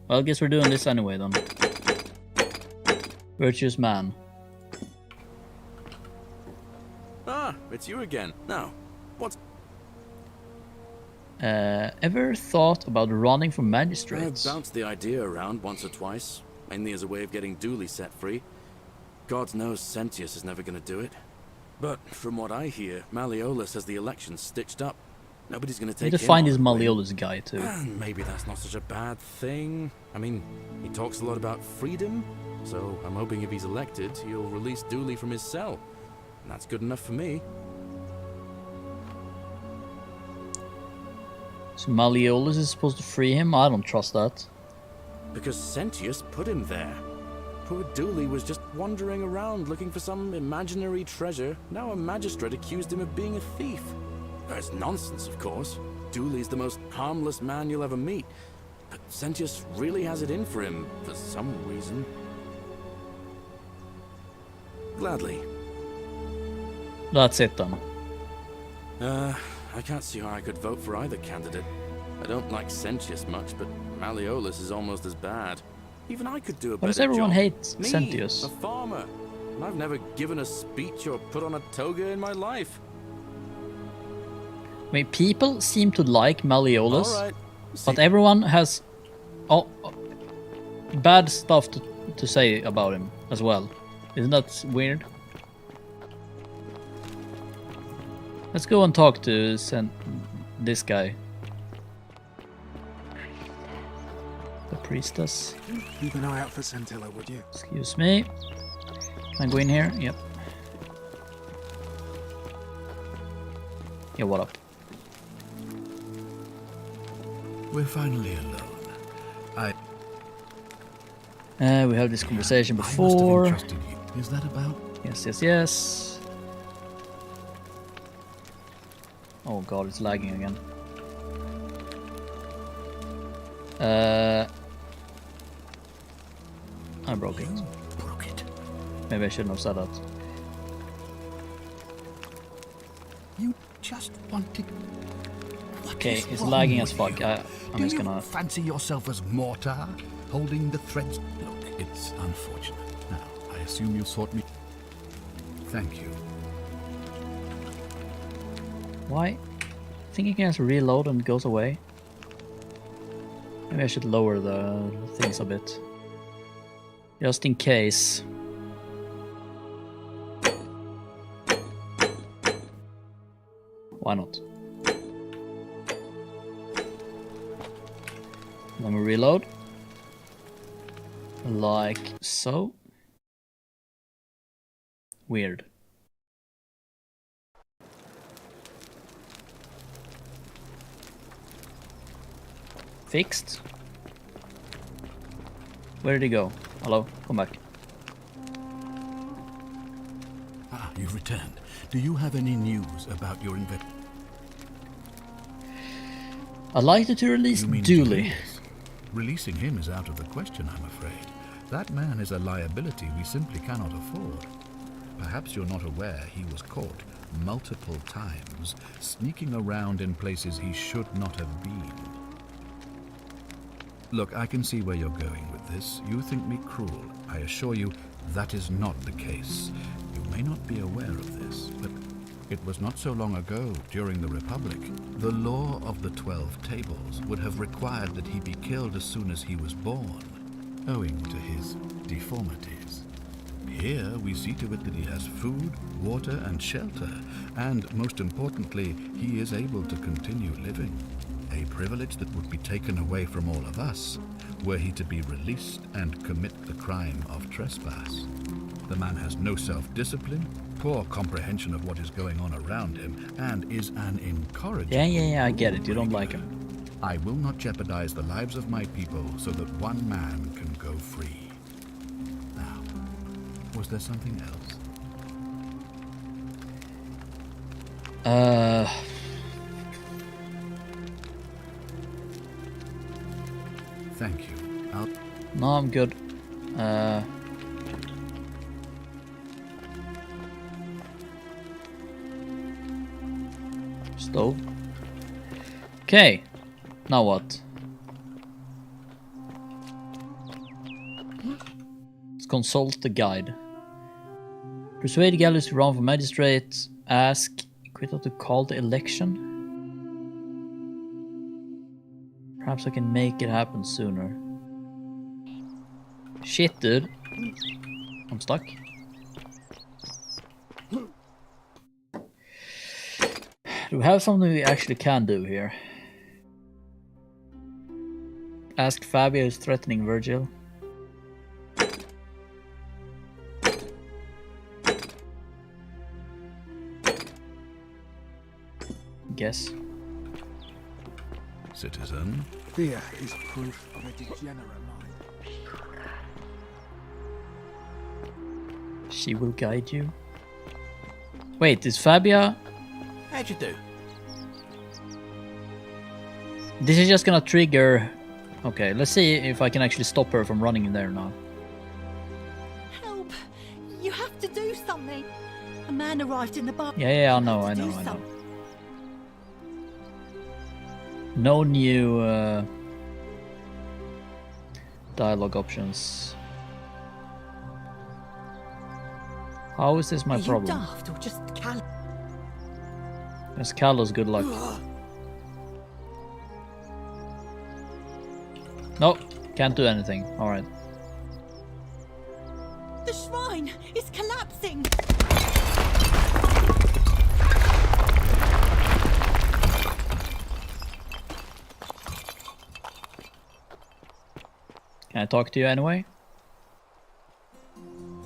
Speaker 1: Well, I guess we're doing this anyway then. Virtuous man.
Speaker 4: Ah, it's you again. Now, what's...
Speaker 1: Ever thought about running for magistrates?
Speaker 4: I've bounced the idea around once or twice, mainly as a way of getting Dooley set free. God knows Sentius is never going to do it. But from what I hear, Malleolus has the election stitched up. Nobody's going to
Speaker 1: Need
Speaker 4: take
Speaker 1: to
Speaker 4: him
Speaker 1: find
Speaker 4: on
Speaker 1: this
Speaker 4: a whim.
Speaker 1: Malleolus guy too.
Speaker 4: And maybe that's not such a bad thing. I mean, he talks a lot about freedom, so I'm hoping if he's elected, he'll release Dooley from his cell. And that's good enough for me.
Speaker 1: So Malleolus is supposed to free him? I don't trust that.
Speaker 4: Because Sentius put him there. Poor Dooley was just wandering around looking for some imaginary treasure. Now a magistrate accused him of being a thief. That's nonsense, of course. Dooley's the most harmless man you'll ever meet. But Sentius really has it in for him, for some reason. Gladly.
Speaker 1: That's it then.
Speaker 4: I can't see how I could vote for either candidate. I don't like Sentius much, but Malleolus is almost as bad. Even I could do a better job.
Speaker 1: Why does everyone hate
Speaker 4: Me,
Speaker 1: Sentius?
Speaker 4: a farmer. And I've never given a speech or put on a toga in my life.
Speaker 1: I mean, people seem to like Malleolus,
Speaker 4: All right.
Speaker 1: but everyone has bad stuff to say about him as well. Isn't that weird? Let's go and talk to this guy. The priestess.
Speaker 6: Keep an eye out for Scintilla, would you?
Speaker 1: Excuse me. Can I go in here? Yep. Yeah, what up?
Speaker 8: We're finally alone.
Speaker 1: We had this conversation
Speaker 8: I must have
Speaker 1: before.
Speaker 8: entrusted you. Is that about?
Speaker 1: Yes. Oh god, it's lagging again. I broke it. Maybe I shouldn't have said that.
Speaker 8: You just wanted.
Speaker 1: Okay, it's lagging as fuck. I'm just
Speaker 8: Do
Speaker 1: gonna.
Speaker 8: you fancy yourself as mortar, holding the threads? Look, it's unfortunate. Now, I assume you sought me. Thank you.
Speaker 1: Why? I think you can just reload and it goes away. Maybe I should lower the things a bit. Just in case. Why not? Let me reload. Like so. Weird. Fixed? Where did he go? Hello? Come back.
Speaker 8: Ah, you've returned. Do you have any news about your
Speaker 1: I'd like you to release Dooley.
Speaker 8: Releasing him is out of the question, I'm afraid. That man is a liability we simply cannot afford. Perhaps you're not aware he was caught multiple times, sneaking around in places he should not have been. Look, I can see where you're going with this. You think me cruel. I assure you that is not the case. You may not be aware of this, but it was not so long ago, during the Republic, the law of the 12 Tables would have required that he be killed as soon as he was born, owing to his deformities. Here we see to it that he has food, water, and shelter, and most importantly, he is able to continue living. A privilege that would be taken away from all of us were he to be released and commit the crime of trespass. The man has no self-discipline, poor comprehension of what is going on around him, and is an incorrigible.
Speaker 1: Yeah, I get it. You don't like him.
Speaker 8: I will not jeopardize the lives of my people so that one man can go free. Now, was there something else? Thank you.
Speaker 1: No, I'm good. Stove. Okay. Now what? Let's consult the guide. Persuade galleys to run for magistrate. Ask Quito to call the election. Perhaps I can make it happen sooner. Shit, dude. I'm stuck. Do we have something we actually can do here? Ask Fabio who's threatening Virgil. Guess.
Speaker 8: Citizen.
Speaker 6: Fear is proof of a degenerate mind.
Speaker 1: She will guide you. Wait, is Fabia?
Speaker 15: How'd you do?
Speaker 1: This is just gonna trigger. Okay, let's see if I can actually stop her from running in there now.
Speaker 18: Help! You have to do something. A man arrived in the bar.
Speaker 1: Yeah, I know. No new dialogue options. How is this my problem?
Speaker 18: Are you daft or just callous?
Speaker 1: It's callous, good luck. No, can't do anything. Alright.
Speaker 18: The shrine is collapsing.
Speaker 1: Can I talk to you anyway?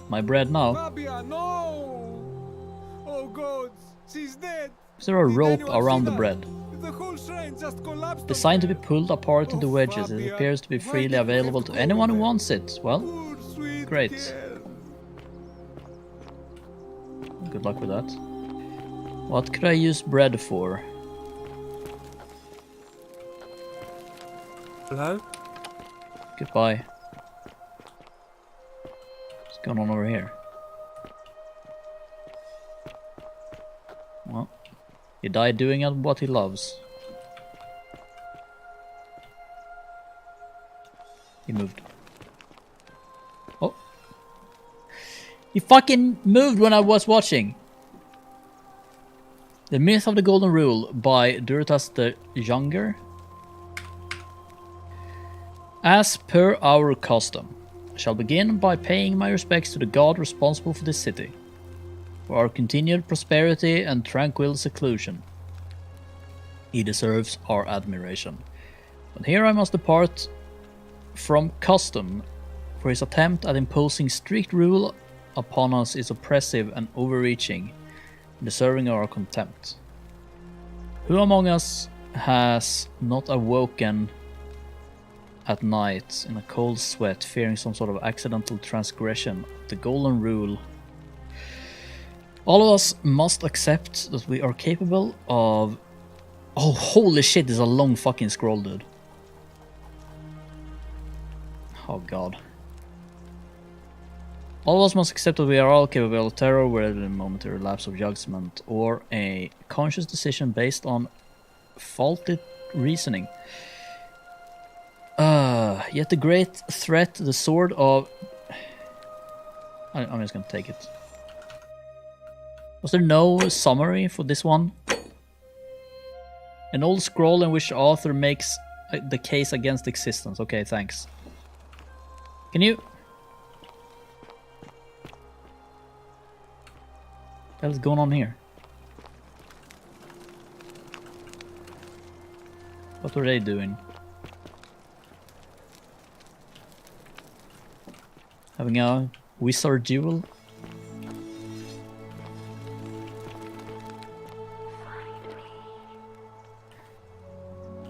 Speaker 1: My bread now.
Speaker 13: Fabia, no! Oh God, she's dead.
Speaker 1: Is there a rope around the bread?
Speaker 13: The whole shrine just collapsed.
Speaker 1: Designed to be pulled apart into wedges, it
Speaker 13: Fabia,
Speaker 1: appears to be
Speaker 13: why
Speaker 1: freely
Speaker 13: did you
Speaker 1: available
Speaker 13: have
Speaker 1: to
Speaker 13: to
Speaker 1: anyone
Speaker 13: go
Speaker 1: who
Speaker 13: there?
Speaker 1: wants it. Well,
Speaker 13: Sweet
Speaker 1: great.
Speaker 13: girl.
Speaker 1: Good luck with that. What could I use bread for?
Speaker 16: Hello?
Speaker 1: Goodbye. What's going on over here? Well, he died doing what he loves. He moved. Oh. He fucking moved when I was watching. The Myth of the Golden Rule by Duratas the Younger. As per our custom, I shall begin by paying my respects to the god responsible for this city, for our continued prosperity and tranquil seclusion. He deserves our admiration. But here I must depart from custom, for his attempt at imposing strict rule upon us is oppressive and overreaching, deserving our contempt. Who among us has not awoken at night in a cold sweat, fearing some sort of accidental transgression of the golden rule? All of us must accept that we are capable of... Oh, holy shit, this is a long fucking scroll, dude. Oh god. All of us must accept that we are all capable of terror, whether in a momentary lapse of judgment or a conscious decision based on faulty reasoning. Yet the great threat, the sword of... I'm just gonna take it. Was there no summary for this one? An old scroll in which the author makes the case against existence. Okay, thanks. Can you... What is going on here? What were they doing? Having a wizard duel?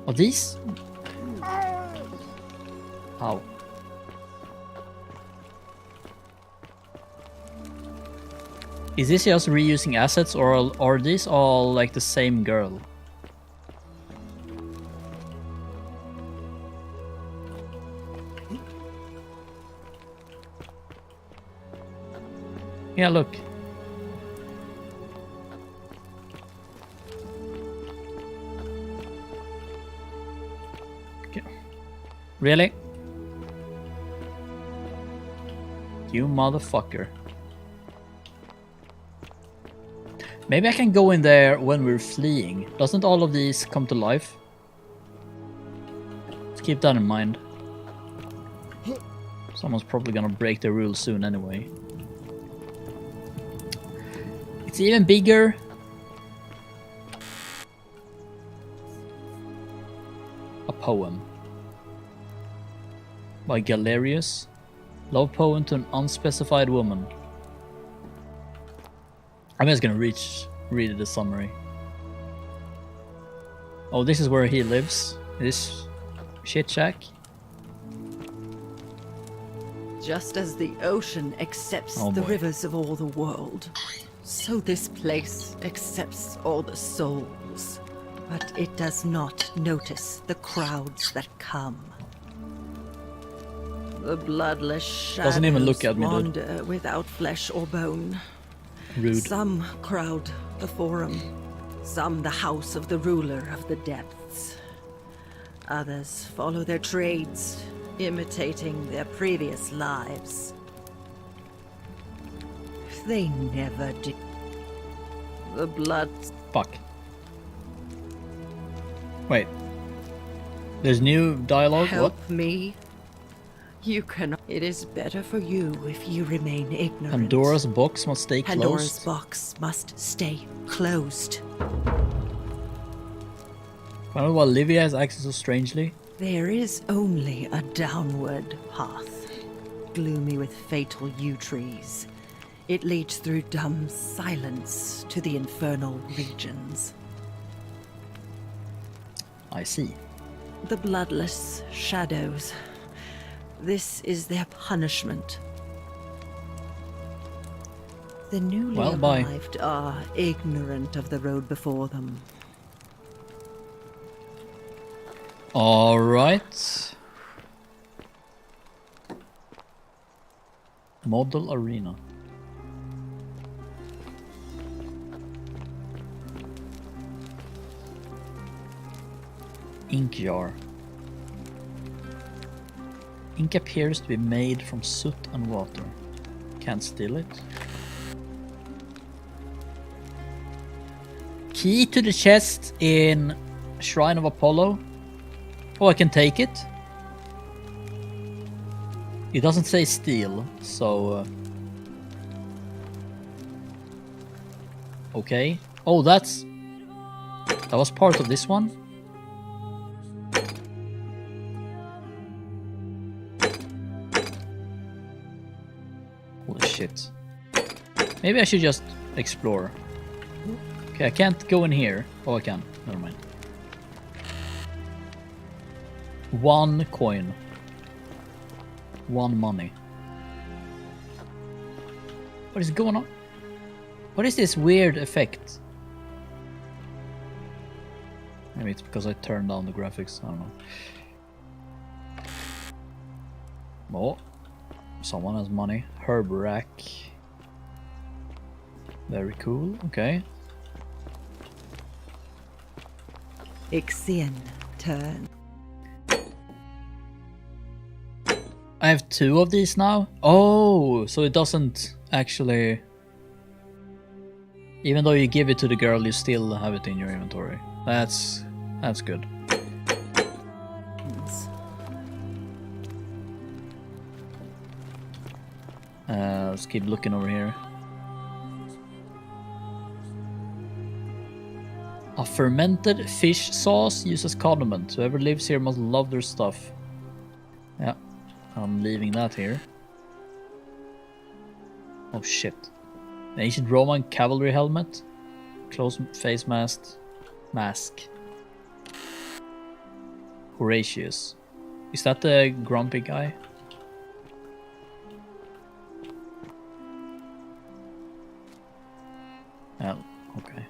Speaker 1: Are these? Ow. Is this just reusing assets, or are these all like the same girl? Yeah, look. Okay. Really? You motherfucker. Maybe I can go in there when we're fleeing. Doesn't all of these come to life? Let's keep that in mind. Someone's probably gonna break the rules soon anyway. It's even bigger. a poem by Galerius. Love poem to an unspecified woman. I'm just gonna read the summary. Oh, this is where he lives. This shit shack.
Speaker 20: Just as the ocean accepts
Speaker 1: Oh,
Speaker 20: the
Speaker 1: boy.
Speaker 20: rivers of all the world, so this place accepts all the souls. But it does not notice the crowds that come. The bloodless shadows
Speaker 1: Doesn't even look at me, dude.
Speaker 20: wander without flesh or bone.
Speaker 1: Rude.
Speaker 20: Some crowd the forum, some the house of the ruler of the depths. Others follow their trades, imitating their previous lives. They never did. The blood.
Speaker 1: Fuck. Wait. There's new dialogue?
Speaker 20: Help
Speaker 1: What?
Speaker 20: me. You cannot. It is better for you if you remain ignorant.
Speaker 1: Pandora's box must stay closed.
Speaker 20: Pandora's box must stay closed.
Speaker 1: I don't know why Livia has acted so strangely.
Speaker 20: There is only a downward path, gloomy with fatal yew trees. It leads through dumb silence to the infernal regions.
Speaker 1: I see.
Speaker 20: The bloodless shadows. This is their punishment. The newly
Speaker 1: Well, bye.
Speaker 20: arrived are ignorant of the road before them.
Speaker 1: Alright. Model arena. Ink jar. Ink appears to be made from soot and water. Can't steal it. Key to the chest in Shrine of Apollo. Oh, I can take it. It doesn't say steal, so... okay. Oh, that was part of this one? Holy shit. Maybe I should just explore. Okay, I can't go in here. Oh, I can. Never mind. 1 coin. 1 money. What is going on? What is this weird effect? Maybe it's because I turned down the graphics. I don't know. Oh. Someone has money. Herb rack. Very cool. Okay.
Speaker 20: Ixian turn.
Speaker 1: I have 2 of these now. Oh, so it doesn't actually... even though you give it to the girl, you still have it in your inventory. That's good. Let's keep looking over here. A fermented fish sauce used as condiment. Whoever lives here must love their stuff. Yeah, I'm leaving that here. Oh shit. An ancient Roman cavalry helmet. Close face mask. Horatius. Is that the grumpy guy? Oh, okay.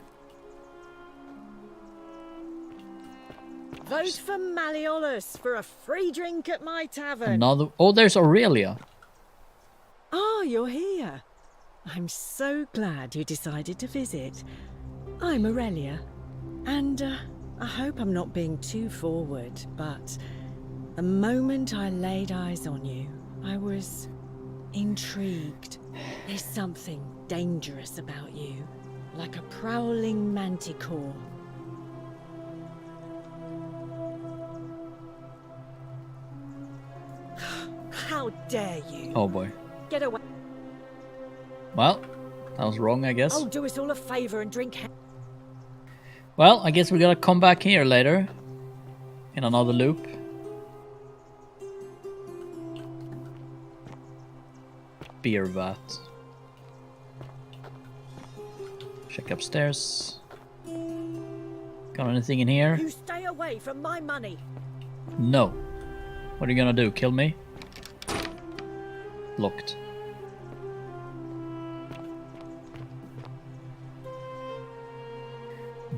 Speaker 5: Vote for Malleolus for a free drink at my tavern.
Speaker 1: Another. Oh, there's Aurelia.
Speaker 5: Ah, you're here. I'm so glad you decided to visit. I'm Aurelia, and I hope I'm not being too forward, but the moment I laid eyes on you, I was intrigued. There's something dangerous about you, like a prowling manticore. How dare you?
Speaker 1: Oh boy.
Speaker 5: Get away.
Speaker 1: Well, that was wrong, I guess.
Speaker 5: Oh, do us all a favor and drink.
Speaker 1: Well, I guess we gotta come back here later. in another loop. Beer vat. Check upstairs. Got anything in here?
Speaker 5: You stay away from my money.
Speaker 1: No. What are you gonna do? Kill me? Locked.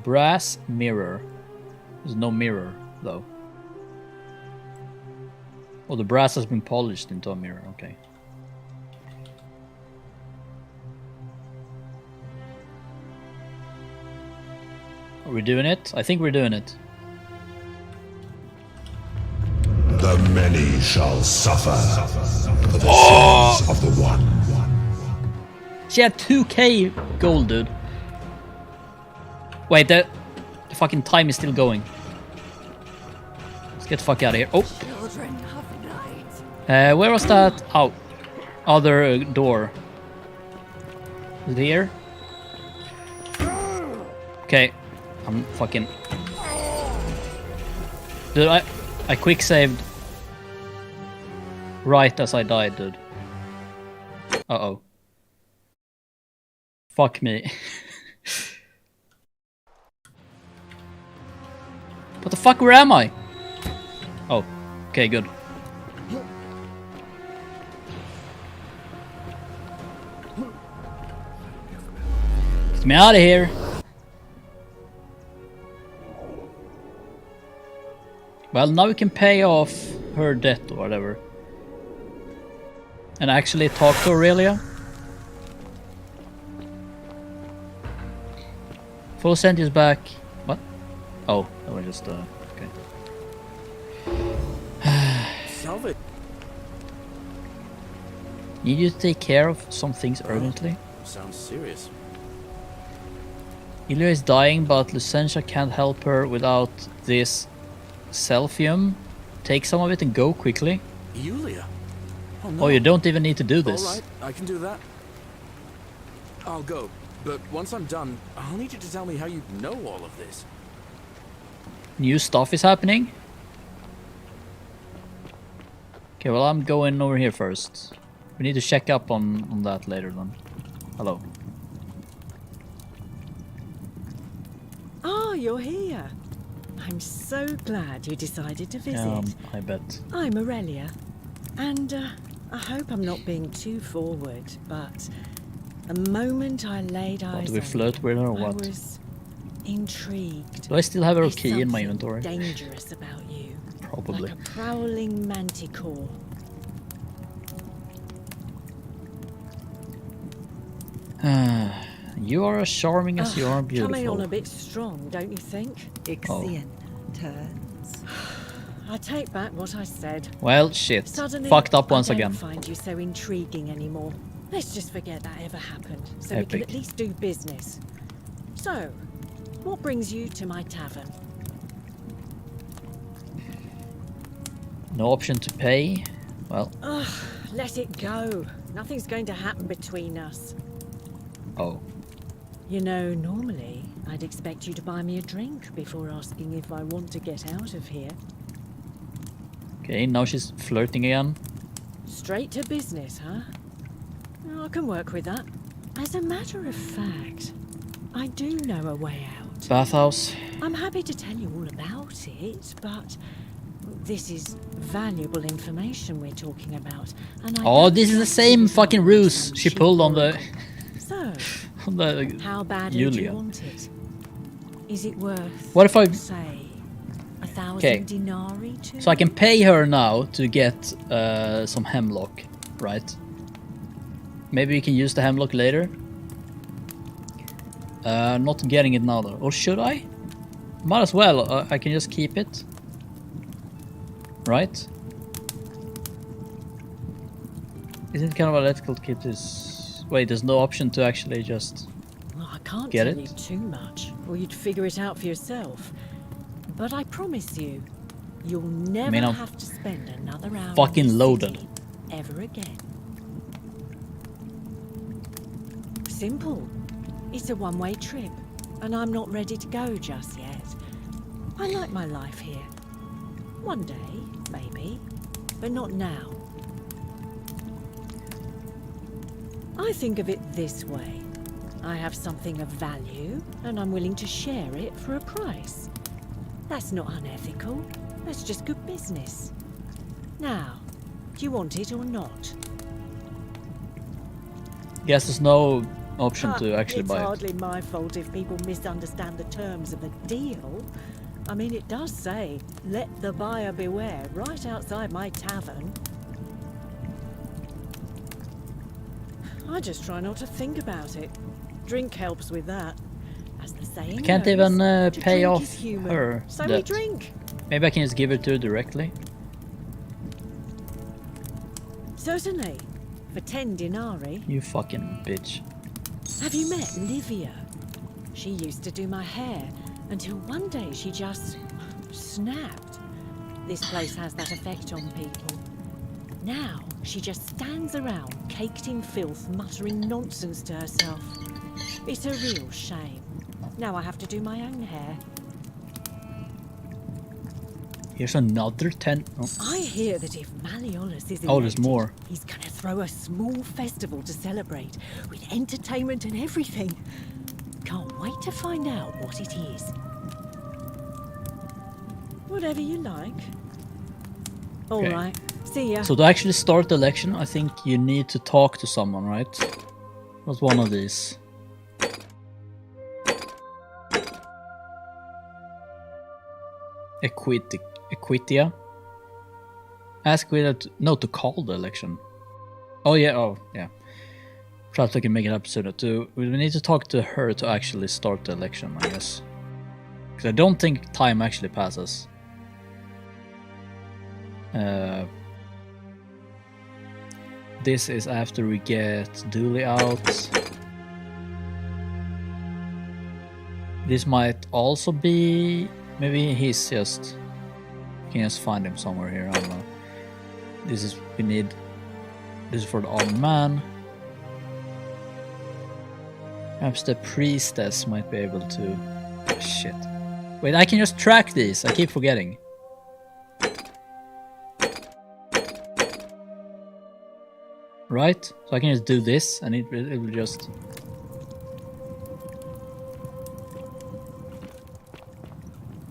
Speaker 1: Brass mirror. There's no mirror though. Oh, the brass has been polished into a mirror. Okay. Are we doing it? I think we're doing it.
Speaker 7: The many shall suffer for the sins of the one.
Speaker 1: She had 2k gold, dude. Wait, the fucking time is still going. Let's get the fuck out of here. Oh!
Speaker 2: Children of night.
Speaker 1: Where was that? Oh, other door. Is it here? Okay, I'm fucking... Dude, I quick saved right as I died, dude. Uh-oh. Fuck me. What the fuck, where am I? Oh, okay, good. Get me out of here. Well, now we can pay off her debt or whatever. And actually talk to Aurelia. Full sentence back. What? Oh, that was just okay.
Speaker 4: Salve.
Speaker 1: Need you to take care of some things urgently.
Speaker 4: Sounds serious.
Speaker 1: Ilya is dying, but Lucentia can't help her without this selfium. Take some of it and go quickly.
Speaker 4: Yulia? Oh, no.
Speaker 1: Oh, you don't even need to do this.
Speaker 4: Alright, I can do that. I'll go, but once I'm done, I'll need you to tell me how you know all of this.
Speaker 1: New stuff is happening. Okay, well, I'm going over here first. We need to check up on that later then. Hello.
Speaker 5: Ah, you're here. I'm so glad you decided to visit.
Speaker 1: I bet.
Speaker 5: I'm Aurelia, and I hope I'm not being too forward, but the moment I laid eyes
Speaker 1: Do we
Speaker 5: on
Speaker 1: flirt with her or
Speaker 5: I
Speaker 1: what?
Speaker 5: was intrigued.
Speaker 1: Do I still have her
Speaker 5: There's
Speaker 1: key in my
Speaker 5: something
Speaker 1: inventory?
Speaker 5: dangerous about you.
Speaker 1: Probably.
Speaker 5: Like a prowling manticore.
Speaker 1: You are as charming as you are beautiful.
Speaker 5: Coming on a bit strong, don't you think?
Speaker 20: Ixion turns.
Speaker 5: I take back what I said.
Speaker 1: Well, shit.
Speaker 5: Suddenly,
Speaker 1: Fucked up once
Speaker 5: I
Speaker 1: again.
Speaker 5: don't find you so intriguing anymore. Let's just forget that ever happened, so we can
Speaker 1: Epic.
Speaker 5: at least do business. So, what brings you to my tavern?
Speaker 1: No option to pay. Well,
Speaker 5: Ugh, let it go. Nothing's going to happen between us.
Speaker 1: oh.
Speaker 5: You know, normally, I'd expect you to buy me a drink before asking if I want to get out of here.
Speaker 1: Okay, now she's flirting again.
Speaker 5: Straight to business, huh? I can work with that. As a matter of fact, I do know a way out.
Speaker 1: Bathhouse.
Speaker 5: I'm happy to tell you all about it, but this is valuable information we're talking about. And I
Speaker 1: Oh,
Speaker 5: don't
Speaker 1: this is the
Speaker 5: trust
Speaker 1: same
Speaker 5: you
Speaker 1: fucking
Speaker 5: to
Speaker 1: ruse
Speaker 5: sound
Speaker 1: she
Speaker 5: cheap
Speaker 1: pulled on
Speaker 5: or
Speaker 1: the...
Speaker 5: So,
Speaker 1: on the
Speaker 5: how badly do
Speaker 1: Yulia.
Speaker 5: you want it? Is it worth,
Speaker 1: What if I...
Speaker 5: say, 1,000
Speaker 1: Okay.
Speaker 5: denarii to
Speaker 1: So I can pay her now to get some hemlock, right? Maybe we can use the hemlock later. Not getting it now though. Or should I? Might as well. I can just keep it. Right? Isn't it kind of electrical kit is... Wait, there's no option to actually just...
Speaker 5: Well, I can't
Speaker 1: Get
Speaker 5: tell
Speaker 1: it?
Speaker 5: you too much, or you'd figure it out for yourself. But I promise you, you'll never
Speaker 1: I'm
Speaker 5: have to spend another hour
Speaker 1: fucking
Speaker 5: in the
Speaker 1: loaded.
Speaker 5: city ever again. Simple. It's a one-way trip, and I'm not ready to go just yet. I like my life here. One day, maybe, but not now. I think of it this way. I have something of value, and I'm willing to share it for a price. That's not unethical. That's just good business. Now, do you want it or not?
Speaker 1: Guess there's no option to actually
Speaker 5: it's
Speaker 1: buy it.
Speaker 5: hardly my fault if people misunderstand the terms of a deal. I mean, it does say, let the buyer beware, right outside my tavern. I just try not to think about it. Drink helps with that. As the saying
Speaker 1: I can't
Speaker 5: goes,
Speaker 1: even
Speaker 5: to
Speaker 1: pay
Speaker 5: drink
Speaker 1: off
Speaker 5: is human,
Speaker 1: her
Speaker 5: so we
Speaker 1: debt.
Speaker 5: drink.
Speaker 1: Maybe I can just give it to her directly.
Speaker 5: Certainly. For 10 denarii.
Speaker 1: You fucking bitch.
Speaker 5: Have you met Livia? She used to do my hair until one day she just snapped. This place has that effect on people. Now she just stands around, caked in filth, muttering nonsense to herself. It's a real shame. Now I have to do my own hair.
Speaker 1: Here's another 10. Oh.
Speaker 5: I hear that if Malleolus is
Speaker 1: Oh, there's
Speaker 5: elected,
Speaker 1: more.
Speaker 5: he's gonna throw a small festival to celebrate, with entertainment and everything. Can't wait to find out what it is. Whatever you like.
Speaker 1: Okay.
Speaker 5: Alright, see ya.
Speaker 1: So to actually start the election, I think you need to talk to someone, right? What's one of these? Equitia? Ask Equitia to call the election. Oh yeah, Perhaps I can make it happen sooner too. We need to talk to her to actually start the election, I guess. Because I don't think time actually passes. This is after we get Dooley out. This might also be... Maybe he's just... You can just find him somewhere here, I don't know. This is... We need... This is for the armed man. Perhaps the priestess might be able to... Shit. Wait, I can just track these. I keep forgetting. Right? So I can just do this and it will just...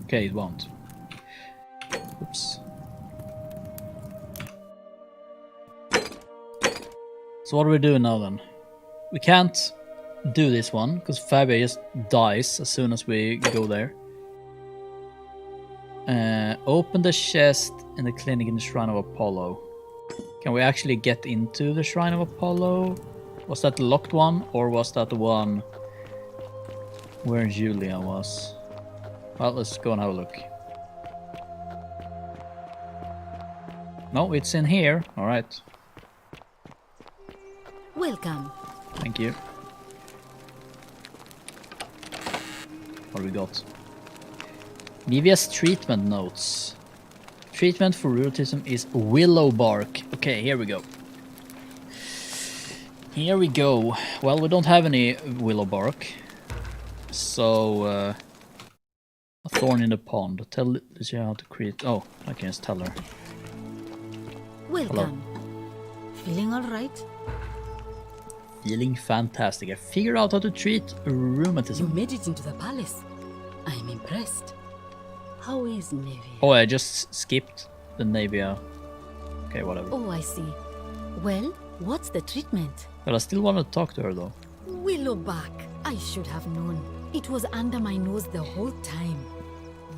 Speaker 1: Okay, it won't. Oops. So what do we do now then? We can't do this one because Fabia just dies as soon as we go there. Open the chest in the clinic in the Shrine of Apollo. Can we actually get into the Shrine of Apollo? Was that the locked one or was that the one where Julia was? Well, let's go and have a look. No, it's in here. Alright.
Speaker 11: Welcome.
Speaker 1: Thank you. What do we got? Nivea's treatment notes. Treatment for rheumatism is willow bark. Okay, here we go. Here we go. Well, we don't have any willow bark. So, a thorn in the pond. Tell Lucia how to create... Oh, I can just tell her.
Speaker 11: Welcome.
Speaker 1: Hello.
Speaker 11: Feeling alright?
Speaker 1: Feeling fantastic. I figured out how to treat rheumatism.
Speaker 11: You made it into the palace. I am impressed. How is Nevia?
Speaker 1: Oh, I just skipped the Navia. Okay, whatever.
Speaker 11: Oh, I see. Well, what's the treatment?
Speaker 1: But I still want to talk to her though.
Speaker 11: Willowback. I should have known. It was under my nose the whole time.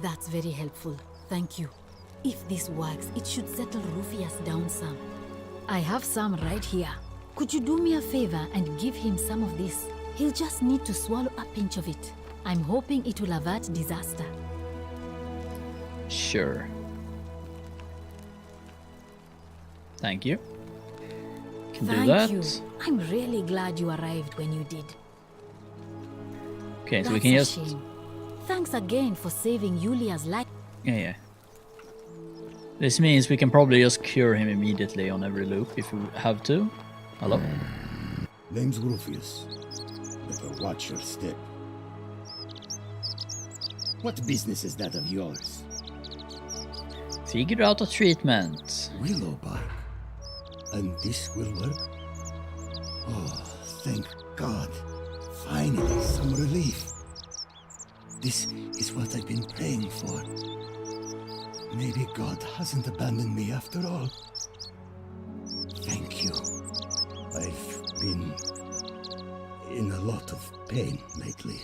Speaker 11: That's very helpful. Thank you. If this works, it should settle Rufius down some. I have some right here. Could you do me a favor and give him some of this? He'll just need to swallow a pinch of it. I'm hoping it will avert disaster.
Speaker 1: Sure. Thank you. Can do that.
Speaker 11: Thank you. I'm really glad you arrived when you did.
Speaker 1: Okay, so
Speaker 11: That's
Speaker 1: we can
Speaker 11: a
Speaker 1: just...
Speaker 11: shame. Thanks again for saving Yulia's life.
Speaker 1: Yeah. This means we can probably just cure him immediately on every loop if we have to. Hello?
Speaker 12: Name's Rufius. Better watch your step. What business is that of yours?
Speaker 1: Figure out a treatment.
Speaker 12: Willow bark. And this will work? Oh, thank God. Finally, some relief. This is what I've been praying for. Maybe God hasn't abandoned me after all. Thank you. I've been in a lot of pain lately.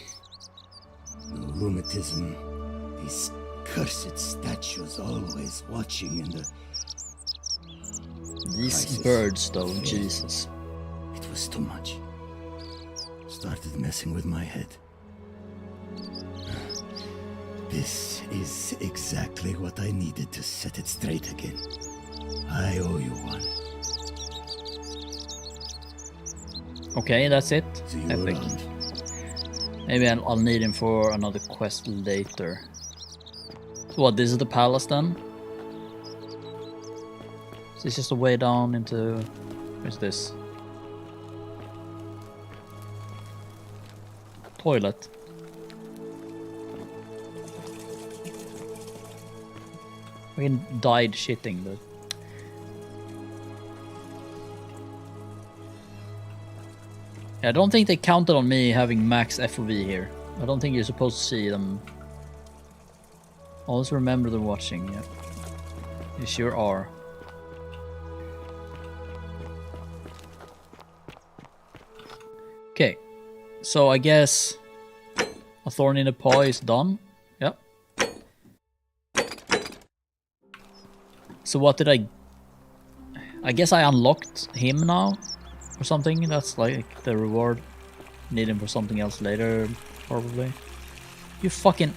Speaker 12: The rheumatism, these cursed statues always watching, and the...
Speaker 1: These birds, though, Jesus.
Speaker 12: It was too much. Started messing with my head. This is exactly what I needed to set it straight again. I owe you one.
Speaker 1: Okay, that's it.
Speaker 12: See you
Speaker 1: Epic.
Speaker 12: around.
Speaker 1: Maybe I'll need him for another quest later. So what, this is the palace then? Is this just a way down into... Where's this? Toilet. We died shitting, but... I don't think they counted on me having max FOV here. I don't think you're supposed to see them. Always remember them watching, yeah. You sure are. Okay, so I guess a thorn in the paw is done. Yep. So what did I guess I unlocked him now or something. That's like the reward. Need him for something else later, probably. You fucking...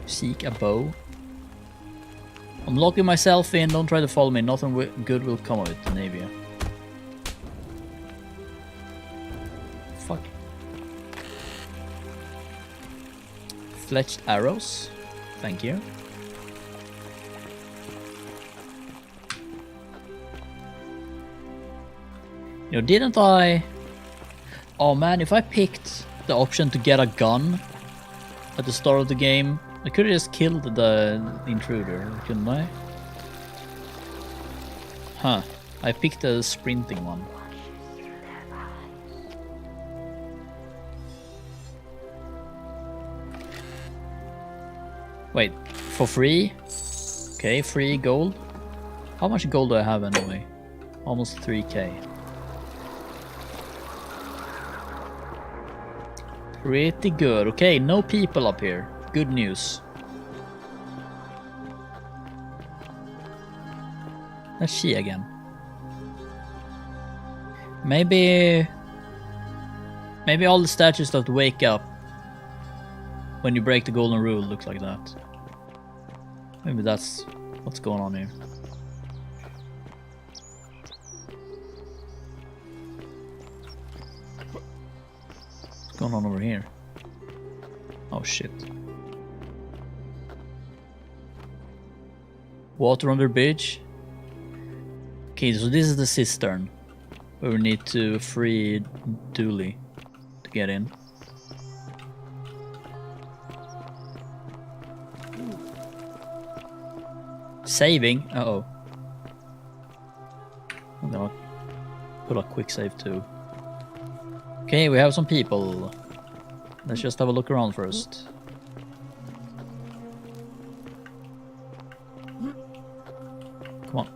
Speaker 1: Seek a bow. I'm locking myself in, don't try to follow me, nothing good will come of it, Navia. Fuck. Fletched arrows, thank you. You know, didn't I... Oh man, if I picked the option to get a gun at the start of the game, I could have just killed the intruder, couldn't I? Huh. I picked the sprinting one. Wait, for free? Okay, free gold. How much gold do I have anyway? Almost 3k. Pretty good. Okay, no people up here. Good news. That's she again. Maybe all the statues that wake up when you break the golden rule look like that. Maybe that's what's going on here. What's going on over here? Oh shit. Water under bridge. Okay, so this is the cistern where we need to free Dooley to get in. Saving? Uh-oh. No, put a quick save too. Okay, we have some people. Let's just have a look around first. Come on.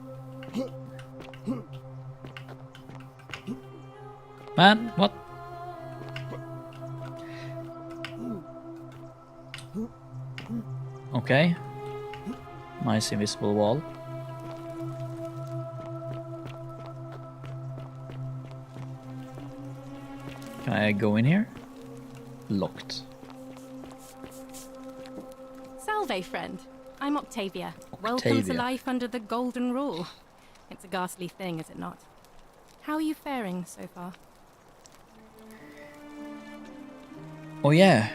Speaker 1: Man, what? Okay. Nice invisible wall. Can I go in here? Locked.
Speaker 21: Salve, friend. I'm Octavia. Welcome to life under the Golden Rule. It's a ghastly thing, is it not? How are you faring so far?
Speaker 1: Oh yeah.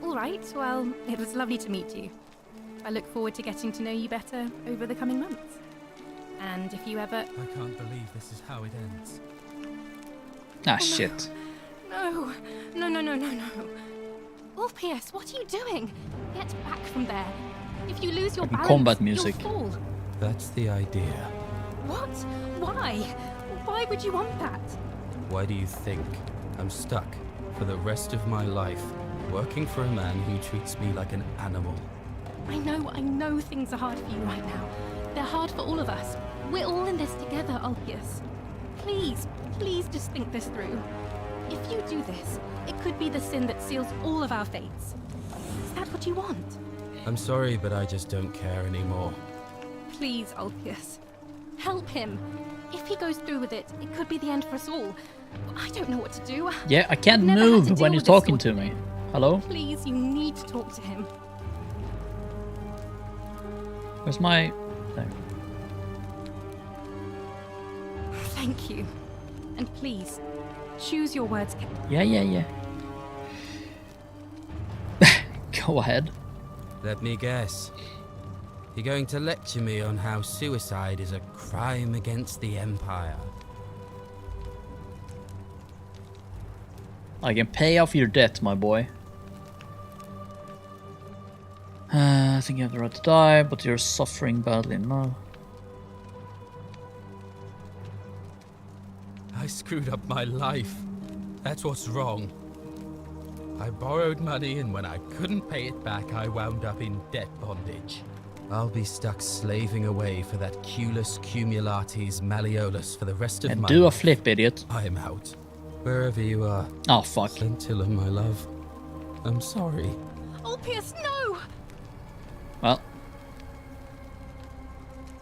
Speaker 21: All right, well, it was lovely to meet you. I look forward to getting to know you better over the coming months. And And if you ever...
Speaker 3: I can't believe this is how it ends.
Speaker 1: Ah, shit.
Speaker 21: No. Ulpius, what are you doing? Get back from there. If you lose your balance,
Speaker 1: combat music.
Speaker 21: you'll fall.
Speaker 3: That's the idea.
Speaker 21: What? Why? Why would you want that?
Speaker 3: Why do you think I'm stuck for the rest of my life working for a man who treats me like an animal?
Speaker 21: I know things are hard for you right now. They're hard for all of us. We're all in this together, Ulpius. Please just think this through. If you do this, it could be the sin that seals all of our fates. Is that what you want?
Speaker 3: I'm sorry, but I just don't care anymore.
Speaker 21: Please, Ulpius. Help him. If he goes through with it, it could be the end for us all. I don't know what to do.
Speaker 1: Yeah, I can't
Speaker 21: I've never had to
Speaker 1: move
Speaker 21: deal
Speaker 1: when you're
Speaker 21: with this
Speaker 1: talking
Speaker 21: sort
Speaker 1: to
Speaker 21: of
Speaker 1: me.
Speaker 21: thing.
Speaker 1: Hello?
Speaker 21: Please, you need to talk to him.
Speaker 1: Where's my... There.
Speaker 21: Thank you. And please, choose your words.
Speaker 1: Yeah. Go ahead.
Speaker 3: Let me guess. You're going to lecture me on how suicide is a crime against the Empire.
Speaker 1: I can pay off your debt, my boy. I think you have the right to die, but you're suffering badly now.
Speaker 3: I screwed up my life. That's what's wrong. I borrowed money, and when I couldn't pay it back, I wound up in debt bondage. I'll be stuck slaving away for that Culus Cumulatis Malleolus for the rest of
Speaker 1: And
Speaker 3: my
Speaker 1: do a
Speaker 3: life.
Speaker 1: flip, idiot.
Speaker 3: I'm out. Wherever you are.
Speaker 1: Oh, fuck.
Speaker 3: Scintilla, my love. I'm sorry.
Speaker 21: Ulpius, no!
Speaker 1: Well.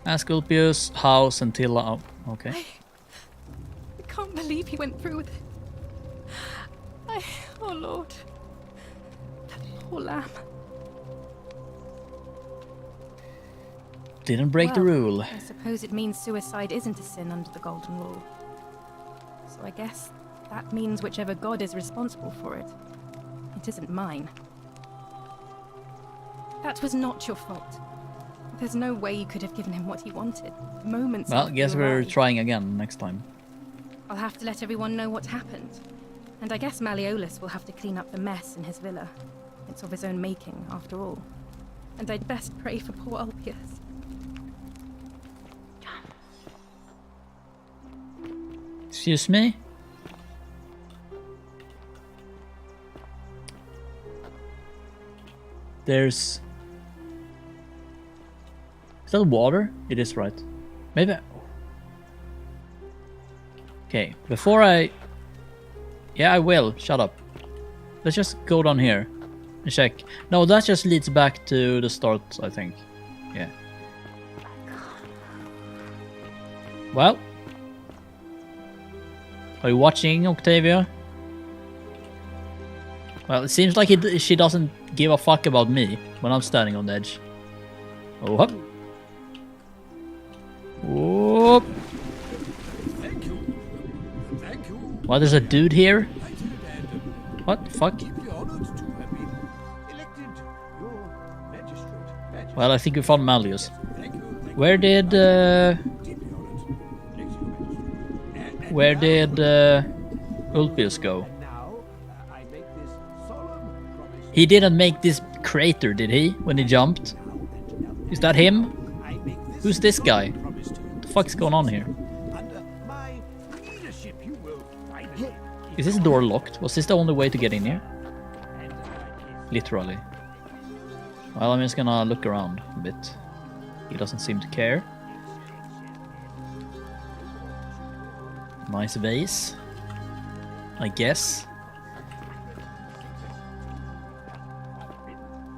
Speaker 1: Ask Ulpius, how Scintilla... Oh, okay.
Speaker 21: I can't believe he went through with it. Oh Lord. That poor lamb.
Speaker 1: Didn't break the rule.
Speaker 21: I suppose it means suicide isn't a sin under the Golden Rule. So I guess that means whichever god is responsible for it. It isn't mine. That was not your fault. There's no way you could have given him what he wanted. Moments
Speaker 1: Well,
Speaker 21: after
Speaker 1: guess
Speaker 21: you
Speaker 1: we're
Speaker 21: arrived.
Speaker 1: trying again next time.
Speaker 21: I'll have to let everyone know what happened. And I guess Malleolus will have to clean up the mess in his villa. It's of his own making, after all. And I'd best pray for poor Ulpius.
Speaker 1: Excuse me? There's... Is that water? It is, right? Maybe... Okay, before I... Yeah, I will. Shut up. Let's just go down here and check. No, that just leads back to the start, I think. Yeah. Well. Are you watching, Octavia? Well, it seems like she doesn't give a fuck about me when I'm standing on the edge. Oh, up. Whoop.
Speaker 22: Thank you. Thank you.
Speaker 1: What, there's a dude here? What the fuck? Well, I think we found Malleus. Where did Ulpius go? He didn't make this crater, did he? When he jumped? Is that him? Who's this guy? What the fuck's going on here? Is this door locked? Was this the only way to get in here? Literally. Well, I'm just gonna look around a bit. He doesn't seem to care. Nice vase, I guess.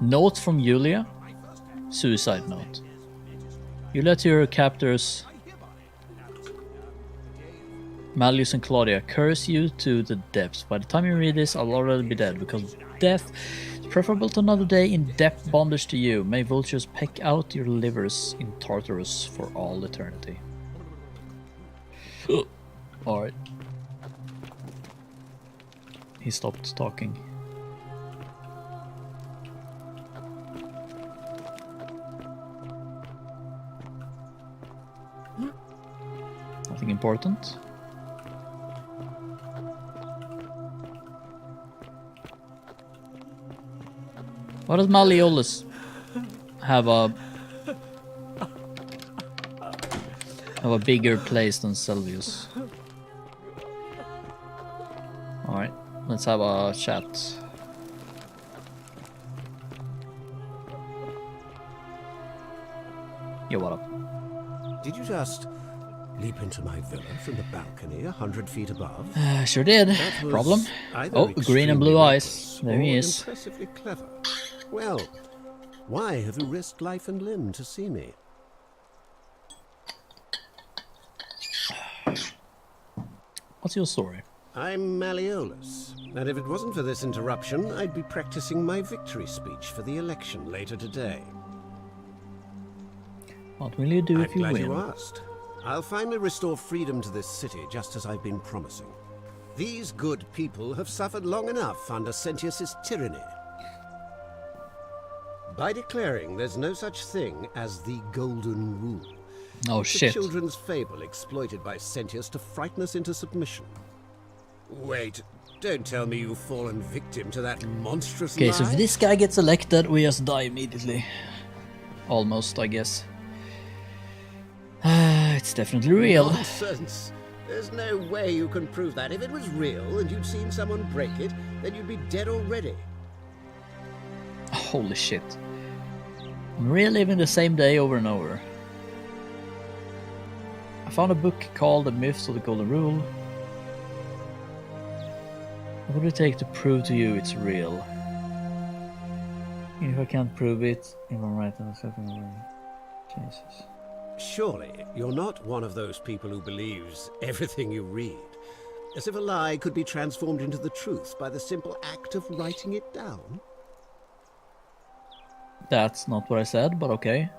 Speaker 1: Note from Julia. Suicide note. You let your captors Malleus and Claudia curse you to the depths. By the time you read this, I'll already be dead, because death is preferable to another day in depth bondage to you. May vultures peck out your livers in Tartarus for all eternity. Alright. He stopped talking. Nothing important. Why does Malleolus have a bigger place than Selvius? Alright, let's have a chat. Yo, what up?
Speaker 9: Did you just leap into my villa from the balcony 100 feet above?
Speaker 1: Sure did.
Speaker 9: That was
Speaker 1: Problem?
Speaker 9: either
Speaker 1: Oh, green and blue
Speaker 9: extremely
Speaker 1: eyes.
Speaker 9: reckless
Speaker 1: There he
Speaker 9: or
Speaker 1: is.
Speaker 9: Impressively clever. Well, why have you risked life and limb to see me?
Speaker 1: What's your story?
Speaker 9: I'm Malleolus, and if it wasn't for this interruption, I'd be practicing my victory speech for the election later today.
Speaker 1: What will you do
Speaker 9: I'm
Speaker 1: if you
Speaker 9: glad
Speaker 1: win?
Speaker 9: you asked. I'll finally restore freedom to this city, just as I've been promising. These good people have suffered long enough under Sentius's tyranny. By declaring there's no such thing as the Golden Rule.
Speaker 1: Oh,
Speaker 9: it's
Speaker 1: shit.
Speaker 9: a children's fable exploited by Sentius to frighten us into submission. Wait, don't tell me you've fallen victim to that monstrous
Speaker 1: Okay,
Speaker 9: lie?
Speaker 1: so if this guy gets elected, we just die immediately. Almost, I guess. It's definitely real.
Speaker 9: Nonsense. There's no way you can prove that. If it was real and you'd seen someone break it, then you'd be dead already.
Speaker 1: Holy shit. I'm reliving the same day over and over. I found a book called The Myths of the Golden Rule. What would it take to prove to you it's real? Even if I can't prove it, if I'm right, then I'll set me Jesus.
Speaker 9: Surely, you're not one of those people who believes everything you read. As if a lie could be transformed into the truth by the simple act of writing it down.
Speaker 1: That's not what I said, but okay.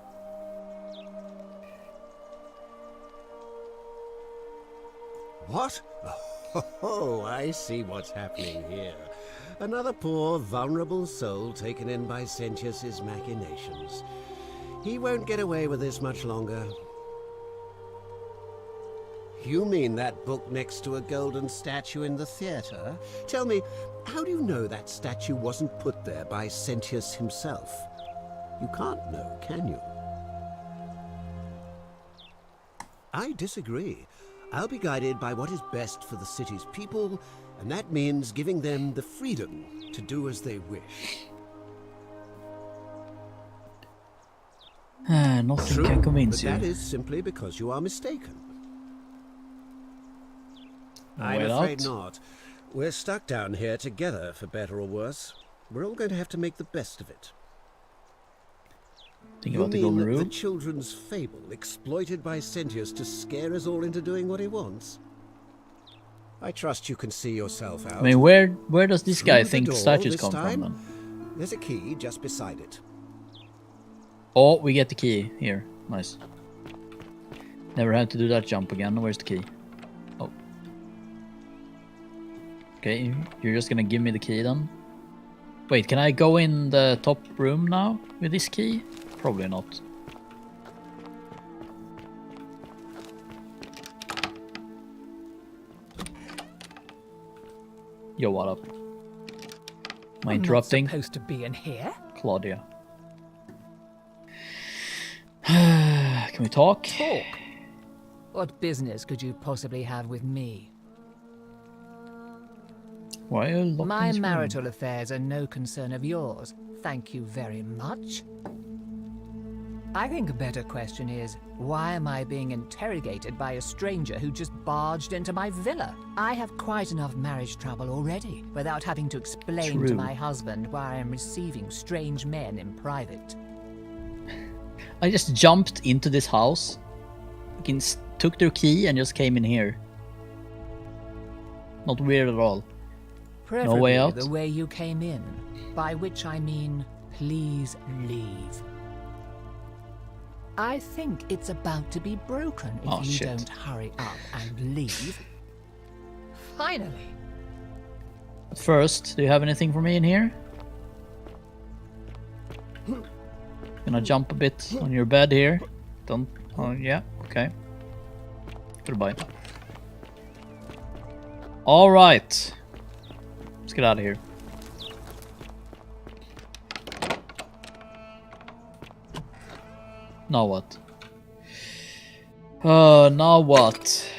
Speaker 9: What? Oh, I see what's happening here. Another poor, vulnerable soul taken in by Sentius's machinations. He won't get away with this much longer. You mean that book next to a golden statue in the theater? Tell me, how do you know that statue wasn't put there by Sentius himself? You can't know, can you? I disagree. I'll be guided by what is best for the city's people, and that means giving them the freedom to do as they wish.
Speaker 1: Nothing
Speaker 9: True,
Speaker 1: can convince
Speaker 9: but that
Speaker 1: you.
Speaker 9: is simply because you are mistaken.
Speaker 1: No
Speaker 9: I'm
Speaker 1: way
Speaker 9: afraid
Speaker 1: out.
Speaker 9: not. We're stuck down here together, for better or worse. We're all going to have to make the best of it.
Speaker 1: Think
Speaker 9: You
Speaker 1: about the
Speaker 9: mean
Speaker 1: Golden Rule?
Speaker 9: the children's fable exploited by Sentius to scare us all into doing what he wants? I trust you can see yourself out.
Speaker 1: I mean, where does this guy
Speaker 9: Through the
Speaker 1: think
Speaker 9: door
Speaker 1: statues
Speaker 9: this
Speaker 1: come
Speaker 9: time,
Speaker 1: from then?
Speaker 9: There's a key just beside it.
Speaker 1: Oh, we get the key here. Nice. Never had to do that jump again. Where's the key? Oh. Okay, you're just gonna give me the key then? Wait, can I go in the top room now with this key? Probably not. Yo, what up? Am I interrupting?
Speaker 10: I'm not supposed to be in here.
Speaker 1: Claudia. Can we talk?
Speaker 10: Talk. What business could you possibly have with me?
Speaker 1: Why are you locked in
Speaker 10: My
Speaker 1: this room?
Speaker 10: marital affairs are no concern of yours. Thank you very much. I think a better question is, why am I being interrogated by a stranger who just barged into my villa? I have quite enough marriage trouble already, without having to explain to
Speaker 1: True.
Speaker 10: my husband why I am receiving strange men in private.
Speaker 1: I just jumped into this house, fucking took their key and just came in here. Not weird at all.
Speaker 10: Preferably
Speaker 1: No way out?
Speaker 10: the way you came in, by which I mean, please leave. I think it's about to be broken if
Speaker 1: Oh,
Speaker 10: you
Speaker 1: shit.
Speaker 10: don't hurry up and leave. Finally.
Speaker 1: But first, do you have anything for me in here? Gonna jump a bit on your bed here. Don't. Oh, yeah, okay. Goodbye. Alright. Let's get out of here. Now what? Now what?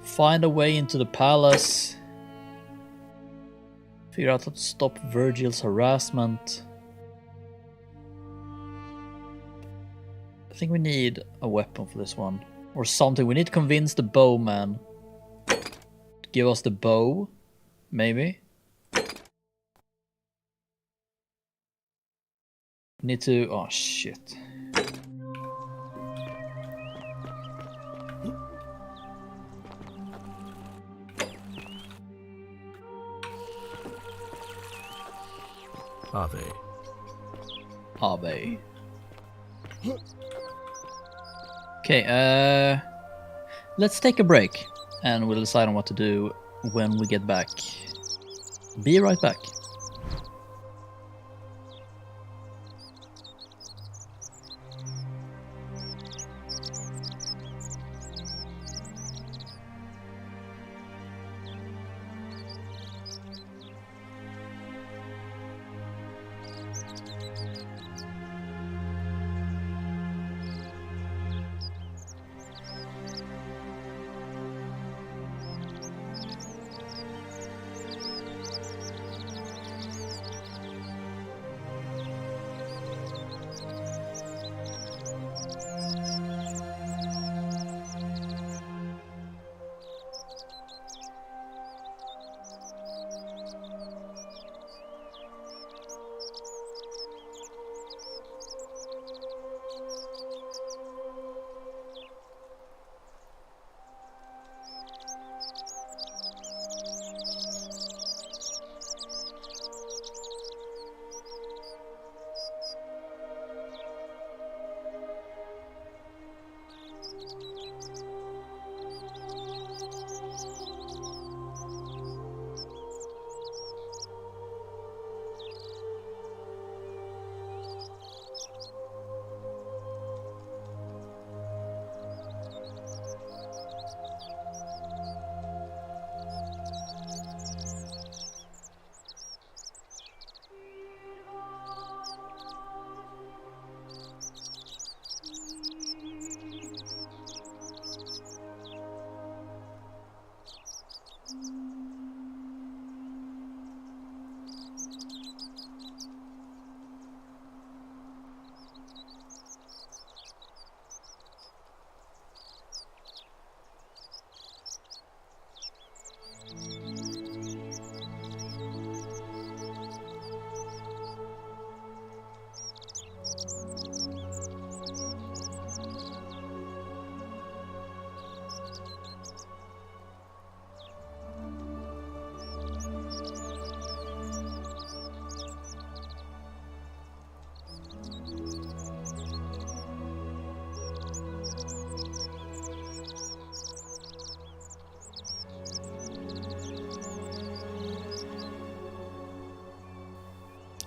Speaker 1: Find a way into the palace. Figure out how to stop Virgil's harassment. I think we need a weapon for this one. Or something. We need to convince the bowman to give us the bow. Maybe. We need to... Oh, shit.
Speaker 8: Ave.
Speaker 1: Ave. Okay, let's take a break and we'll decide on what to do when we get back. Be right back.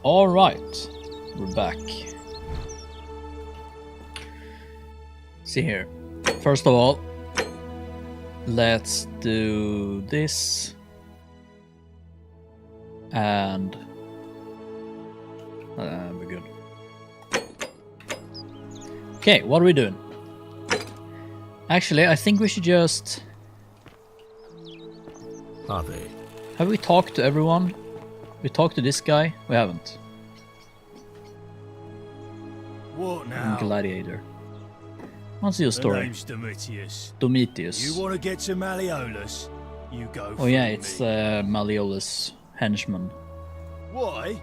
Speaker 1: Alright, we're back. See here. First of all, let's do this. And we're good. Okay, what are we doing? Actually, I think we should just...
Speaker 8: Ave.
Speaker 1: Have we talked to everyone? We talked to this guy? We haven't.
Speaker 14: What now?
Speaker 1: Gladiator. What's your story?
Speaker 14: The name's Domitius.
Speaker 1: Domitius.
Speaker 14: You want to get to Malleolus? You go.
Speaker 1: Oh yeah, it's Malleolus' henchman.
Speaker 14: Why?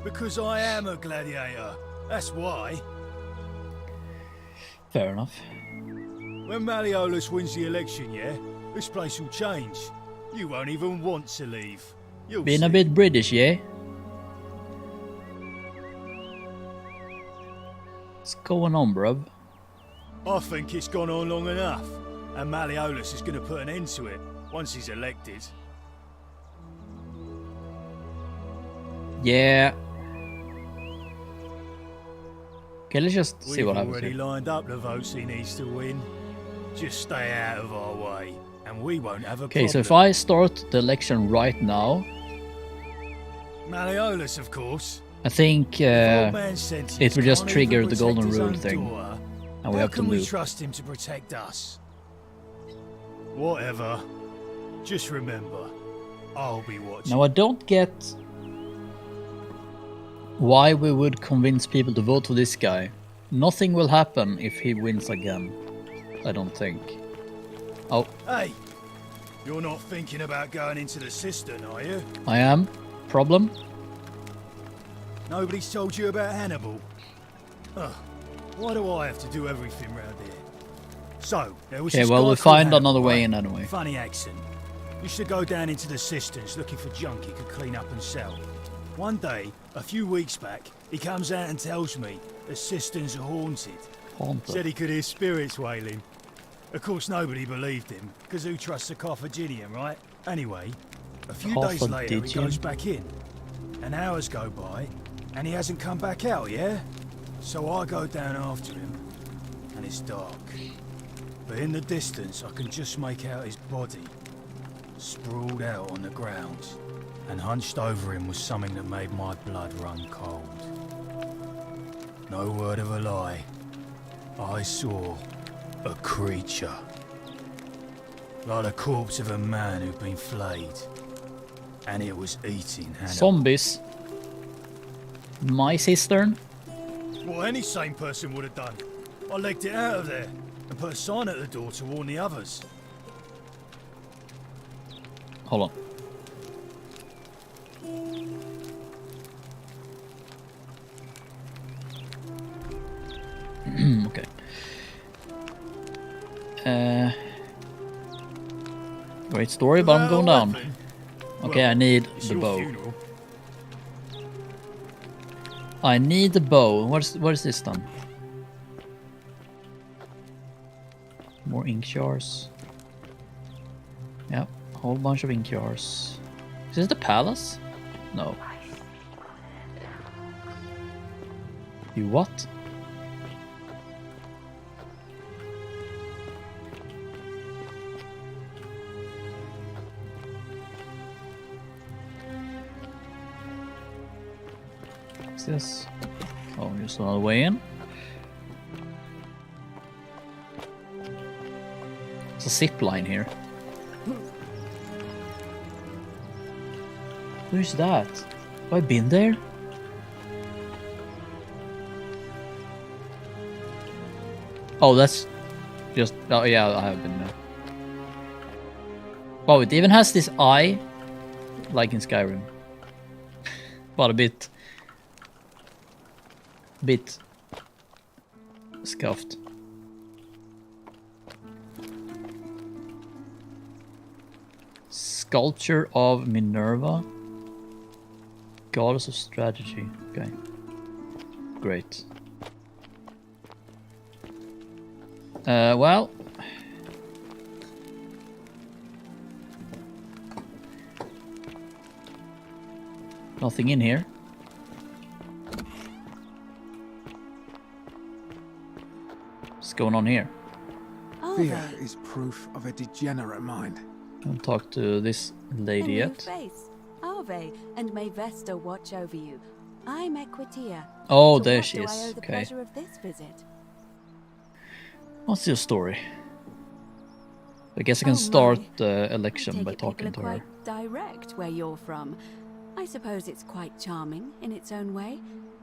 Speaker 14: Because I am a gladiator. That's why.
Speaker 1: Fair enough.
Speaker 14: When Malleolus wins the election, yeah, this place will change. You won't even want to leave. You'll
Speaker 1: Being
Speaker 14: see.
Speaker 1: a bit British, yeah? What's going on, bruv?
Speaker 14: I think it's gone on long enough, and Malleolus is going to put an end to it once he's elected.
Speaker 1: Yeah. Okay, let's just see what happens
Speaker 14: We've already
Speaker 1: here.
Speaker 14: lined up the votes he needs to win. Just stay out of our way, and we won't have a
Speaker 1: Okay, so if
Speaker 14: problem.
Speaker 1: I start the election right now,
Speaker 14: Malleolus, of course.
Speaker 1: I think
Speaker 14: If old man Sentius
Speaker 1: it will just
Speaker 14: can't
Speaker 1: trigger
Speaker 14: even
Speaker 1: the
Speaker 14: protect
Speaker 1: golden
Speaker 14: his
Speaker 1: rule
Speaker 14: own
Speaker 1: thing,
Speaker 14: daughter,
Speaker 1: and we
Speaker 14: how
Speaker 1: have to
Speaker 14: can we
Speaker 1: loot.
Speaker 14: trust him to protect us? Whatever. Just remember, I'll be watching.
Speaker 1: Now I don't get why we would convince people to vote for this guy. Nothing will happen if he wins again. I don't think. Oh,
Speaker 14: Hey, you're not thinking about going into the cistern, are you?
Speaker 1: I am. Problem?
Speaker 14: Nobody's told you about Hannibal. Ugh, why do I have to do everything round here? So, there was
Speaker 1: Okay,
Speaker 14: this
Speaker 1: well,
Speaker 14: guy
Speaker 1: we'll
Speaker 14: called
Speaker 1: find
Speaker 14: Hannibal,
Speaker 1: another way
Speaker 14: right?
Speaker 1: in anyway.
Speaker 14: Funny accent. Used to go down into the cisterns looking for junk he could clean up and sell. One day, a few weeks back, he comes out and tells me the cisterns are haunted. Said he could hear spirits wailing. Of course, nobody believed him, because who trusts a Carthaginian, right? Anyway, a few days later, he
Speaker 1: Carthaginian?
Speaker 14: goes back in. And hours go by, and he hasn't come back out, yeah? So I go down after him, and it's dark. But in the distance, I can just make out his body, sprawled out on the ground. And hunched over him was something that made my blood run cold. No word of a lie. I saw a creature. Like the corpse of a man who'd been flayed. And it was eating Hannibal.
Speaker 1: Zombies. My cistern?
Speaker 14: What any sane person would have done. I legged it out of there and put a sign at the door to warn the others.
Speaker 1: Hold on. Okay. Great story, but I'm going down. Okay, I need the bow. I need the bow. What is this done? More ink jars. Yep, a whole bunch of ink jars. Is this the palace? No. You what? What's this? Oh, just another way in. There's a zip line here. Who's that? Have I been there? Oh, that's just... Oh, yeah, I have been there. Oh, it even has this eye, like in Skyrim. But a bit scuffed. Sculpture of Minerva, goddess of strategy. Okay, great. Well, nothing in here. What's going on here?
Speaker 6: Fear is proof of a degenerate mind.
Speaker 1: Haven't talked to this lady
Speaker 17: New
Speaker 1: yet.
Speaker 17: face. Ave, and may Vesta watch over you. I'm Equitia.
Speaker 1: Oh,
Speaker 17: To
Speaker 1: there
Speaker 17: what
Speaker 1: she
Speaker 17: do
Speaker 1: is.
Speaker 17: I owe the
Speaker 1: Okay.
Speaker 17: pleasure of this visit?
Speaker 1: What's your story? I guess I
Speaker 17: Oh,
Speaker 1: can
Speaker 17: my.
Speaker 1: start the election
Speaker 17: Take
Speaker 1: by
Speaker 17: it people
Speaker 1: talking
Speaker 17: are
Speaker 1: to her.
Speaker 17: quite direct where you're from. I suppose it's quite charming in its own way.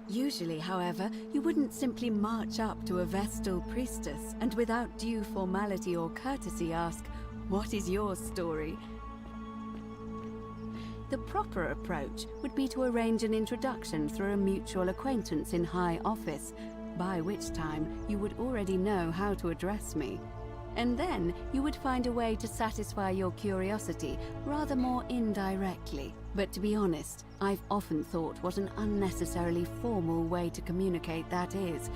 Speaker 17: Usually, however, you wouldn't simply march up to a Vestal priestess and without due formality or courtesy ask, "What is your story?" The proper approach would be to arrange an introduction through a mutual acquaintance in high office, by which time you would already know how to address me. And then you would find a way to satisfy your curiosity rather more indirectly. But to be honest, I've often thought what an unnecessarily formal way to communicate that is.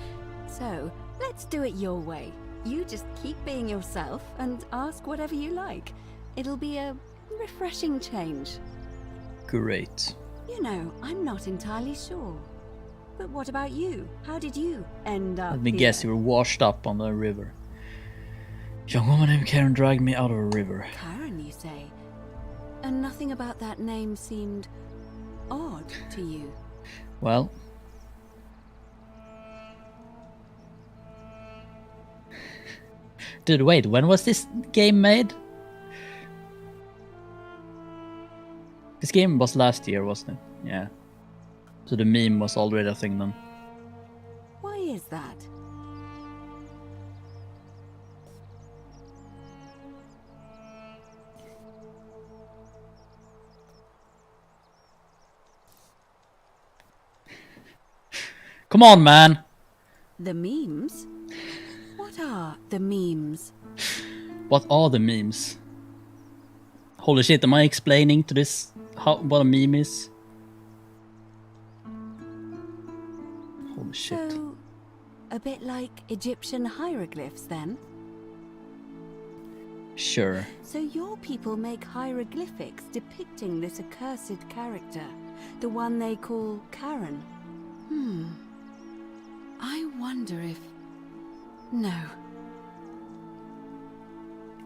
Speaker 17: So, let's do it your way. You just keep being yourself and ask whatever you like. It'll be a refreshing change.
Speaker 1: Great.
Speaker 17: You know, I'm not entirely sure. But what about you? How did you end up
Speaker 1: Let me
Speaker 17: here?
Speaker 1: guess, you were washed up on the river. Young woman named Karen dragged me out of a river.
Speaker 17: Karen, you say? And nothing about that name seemed odd to you?
Speaker 1: Well, dude, wait, when was this game made? This game was last year, wasn't it? Yeah. So the meme was already a thing then.
Speaker 17: Why is that?
Speaker 1: Come on, man!
Speaker 17: The memes? What are the memes?
Speaker 1: What are the memes? Holy shit, am I explaining to this what a meme is? Holy shit.
Speaker 17: So, a bit like Egyptian hieroglyphs then?
Speaker 1: Sure.
Speaker 17: So your people make hieroglyphics depicting this accursed character, the one they call Karen. I wonder if... No.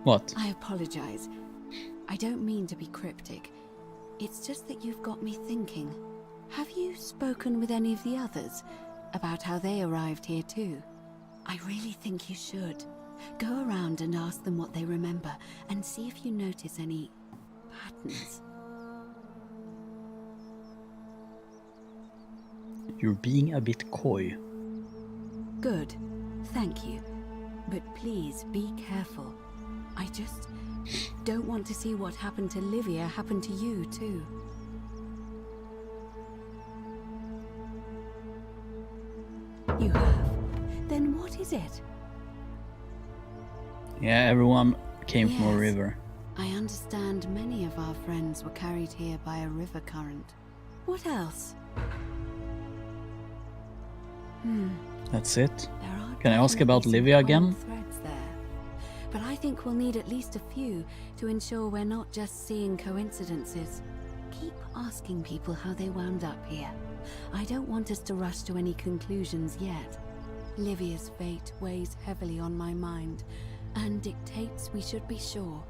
Speaker 1: What?
Speaker 17: I apologize. I don't mean to be cryptic. It's just that you've got me thinking. Have you spoken with any of the others about how they arrived here too? I really think you should. Go around and ask them what they remember and see if you notice any patterns.
Speaker 1: You're being a bit coy.
Speaker 17: Good. Thank you. But please be careful. I just don't want to see what happened to Livia happen to you too. You have? Then what is it?
Speaker 1: Yeah, everyone came from a
Speaker 17: Yes.
Speaker 1: river.
Speaker 17: I understand many of our friends were carried here by a river current. What else?
Speaker 1: That's it.
Speaker 17: There are
Speaker 1: Can I ask about
Speaker 17: definitely some
Speaker 1: Livia again?
Speaker 17: common threads there. But I think we'll need at least a few to ensure we're not just seeing coincidences. Keep asking people how they wound up here. I don't want us to rush to any conclusions yet. Livia's fate weighs heavily on my mind and dictates we should be sure.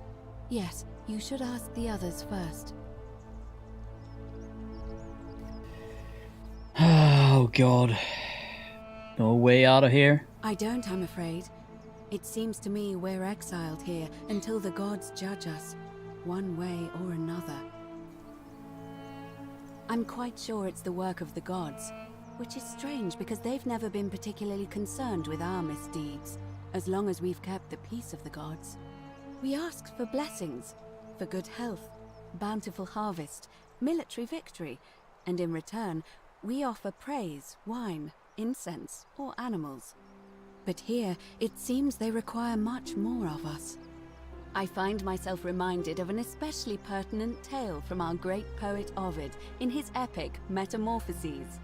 Speaker 17: Yes, you should ask the others first.
Speaker 1: Oh god. No way out of here?
Speaker 17: I don't, I'm afraid. It seems to me we're exiled here until the gods judge us, one way or another. I'm quite sure it's the work of the gods, which is strange because they've never been particularly concerned with our misdeeds, as long as we've kept the peace of the gods. We asked for blessings, for good health, bountiful harvest, military victory, and in return, we offer praise, wine, incense, or animals. But here, it seems they require much more of us. I find myself reminded of an especially pertinent tale from our great poet Ovid in his epic Metamorphoses.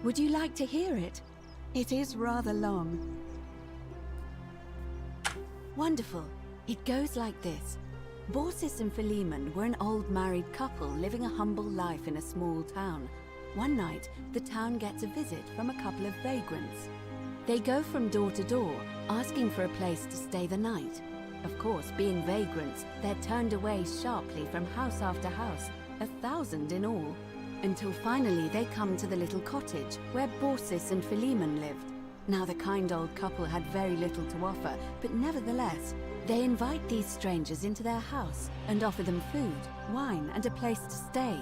Speaker 17: Would you like to hear it? It is rather long. Wonderful. It goes like this. Baucis and Philemon were an old married couple living a humble life in a small town. One night, the town gets a visit from a couple of vagrants. They go from door to door, asking for a place to stay the night. Of course, being vagrants, they're turned away sharply from house after house, 1,000 in all, until finally they come to the little cottage where Baucis and Philemon lived. Now the kind old couple had very little to offer, but nevertheless, they invite these strangers into their house and offer them food, wine, and a place to stay.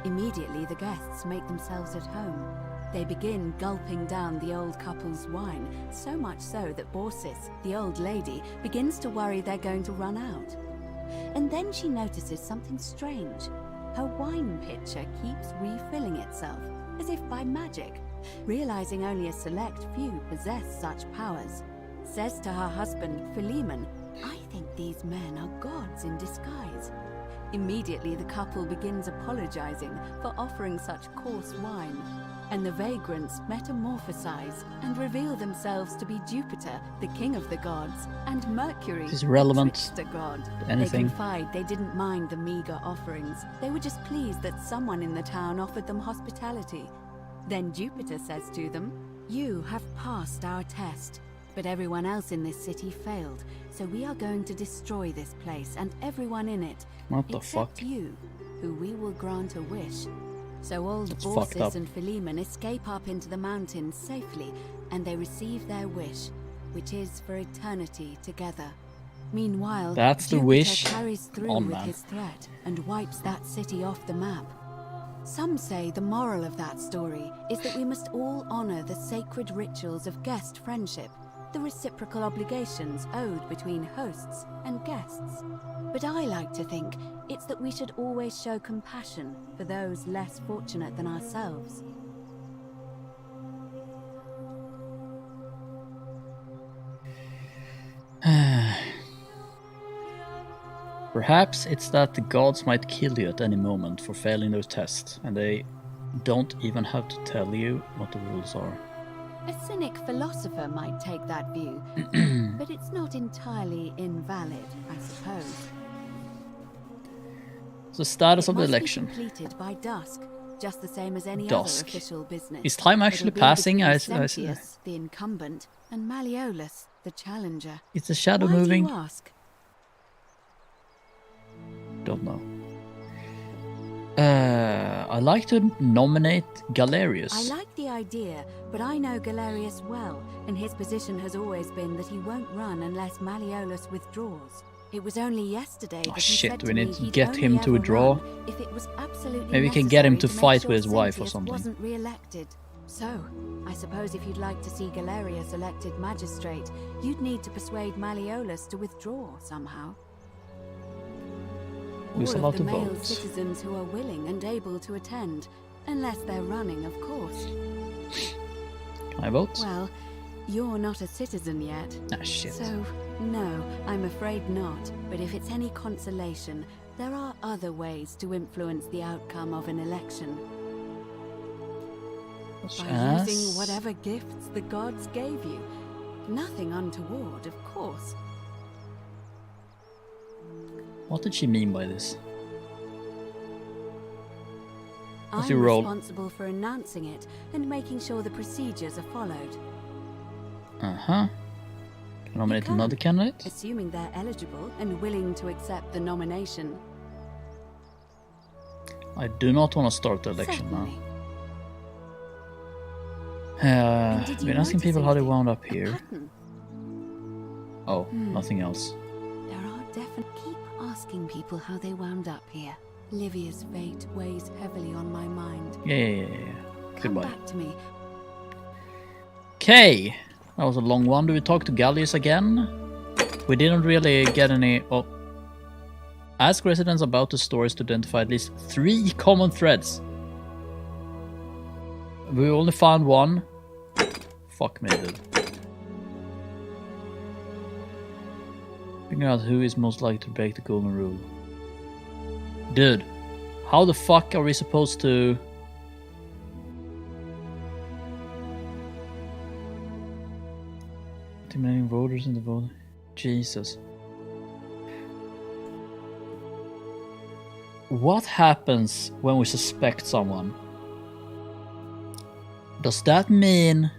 Speaker 17: Immediately the guests make themselves at home. They begin gulping down the old couple's wine, so much so that Baucis, the old lady, begins to worry they're going to run out. And then she notices something strange. Her wine pitcher keeps refilling itself, as if by magic. Realizing only a select few possess such powers, says to her husband, Philemon, "I think these men are gods in disguise." Immediately the couple begins apologizing for offering such coarse wine, and the vagrants metamorphosize and reveal themselves to be Jupiter, the king of the gods, and Mercury,
Speaker 1: This is relevant
Speaker 17: the trickster god.
Speaker 1: to anything.
Speaker 17: They confide they didn't mind the meager offerings. They were just pleased that someone in the town offered them hospitality. Then Jupiter says to them, "You have passed our test. But everyone else in this city failed, so we are going to destroy this place and everyone in it.
Speaker 1: What the
Speaker 17: except
Speaker 1: fuck?
Speaker 17: you, who we will grant a wish. So old
Speaker 1: That's fucked up.
Speaker 17: Baucis and Philemon escape up into the mountains safely, and they receive their wish, which is for eternity together. Meanwhile,
Speaker 1: That's the
Speaker 17: Jupiter
Speaker 1: wish.
Speaker 17: carries through
Speaker 1: Oh,
Speaker 17: with
Speaker 1: man.
Speaker 17: his threat and wipes that city off the map. Some say the moral of that story is that we must all honor the sacred rituals of guest friendship, the reciprocal obligations owed between hosts and guests. But I like to think it's that we should always show compassion for those less fortunate than ourselves.
Speaker 1: Perhaps it's that the gods might kill you at any moment for failing their test, and they don't even have to tell you what the rules are.
Speaker 17: A cynic philosopher might take that view, but it's not entirely invalid, I suppose.
Speaker 1: The status of the
Speaker 17: Must be
Speaker 1: election.
Speaker 17: completed by dusk, just the same as any
Speaker 1: Dusk.
Speaker 17: other official business.
Speaker 1: Is time actually
Speaker 17: It'll be
Speaker 1: passing?
Speaker 17: between
Speaker 1: I
Speaker 17: Sentius, the incumbent, and Malleolus, the challenger.
Speaker 1: Is the shadow
Speaker 17: Why
Speaker 1: moving?
Speaker 17: do you ask?
Speaker 1: Don't know. I like to nominate Galerius.
Speaker 17: I like the idea, but I know Galerius well, and his position has always been that he won't run unless Malleolus withdraws. It was only yesterday that he
Speaker 1: shit,
Speaker 17: said
Speaker 1: we
Speaker 17: to me
Speaker 1: need to
Speaker 17: he'd
Speaker 1: get
Speaker 17: only
Speaker 1: him to
Speaker 17: ever
Speaker 1: withdraw.
Speaker 17: run if it was absolutely
Speaker 1: Maybe we can get him to
Speaker 17: necessary
Speaker 1: fight
Speaker 17: make
Speaker 1: with his
Speaker 17: sure
Speaker 1: wife or
Speaker 17: Sentius
Speaker 1: something.
Speaker 17: wasn't re-elected. So, I suppose if you'd like to see Galerius elected magistrate, you'd need to persuade Malleolus to withdraw somehow.
Speaker 1: Who's
Speaker 17: All
Speaker 1: allowed
Speaker 17: of the
Speaker 1: to
Speaker 17: male
Speaker 1: vote?
Speaker 17: citizens who are willing and able to attend, unless they're running, of course.
Speaker 1: Can I vote?
Speaker 17: Well, you're not a citizen yet.
Speaker 1: Ah, shit.
Speaker 17: So, no, I'm afraid not. But if it's any consolation, there are other ways to influence the outcome of an election. By
Speaker 1: As-
Speaker 17: using whatever gifts the gods gave you. Nothing untoward, of course.
Speaker 1: What did she mean by this? What's
Speaker 17: I'm
Speaker 1: your role?
Speaker 17: responsible for announcing it and making sure the procedures are followed.
Speaker 1: Uh-huh. Can I nominate
Speaker 17: can,
Speaker 1: another candidate?
Speaker 17: Assuming they're eligible and willing to accept the nomination.
Speaker 1: I do not want to start the election
Speaker 17: Certainly.
Speaker 1: now.
Speaker 17: did you
Speaker 1: Been asking
Speaker 17: notice
Speaker 1: people how they
Speaker 17: anything?
Speaker 1: wound up here.
Speaker 17: Pattern?
Speaker 1: Oh, nothing else.
Speaker 17: There are definitely. Keep asking people how they wound up here. Livia's fate weighs heavily on my mind.
Speaker 1: Yeah.
Speaker 17: Come
Speaker 1: Goodbye.
Speaker 17: back to me.
Speaker 1: Okay, that was a long one. Do we talk to Gallius again? We didn't really get any... Oh. Ask residents about the stories to identify at least 3 common threads. We only found one. Fuck me, dude. Figure out who is most likely to break the golden rule. Dude, how the fuck are we supposed to... Intimidating voters in the vote. Jesus. What happens when we suspect someone? Does that mean...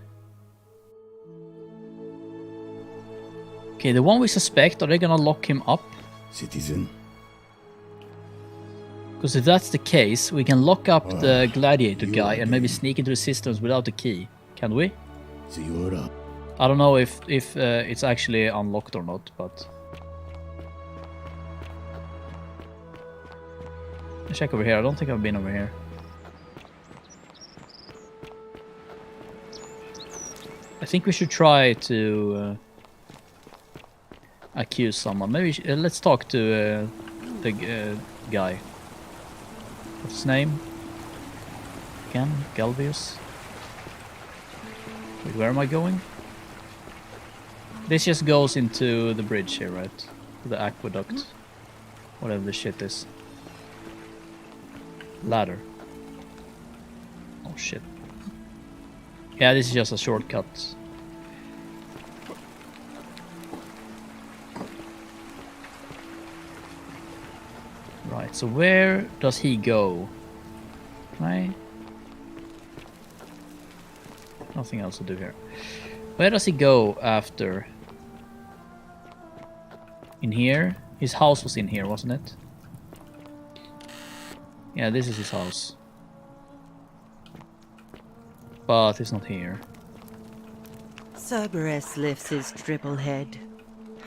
Speaker 1: Okay, the one we suspect, are they gonna lock him up?
Speaker 12: Citizen.
Speaker 1: Because if that's the case, we can lock up the gladiator guy and maybe sneak into the systems without the key. Can we?
Speaker 12: So you're up.
Speaker 1: I don't know if it's actually unlocked or not, but... Let's check over here. I don't think I've been over here. I think we should try to accuse someone. Maybe let's talk to the guy. What's his name? Again, Galvius. Wait, where am I going? This just goes into the bridge here, right? The aqueduct. Whatever the shit is. Ladder. Oh shit. Yeah, this is just a shortcut. Right, so where does he go? Right? Nothing else to do here. Where does he go after? In here? His house was in here, wasn't it? Yeah, this is his house. But he's not here.
Speaker 20: Cerberus lifts his triple head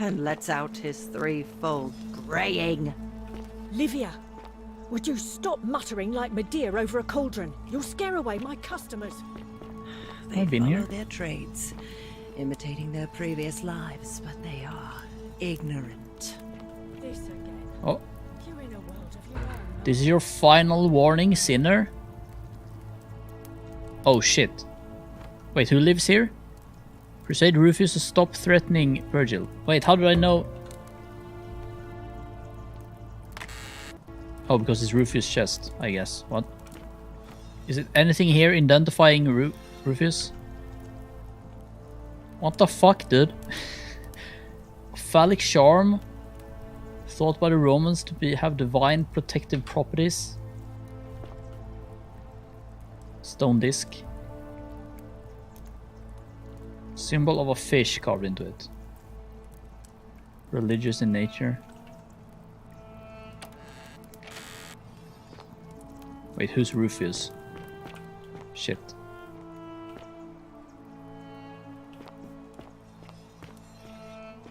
Speaker 20: and lets out his threefold graying.
Speaker 5: Livia, would you stop muttering like Medea over a cauldron? You'll scare away my customers.
Speaker 20: They
Speaker 1: I've been
Speaker 20: follow
Speaker 1: here.
Speaker 20: their trades, imitating their previous lives, but they are ignorant.
Speaker 5: This again.
Speaker 1: Oh.
Speaker 5: You're in a world of your own.
Speaker 1: This is your final warning, sinner. Oh shit. Wait, who lives here? Crusade Rufus to stop threatening Virgil. Wait, how do I know? Oh, because it's Rufus' chest, I guess. What? Is it anything here identifying Rufus? What the fuck, dude? Phallic charm? Thought by the Romans to have divine protective properties. Stone disc. Symbol of a fish carved into it. Religious in nature. Wait, who's Rufus? Shit.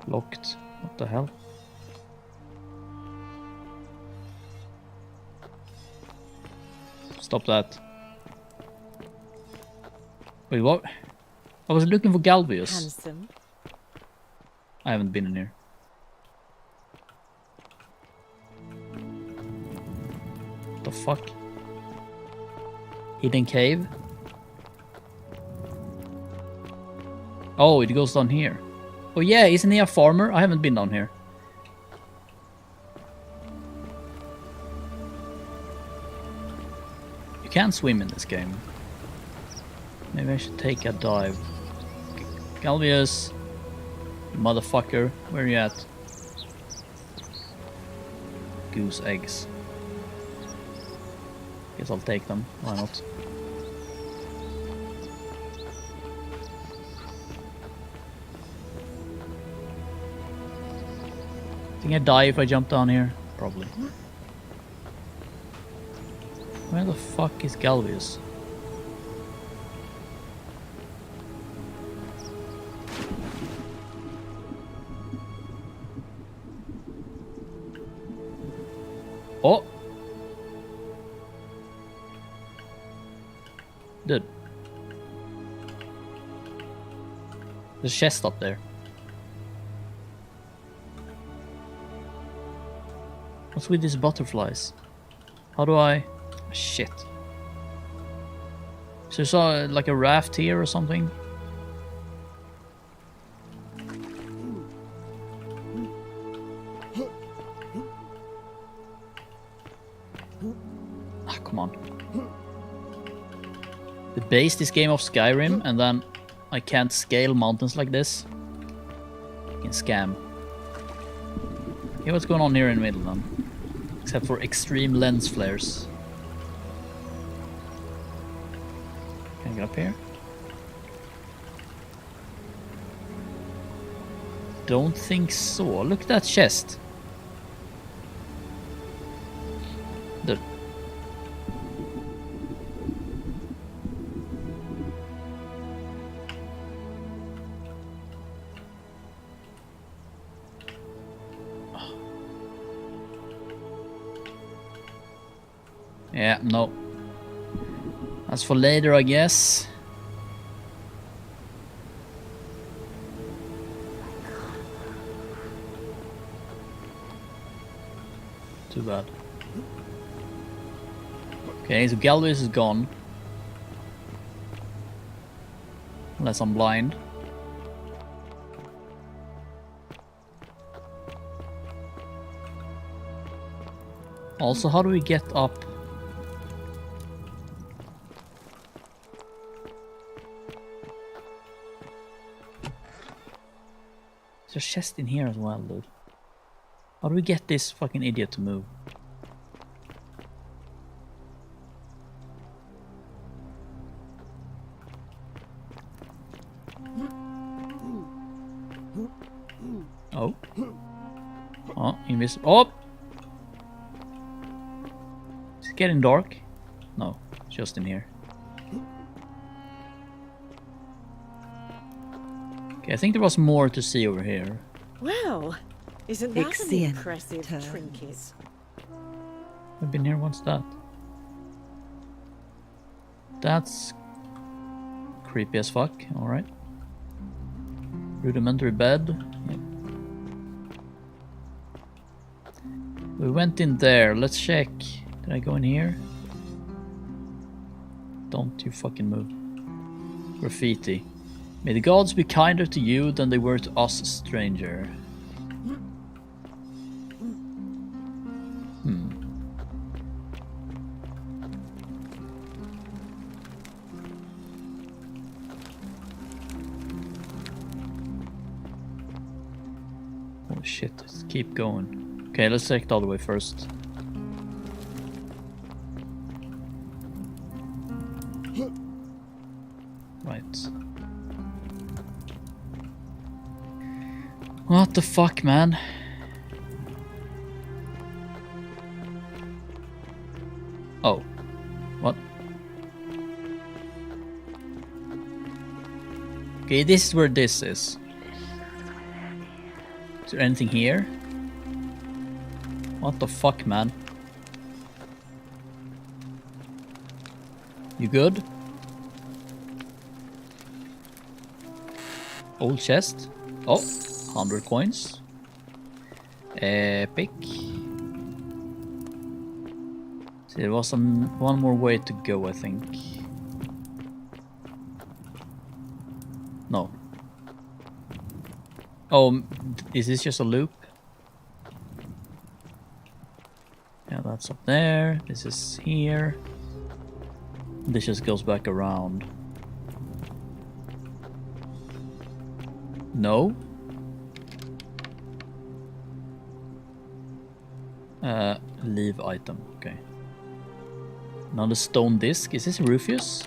Speaker 1: Locked. What the hell? Stop that. Wait, what? I was looking for Galvius.
Speaker 5: Handsome.
Speaker 1: I haven't been in here. What the fuck? Hidden cave? Oh, it goes down here. Oh yeah, isn't he a farmer? I haven't been down here. You can't swim in this game. Maybe I should take a dive. Galvius, you motherfucker, where are you at? Goose eggs. Guess I'll take them, why not? Think I die if I jump down here? Probably. Where the fuck is Galvius? Oh! Dude. There's a chest up there. What's with these butterflies? How do I... Shit. So there's like a raft here or something? Ah, come on. They based this game off Skyrim and then I can't scale mountains like this. Fucking scam. Okay, what's going on here in the middle then? Except for extreme lens flares. Can I get up here? Don't think so. Look at that chest. Dude. Yeah, no. That's for later, I guess. Too bad. Okay, so Galvius is gone. Unless I'm blind. Also, how do we get up? There's a chest in here as well, dude. How do we get this fucking idiot to move? Oh, invisible. Oh! Is it getting dark? No, just in here. Okay, I think there was more to see over here.
Speaker 5: Well, isn't that an
Speaker 20: Ixion
Speaker 5: impressive
Speaker 20: turns.
Speaker 5: trinket?
Speaker 1: I've been here. What's that? That's creepy as fuck. Alright. Rudimentary bed. Yep. We went in there. Let's check. Did I go in here? Don't you fucking move. Graffiti. May the gods be kinder to you than they were to us, stranger. Oh shit, let's keep going. Okay, let's check the other way first. Right. What the fuck, man? Oh. What? Okay, this is where this is. Is there anything here? What the fuck, man? You good? Old chest. Oh, 100 coins. Epic. See, there was one more way to go, I think. No. Oh, is this just a loop? Yeah, that's up there. This is here. This just goes back around. No. Leave item. Okay. Another stone disc. Is this Rufus?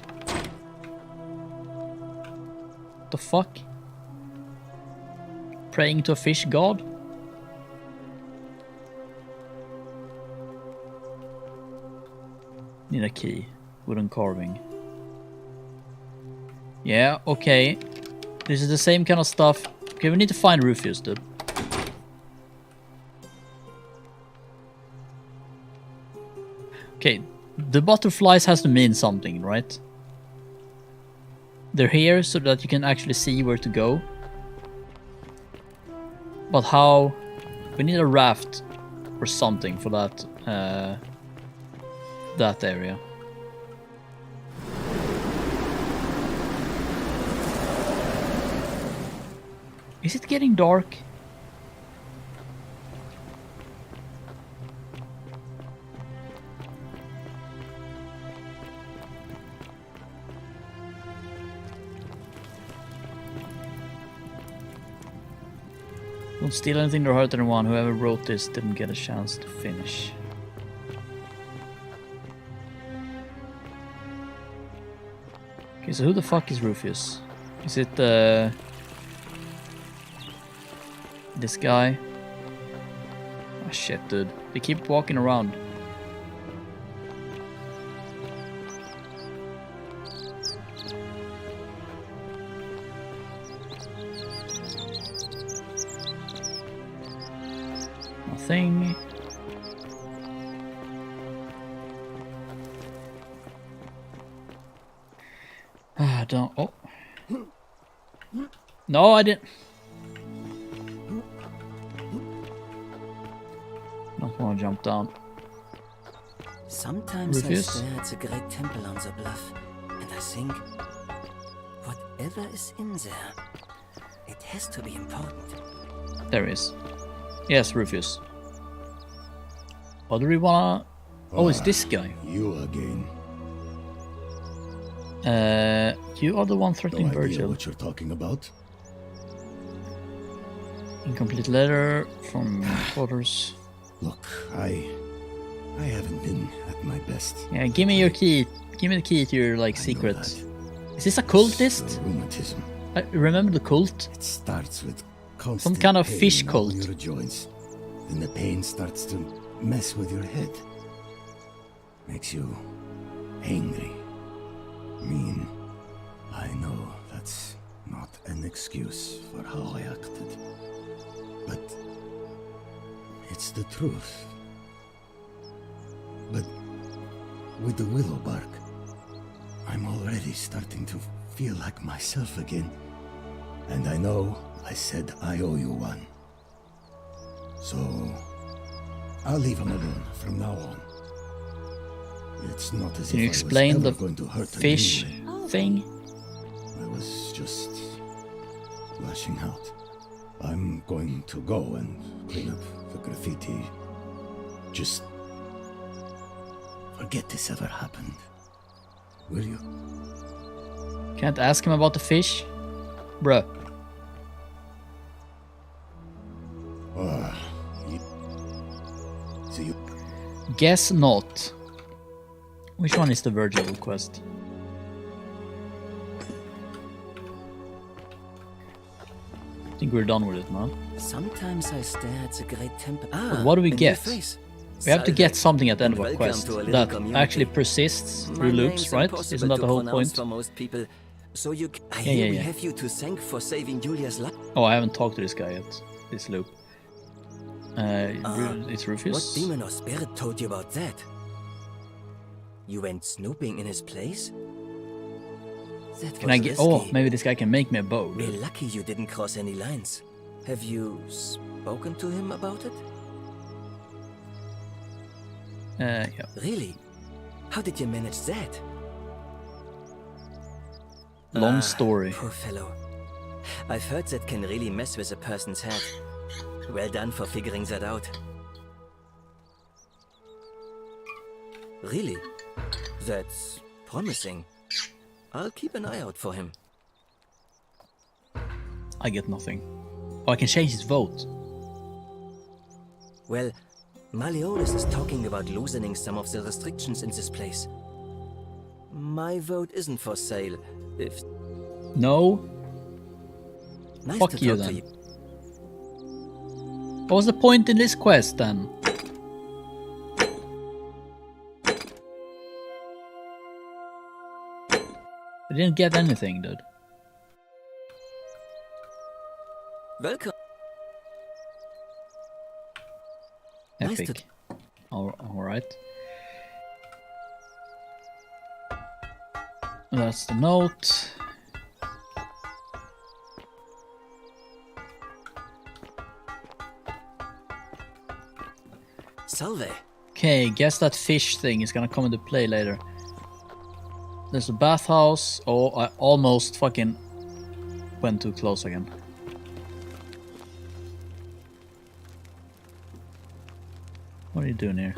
Speaker 1: The fuck? Praying to a fish god? Need a key. Wooden carving. Yeah, okay. This is the same kind of stuff. Okay, we need to find Rufus, dude. Okay, the butterflies has to mean something, right? They're here so that you can actually see where to go. But how? We need a raft or something for that that area. Is it getting dark? Don't steal anything or hurt anyone. Whoever wrote this didn't get a chance to finish. Okay, so who the fuck is Rufus? Is it this guy? Oh shit, dude. They keep walking around. Nothing. Ah, don't. Oh. No, I didn't. Don't want to jump down.
Speaker 15: Sometimes
Speaker 1: Rufus?
Speaker 15: I stare at the great temple on the bluff, and I think, whatever is in there, it has to be important.
Speaker 1: There is. Yes, Rufus. What do we wanna... Oh, it's this guy.
Speaker 12: You again.
Speaker 1: You are the one
Speaker 12: No
Speaker 1: threatening
Speaker 12: idea
Speaker 1: Virgil.
Speaker 12: what you're talking about.
Speaker 1: Incomplete letter from quarters.
Speaker 12: Look, I haven't been at my best.
Speaker 1: Yeah, give me your key. Give me the key to your like secret. Is this a cultist?
Speaker 12: Rheumatism.
Speaker 1: I remember the cult.
Speaker 12: It starts with
Speaker 1: Some
Speaker 12: constant
Speaker 1: kind of
Speaker 12: pain
Speaker 1: fish
Speaker 12: in
Speaker 1: cult.
Speaker 12: all your joints. then the pain starts to mess with your head. Makes you angry, mean. I know that's not an excuse for how I acted, but it's the truth. But with the willow bark, I'm already starting to feel like myself again. And I know I said I owe you one. So I'll leave him alone from now on. It's not as
Speaker 1: Can you
Speaker 12: if I
Speaker 1: explain
Speaker 12: was
Speaker 1: the
Speaker 12: ever going to hurt him
Speaker 1: fish
Speaker 12: anyway.
Speaker 1: thing?
Speaker 12: I was just lashing out. I'm going to go and clean up the graffiti. Just forget this ever happened. Will you?
Speaker 1: Can't ask him about the fish? Bruh.
Speaker 12: See you.
Speaker 1: Guess not. Which one is the Virgil quest? I think we're done with it now.
Speaker 15: Sometimes I stare at the great temple.
Speaker 1: But what do we
Speaker 15: a new
Speaker 1: get?
Speaker 15: face.
Speaker 1: We have to get something at the end of a
Speaker 15: Welcome
Speaker 1: quest
Speaker 15: to a little
Speaker 1: that
Speaker 15: community.
Speaker 1: actually persists
Speaker 15: My
Speaker 1: through loops,
Speaker 15: name's
Speaker 1: right?
Speaker 15: impossible
Speaker 1: Isn't that
Speaker 15: to
Speaker 1: the whole
Speaker 15: pronounce
Speaker 1: point?
Speaker 15: for most people. So I
Speaker 1: Yeah,
Speaker 15: hear
Speaker 1: yeah,
Speaker 15: we
Speaker 1: yeah.
Speaker 15: have you to thank for saving Julia's life.
Speaker 1: Oh, I haven't talked to this guy yet. This loop. It's Rufus.
Speaker 15: What demon or spirit told you about that? You went snooping in his place? That
Speaker 1: Can I
Speaker 15: was
Speaker 1: get?
Speaker 15: risky.
Speaker 1: Oh, maybe this guy can make me a bow.
Speaker 15: We're lucky you didn't cross any lines. Have you spoken to him about it?
Speaker 1: Yeah.
Speaker 15: Really? How did you manage that?
Speaker 1: Long story.
Speaker 15: Poor fellow. I've heard that can really mess with a person's head. Well done for figuring that out. Really? That's promising. I'll keep an eye out for him.
Speaker 1: I get nothing. Oh, I can change his vote.
Speaker 15: Well, Malleolus is talking about loosening some of the restrictions in this place. My vote isn't for sale. If
Speaker 1: No.
Speaker 15: nice
Speaker 1: Fuck
Speaker 15: to
Speaker 1: you
Speaker 15: talk to
Speaker 1: then.
Speaker 15: you.
Speaker 1: What was the point in this quest then? I didn't get anything, dude.
Speaker 15: Welcome. Nice to
Speaker 1: Epic. Alright. That's the note.
Speaker 15: Salve.
Speaker 1: Okay, guess that fish thing is gonna come into play later. There's a bathhouse. Oh, I almost fucking went too close again. What are you doing here?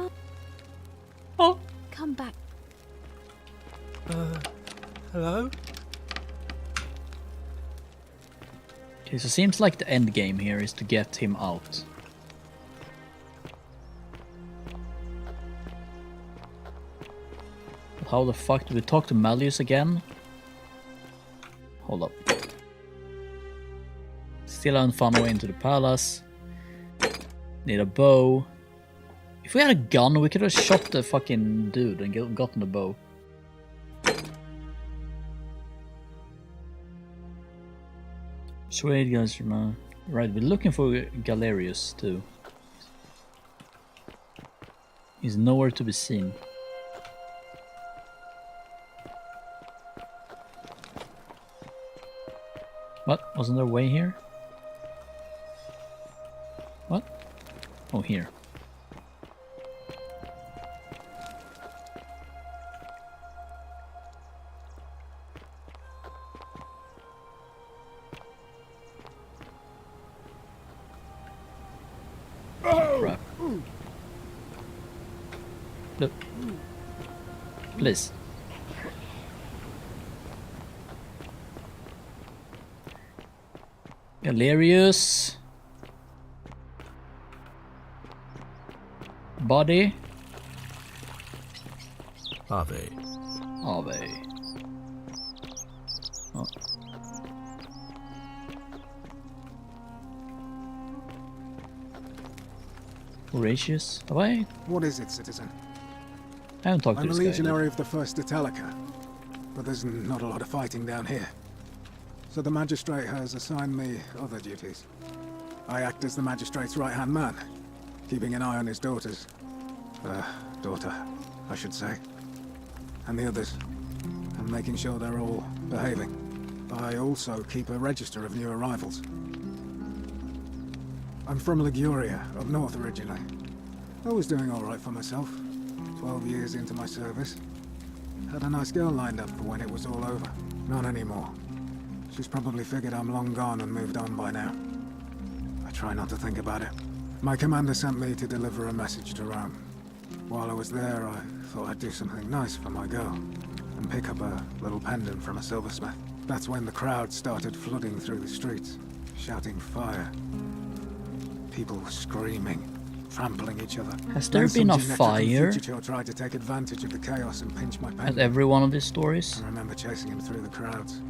Speaker 21: Oh, come back.
Speaker 16: Hello?
Speaker 1: Okay, so it seems like the end game here is to get him out. But how the fuck do we talk to Malleus again? Hold up. Still haven't found a way into the palace. Need a bow. If we had a gun, we could have shot the fucking dude and gotten the bow. Sweet guys, man. Right, we're looking for Galerius too. He's nowhere to be seen. What? Wasn't there a way here? What? Oh, here. Crap. Look. Please. Galerius. Body.
Speaker 8: Ave.
Speaker 1: Ave. Oh. Horatius? Have I?
Speaker 6: What is it, citizen?
Speaker 1: I haven't talked
Speaker 6: I'm
Speaker 1: to
Speaker 6: a
Speaker 1: this guy.
Speaker 6: legionary of the 1st Italica, but there's not a lot of fighting down here. So the magistrate has assigned me other duties. I act as the magistrate's right-hand man, keeping an eye on his daughters. Daughter, I should say. And the others. And making sure they're all behaving. I also keep a register of new arrivals. I'm from Liguria, up north originally. I was doing alright for myself. 12 years into my service. Had a nice girl lined up for when it was all over. Not anymore. She's probably figured I'm long gone and moved on by now. I try not to think about it. My commander sent me to deliver a message to Rome. While I was there, I thought I'd do something nice for my girl. And pick up a little pendant from a silversmith. That's when the crowd started flooding through the streets, shouting fire. People were screaming, trampling each other.
Speaker 1: Has there been a fire
Speaker 6: tried to take advantage of the chaos and pinch my
Speaker 1: at
Speaker 6: pendant.
Speaker 1: every one of these stories?
Speaker 6: I remember chasing him through the crowds,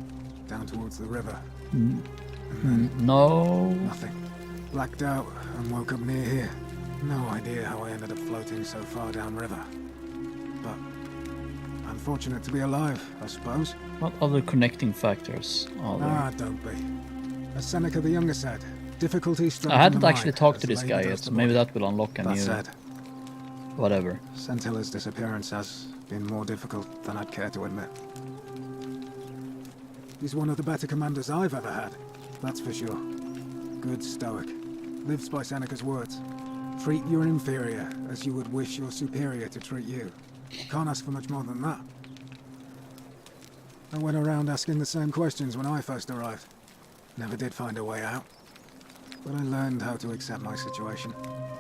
Speaker 6: down towards the river.
Speaker 1: No.
Speaker 6: Nothing. Blacked out and woke up near here. No idea how I ended up floating so far downriver. But I'm fortunate to be alive, I suppose.
Speaker 1: What other connecting factors are there?
Speaker 6: Don't be. As Seneca the Younger said, difficulty struck
Speaker 1: I hadn't
Speaker 6: the
Speaker 1: actually
Speaker 6: mind
Speaker 1: talked to
Speaker 6: as
Speaker 1: this
Speaker 6: labor
Speaker 1: guy
Speaker 6: does
Speaker 1: yet,
Speaker 6: the
Speaker 1: so maybe
Speaker 6: body.
Speaker 1: that will unlock a
Speaker 6: That
Speaker 1: new...
Speaker 6: said,
Speaker 1: whatever.
Speaker 6: Sentilla's disappearance has been more difficult than I'd care to admit. He's one of the better commanders I've ever had, that's for sure. Good stoic. Lives by Seneca's words. Treat your inferior as you would wish your superior to treat you. Can't ask for much more than that. I went around asking the same questions when I first arrived. Never did find a way out. But I learned how to accept my situation.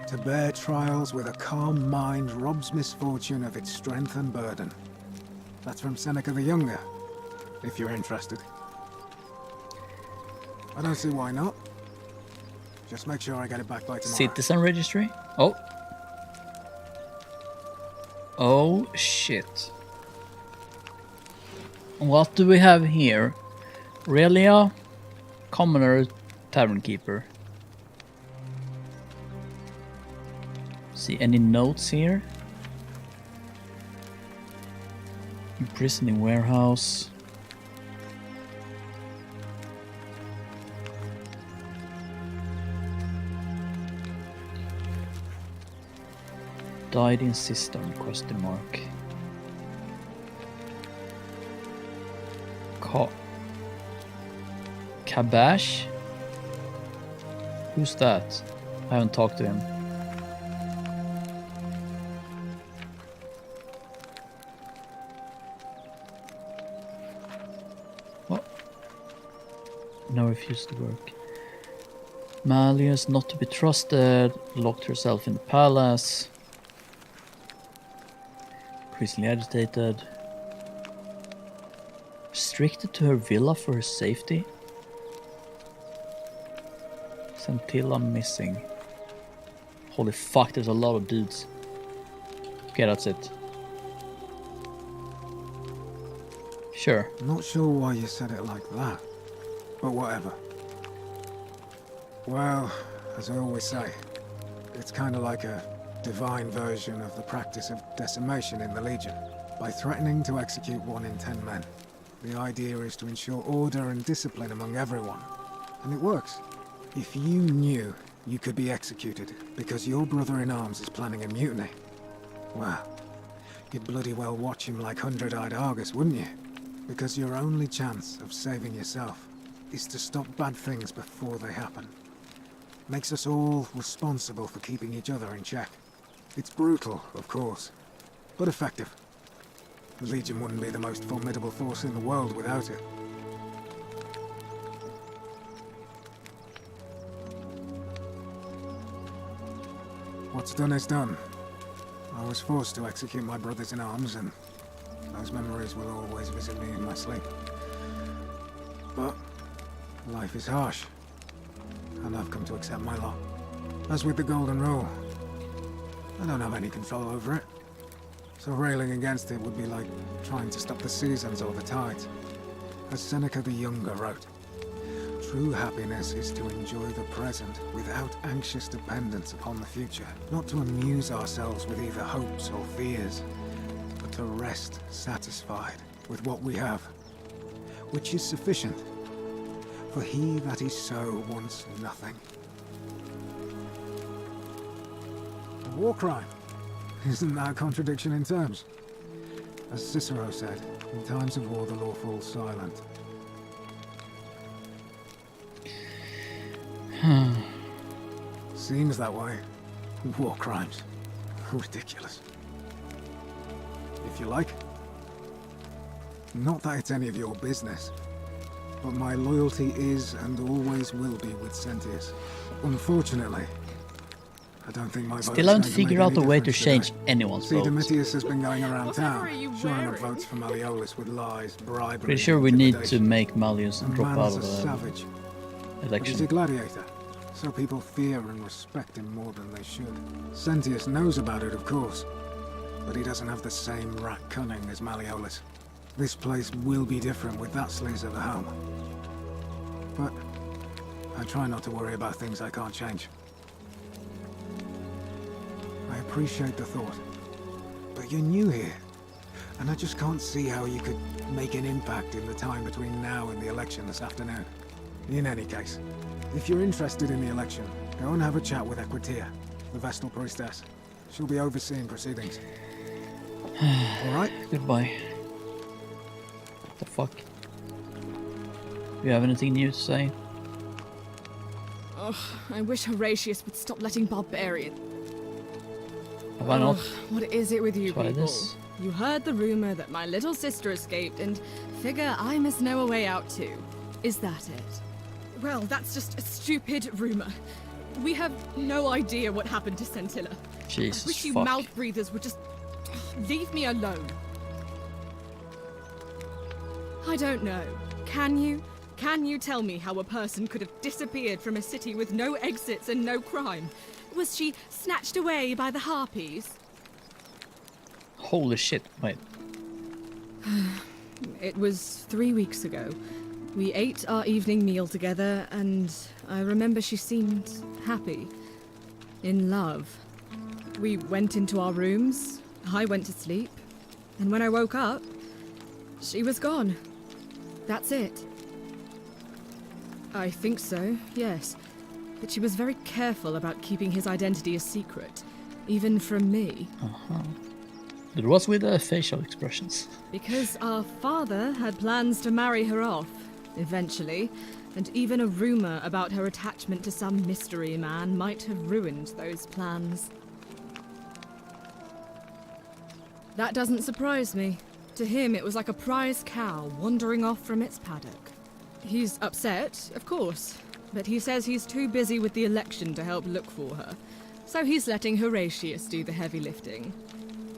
Speaker 6: To bear trials with a calm mind robs misfortune of its strength and burden. That's from Seneca the Younger, if you're interested. I don't see why not. Just make sure I get it back by tomorrow.
Speaker 1: Citizen registry? Oh. Oh shit. What do we have here? Relia, commoner, tavern keeper. See any notes here? Imprisoning warehouse. Died in cistern, question mark. Kabash? Who's that? I haven't talked to him. What? No, refused to work. Malleus, not to be trusted. Locked herself in the palace. Increasingly agitated. Restricted to her villa for her safety. Scintilla missing. Holy fuck, there's a lot of dudes. Okay, that's it. Sure.
Speaker 6: Not sure why you said it like that, but whatever. Well, as I always say, it's kind of like a divine version of the practice of decimation in the Legion. By threatening to execute 1 in 10 men, the idea is to ensure order and discipline among everyone. And it works. If you knew you could be executed because your brother-in-arms is planning a mutiny, well, you'd bloody well watch him like 100-eyed Argus, wouldn't you? Because your only chance of saving yourself is to stop bad things before they happen. Makes us all responsible for keeping each other in check. It's brutal, of course, but effective. The Legion wouldn't be the most formidable force in the world without it. What's done is done. I was forced to execute my brothers-in-arms, and those memories will always visit me in my sleep. But life is harsh, and I've come to accept my lot. As with the Golden Rule, I don't have any control over it. So railing against it would be like trying to stop the seasons or the tides. As Seneca the Younger wrote, True happiness is to enjoy the present without anxious dependence upon the future. Not to amuse ourselves with either hopes or fears, but to rest satisfied with what we have, which is sufficient. For he that is so wants nothing. A war crime. Isn't that a contradiction in terms? As Cicero said, in times of war the law falls silent. Seems that way. War crimes. Ridiculous. If you like. Not that it's any of your business, but my loyalty is and always will be with Sentius. Unfortunately, I don't think my
Speaker 1: Still haven't figured out a way to change anyone's
Speaker 6: See,
Speaker 1: vote.
Speaker 6: Domitius has been going around town, shoring up votes for Malleolus with lies, bribery.
Speaker 1: Pretty sure we need to make Malleus
Speaker 6: The
Speaker 1: drop out
Speaker 6: man's
Speaker 1: of
Speaker 6: a
Speaker 1: the
Speaker 6: savage. But he's a
Speaker 1: election.
Speaker 6: gladiator, so people fear and respect him more than they should. Sentius knows about it, of course, but he doesn't have the same rat cunning as Malleolus. This place will be different with that sleaze at the helm. But I try not to worry about things I can't change. I appreciate the thought, but you're new here, and I just can't see how you could make an impact in the time between now and the election this afternoon. In any case, if you're interested in the election, go and have a chat with Equitia, the Vestal Priestess. She'll be overseeing proceedings. Alright?
Speaker 1: Goodbye. What the fuck? Do you have anything new to say?
Speaker 18: Ugh, I wish Horatius would stop letting barbarians.
Speaker 1: Why not?
Speaker 18: What is it with you
Speaker 1: Try
Speaker 18: people?
Speaker 1: this.
Speaker 18: You heard the rumor that my little sister escaped and figure I must know a way out too. Is that it? Well, that's just a stupid rumor. We have no idea what happened to Scintilla.
Speaker 1: Jesus
Speaker 18: I wish you
Speaker 1: fuck.
Speaker 18: mouth breathers would just leave me alone. I don't know. Can you? Can you tell me how a person could have disappeared from a city with no exits and no crime? Was she snatched away by the harpies?
Speaker 1: Holy shit, wait.
Speaker 18: It was 3 weeks ago. We ate our evening meal together, and I remember she seemed happy. In love. We went into our rooms, I went to sleep, and when I woke up, she was gone. That's it. I think so, yes. But she was very careful about keeping his identity a secret, even from me.
Speaker 1: Uh-huh. But what's with the facial expressions?
Speaker 18: Because our father had plans to marry her off, eventually, and even a rumor about her attachment to some mystery man might have ruined those plans. That doesn't surprise me. To him, it was like a prize cow wandering off from its paddock. He's upset, of course, but he says he's too busy with the election to help look for her, so he's letting Horatius do the heavy lifting.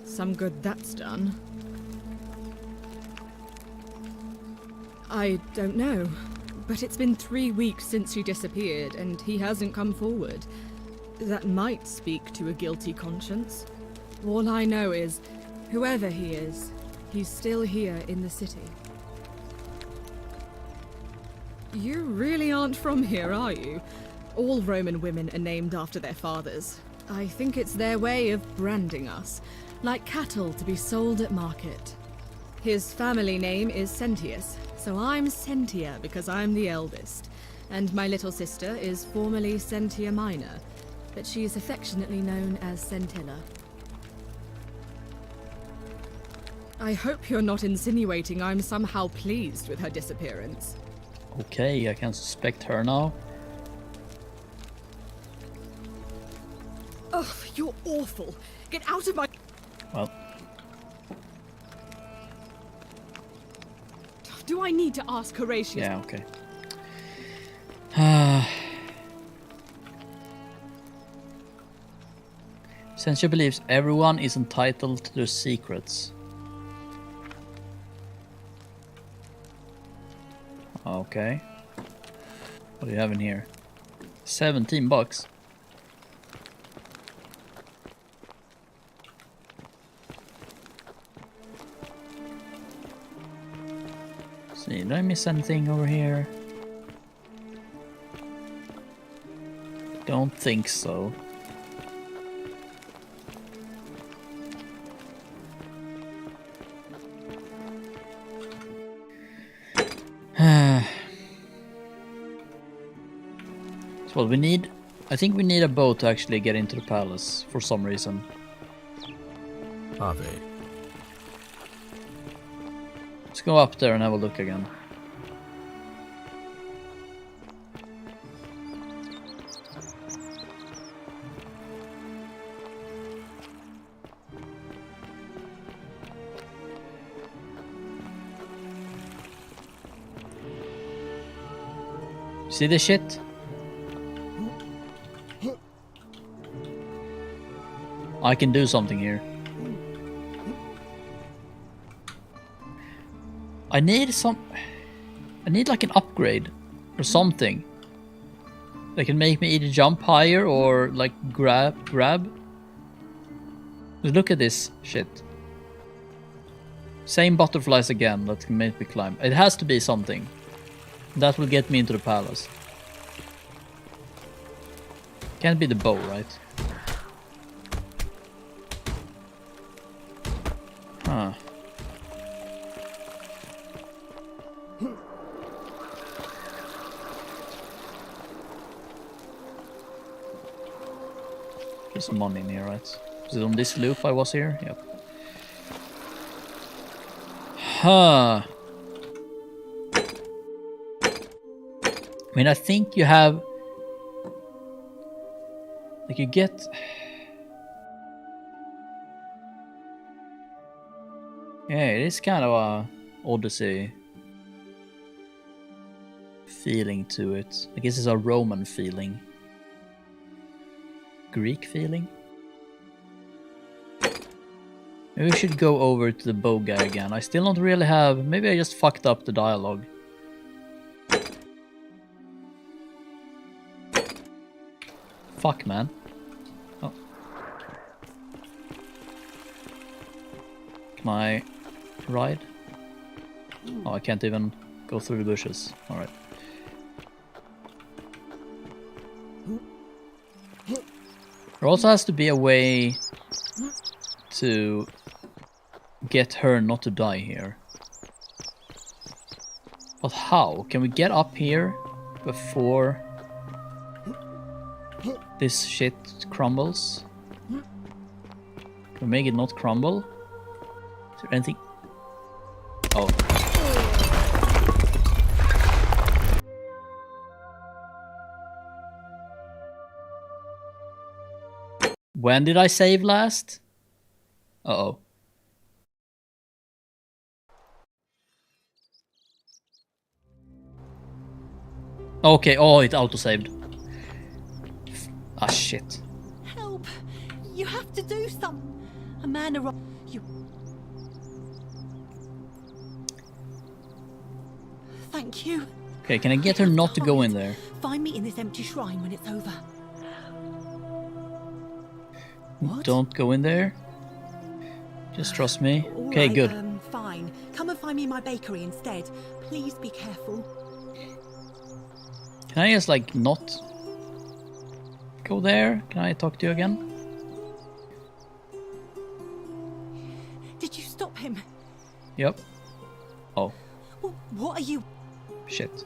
Speaker 18: Some good that's done. I don't know, but it's been 3 weeks since she disappeared, and he hasn't come forward. That might speak to a guilty conscience. All I know is, whoever he is, he's still here in the city. You really aren't from here, are you? All Roman women are named after their fathers. I think it's their way of branding us, like cattle to be sold at market. His family name is Sentius, so I'm Sentia because I'm the eldest, and my little sister is formerly Sentia Minor, but she's affectionately known as Scintilla. I hope you're not insinuating I'm somehow pleased with her disappearance.
Speaker 1: Okay, I can suspect her now.
Speaker 18: Ugh, you're awful. Get out of my...
Speaker 1: Well,
Speaker 18: Do I need to ask Horatius?
Speaker 1: yeah, okay. Since she believes everyone is entitled to their secrets. Okay. What do you have in here? 17 bucks. See, did I miss anything over here? Don't think so. Well, we need... I think we need a boat to actually get into the palace for some reason.
Speaker 8: Are they?
Speaker 1: Let's go up there and have a look again. See this shit? I can do something here. I need like an upgrade or something that can make me either jump higher or like grab. Look at this shit. Same butterflies again that can make me climb. It has to be something that will get me into the palace. Can't be the bow, right? Huh. There's money in here, right? Is it on this loop I was here? Yep. Huh. I mean, I think you have... Like, you get... Yeah, it is kind of a Odyssey feeling to it. I guess it's a Roman feeling. Greek feeling? Maybe we should go over to the bow guy again. I still don't really have... Maybe I just fucked up the dialogue. Fuck, man. Oh. Can I ride? Oh, I can't even go through the bushes. Alright. There also has to be a way to get her not to die here. But how? Can we get up here before this shit crumbles? Can we make it not crumble? Is there anything? Oh. When did I save last? Uh-oh. Okay, oh, it auto-saved. Ah, shit.
Speaker 13: Help! You have to do something. A man arrived. You. Thank you.
Speaker 1: Okay, can I get her not to go in there?
Speaker 13: Find me in this empty shrine when it's over. What?
Speaker 1: Don't go in there. Just trust me.
Speaker 13: All
Speaker 1: Okay,
Speaker 13: right,
Speaker 1: good.
Speaker 13: Fine. Come and find me in my bakery instead. Please be careful.
Speaker 1: Can I just like not go there? Can I talk to you again?
Speaker 13: Did you stop him?
Speaker 1: Yep. Oh,
Speaker 13: What are you?
Speaker 1: shit.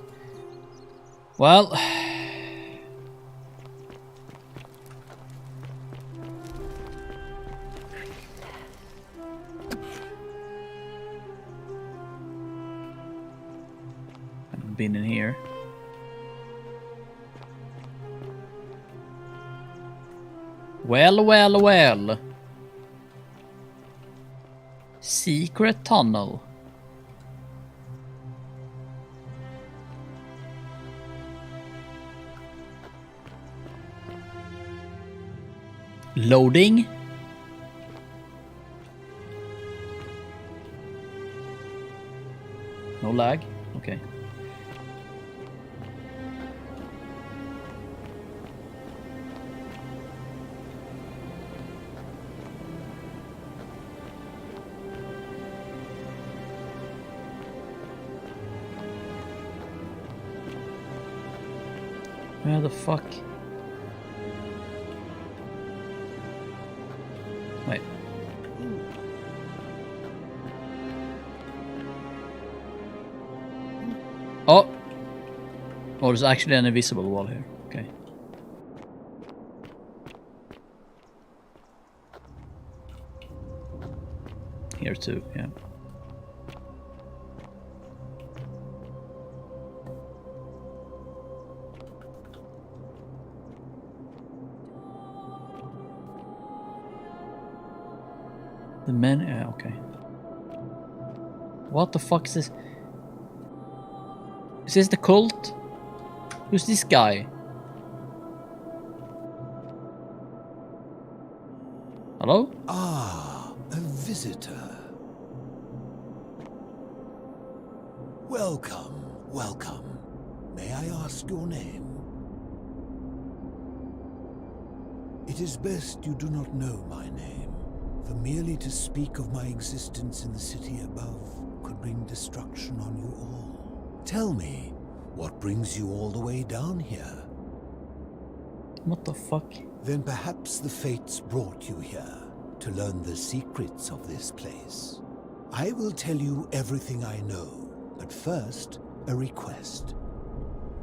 Speaker 1: Well... I've been in here. Well, well, well. Secret tunnel. Loading. No lag. Okay. Where the fuck? Wait. Oh! Oh, there's actually an invisible wall here. Okay. Here too, yeah. The men, yeah, okay. What the fuck is this? Is this the cult? Who's this guy? Hello?
Speaker 7: Ah, a visitor. Welcome, welcome. May I ask your name? It is best you do not know my name, for merely to speak of my existence in the city above could bring destruction on you all. Tell me, what brings you all the way down here?
Speaker 1: What the fuck?
Speaker 7: Then perhaps the fates brought you here to learn the secrets of this place. I will tell you everything I know, but first, a request.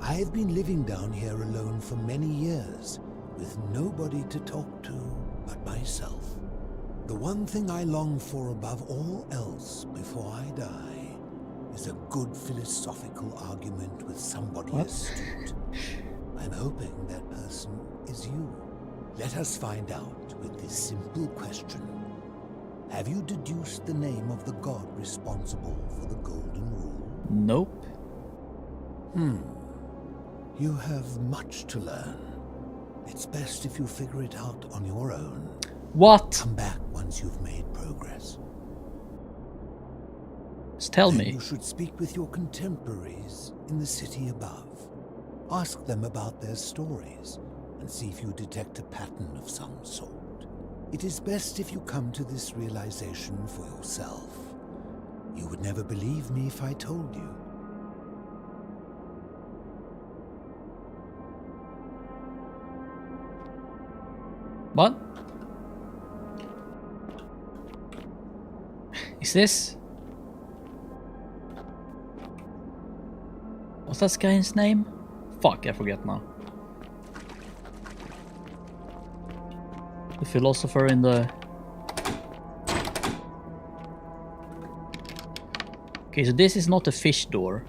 Speaker 7: I've been living down here alone for many years, with nobody to talk to but myself. The one thing I long for above all else before I die is a good philosophical argument with somebody astute. I'm hoping that person is you. Let us find out with this simple question. Have you deduced the name of the god responsible for the Golden Rule?
Speaker 1: Nope.
Speaker 7: You have much to learn. It's best if you figure it out on your own.
Speaker 1: What?
Speaker 7: Come back once you've made progress.
Speaker 1: Just tell
Speaker 7: Then
Speaker 1: me.
Speaker 7: You should speak with your contemporaries in the city above. Ask them about their stories and see if you detect a pattern of some sort. It is best if you come to this realization for yourself. You would never believe me if I told you.
Speaker 1: What? Is this? What's that guy's name? Fuck, I forget now. The philosopher in the... Okay, so this is not a fish door.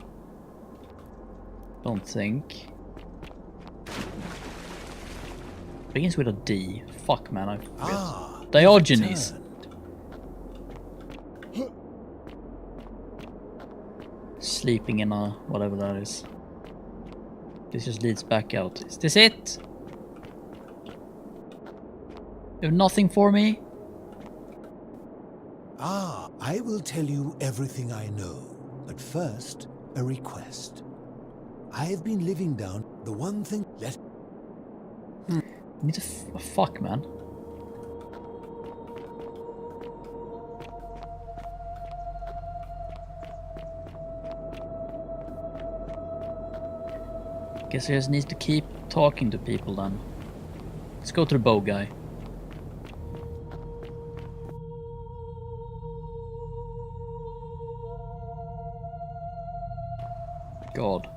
Speaker 1: Don't think. Begins with a D. Fuck, man, I forget. Diogenes. Sleeping in a whatever that is. This just leads back out. Is this it? You have nothing for me?
Speaker 7: I will tell you everything I know, but first, a request. I have been living down the one thing.
Speaker 1: Need to fuck, man. Guess I just need to keep talking to people then. Let's go to the bow guy. God.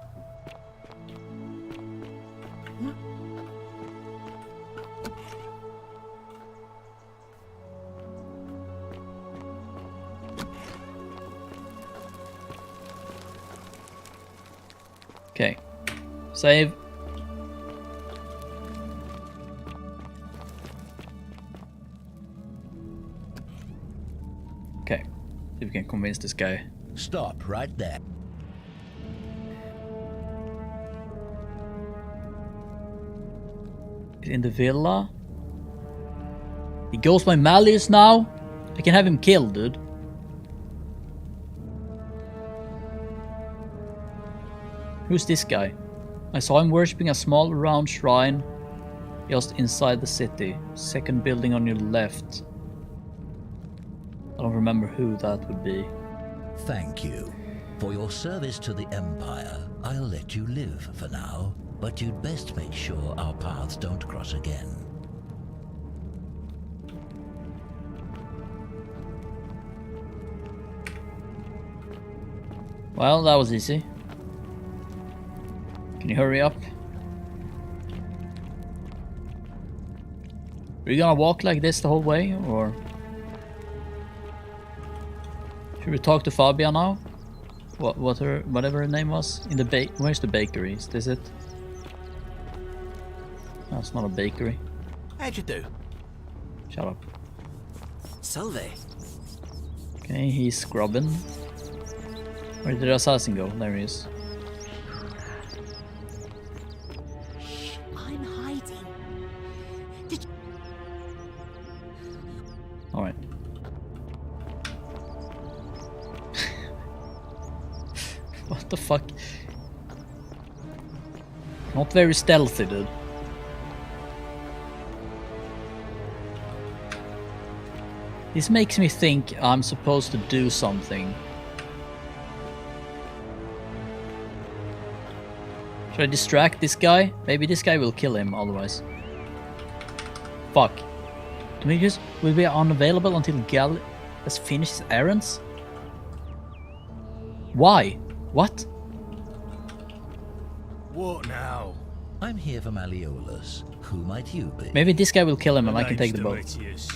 Speaker 1: Okay. Save. Okay. See if we can convince this guy.
Speaker 8: Stop right there.
Speaker 1: He's in the villa. He goes by Malleus now. I can have him killed, dude. Who's this guy? I saw him worshipping a small round shrine just inside the city. Second building on your left. I don't remember who that would be.
Speaker 19: Thank you. For your service to the Empire, I'll let you live for now, but you'd best make sure our paths don't cross again.
Speaker 1: Well, that was easy. Can you hurry up? Are you gonna walk like this the whole way, or should we talk to Fabia now? Whatever her name was in the where's the bakery? Is this it? No, it's not a bakery.
Speaker 15: How'd you do?
Speaker 1: Shut up.
Speaker 15: Salve.
Speaker 1: Okay, he's scrubbing. Where did the assassin go? There he is.
Speaker 13: I'm hiding. Did you...
Speaker 1: Alright. What the fuck? Not very stealthy, dude. This makes me think I'm supposed to do something. Should I distract this guy? Maybe this guy will kill him otherwise. Fuck. Demetrius will be unavailable until Gal has finished his errands? Why? What?
Speaker 14: What now?
Speaker 19: I'm here for Malleolus. Who might you be?
Speaker 1: Maybe this guy will kill him and I can take the boat.
Speaker 14: Demetrius.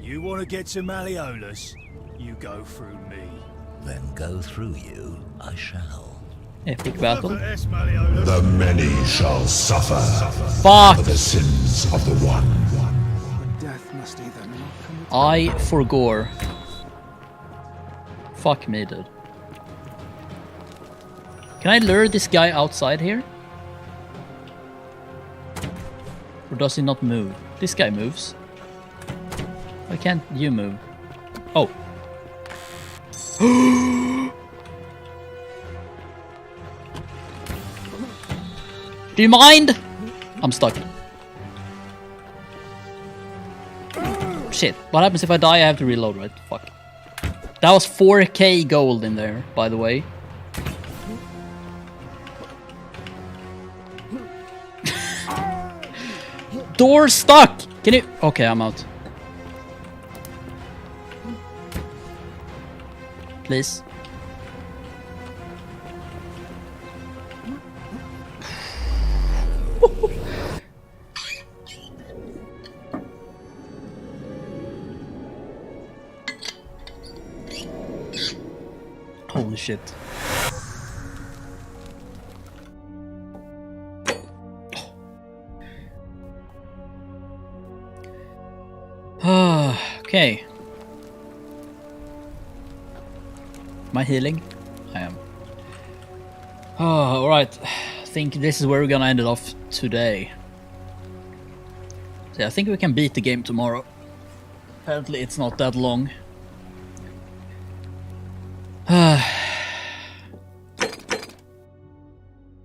Speaker 14: You want to get to Malleolus? You go through me.
Speaker 19: Then go through you, I shall.
Speaker 1: Epic battle.
Speaker 2: The many shall suffer
Speaker 1: Fuck!
Speaker 2: for the sins of the one.
Speaker 6: Death must either not come.
Speaker 1: I forgore. Fuck me, dude. Can I lure this guy outside here? Or does he not move? This guy moves. Why can't you move? Oh. Do you mind? I'm stuck. Shit. What happens if I die? I have to reload, right? Fuck. That was 4k gold in there, by the way. Door stuck! Can you... Okay, I'm out. Please. Holy shit. Okay. Am I healing? I am. Alright. I think this is where we're gonna end it off today. So yeah, I think we can beat the game tomorrow. Apparently it's not that long. I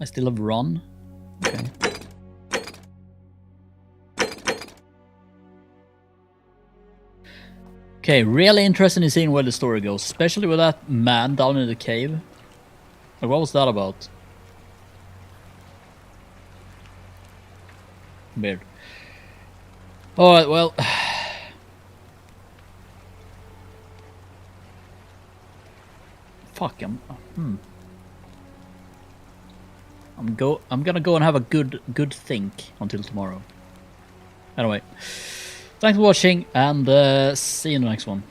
Speaker 1: still have run. Okay. Okay, really interested in seeing where the story goes, especially with that man down in the cave. Like, what was that about? Weird. Alright, well... Fuck, I'm gonna go and have a good think until tomorrow. Anyway, thanks for watching, and see you in the next one.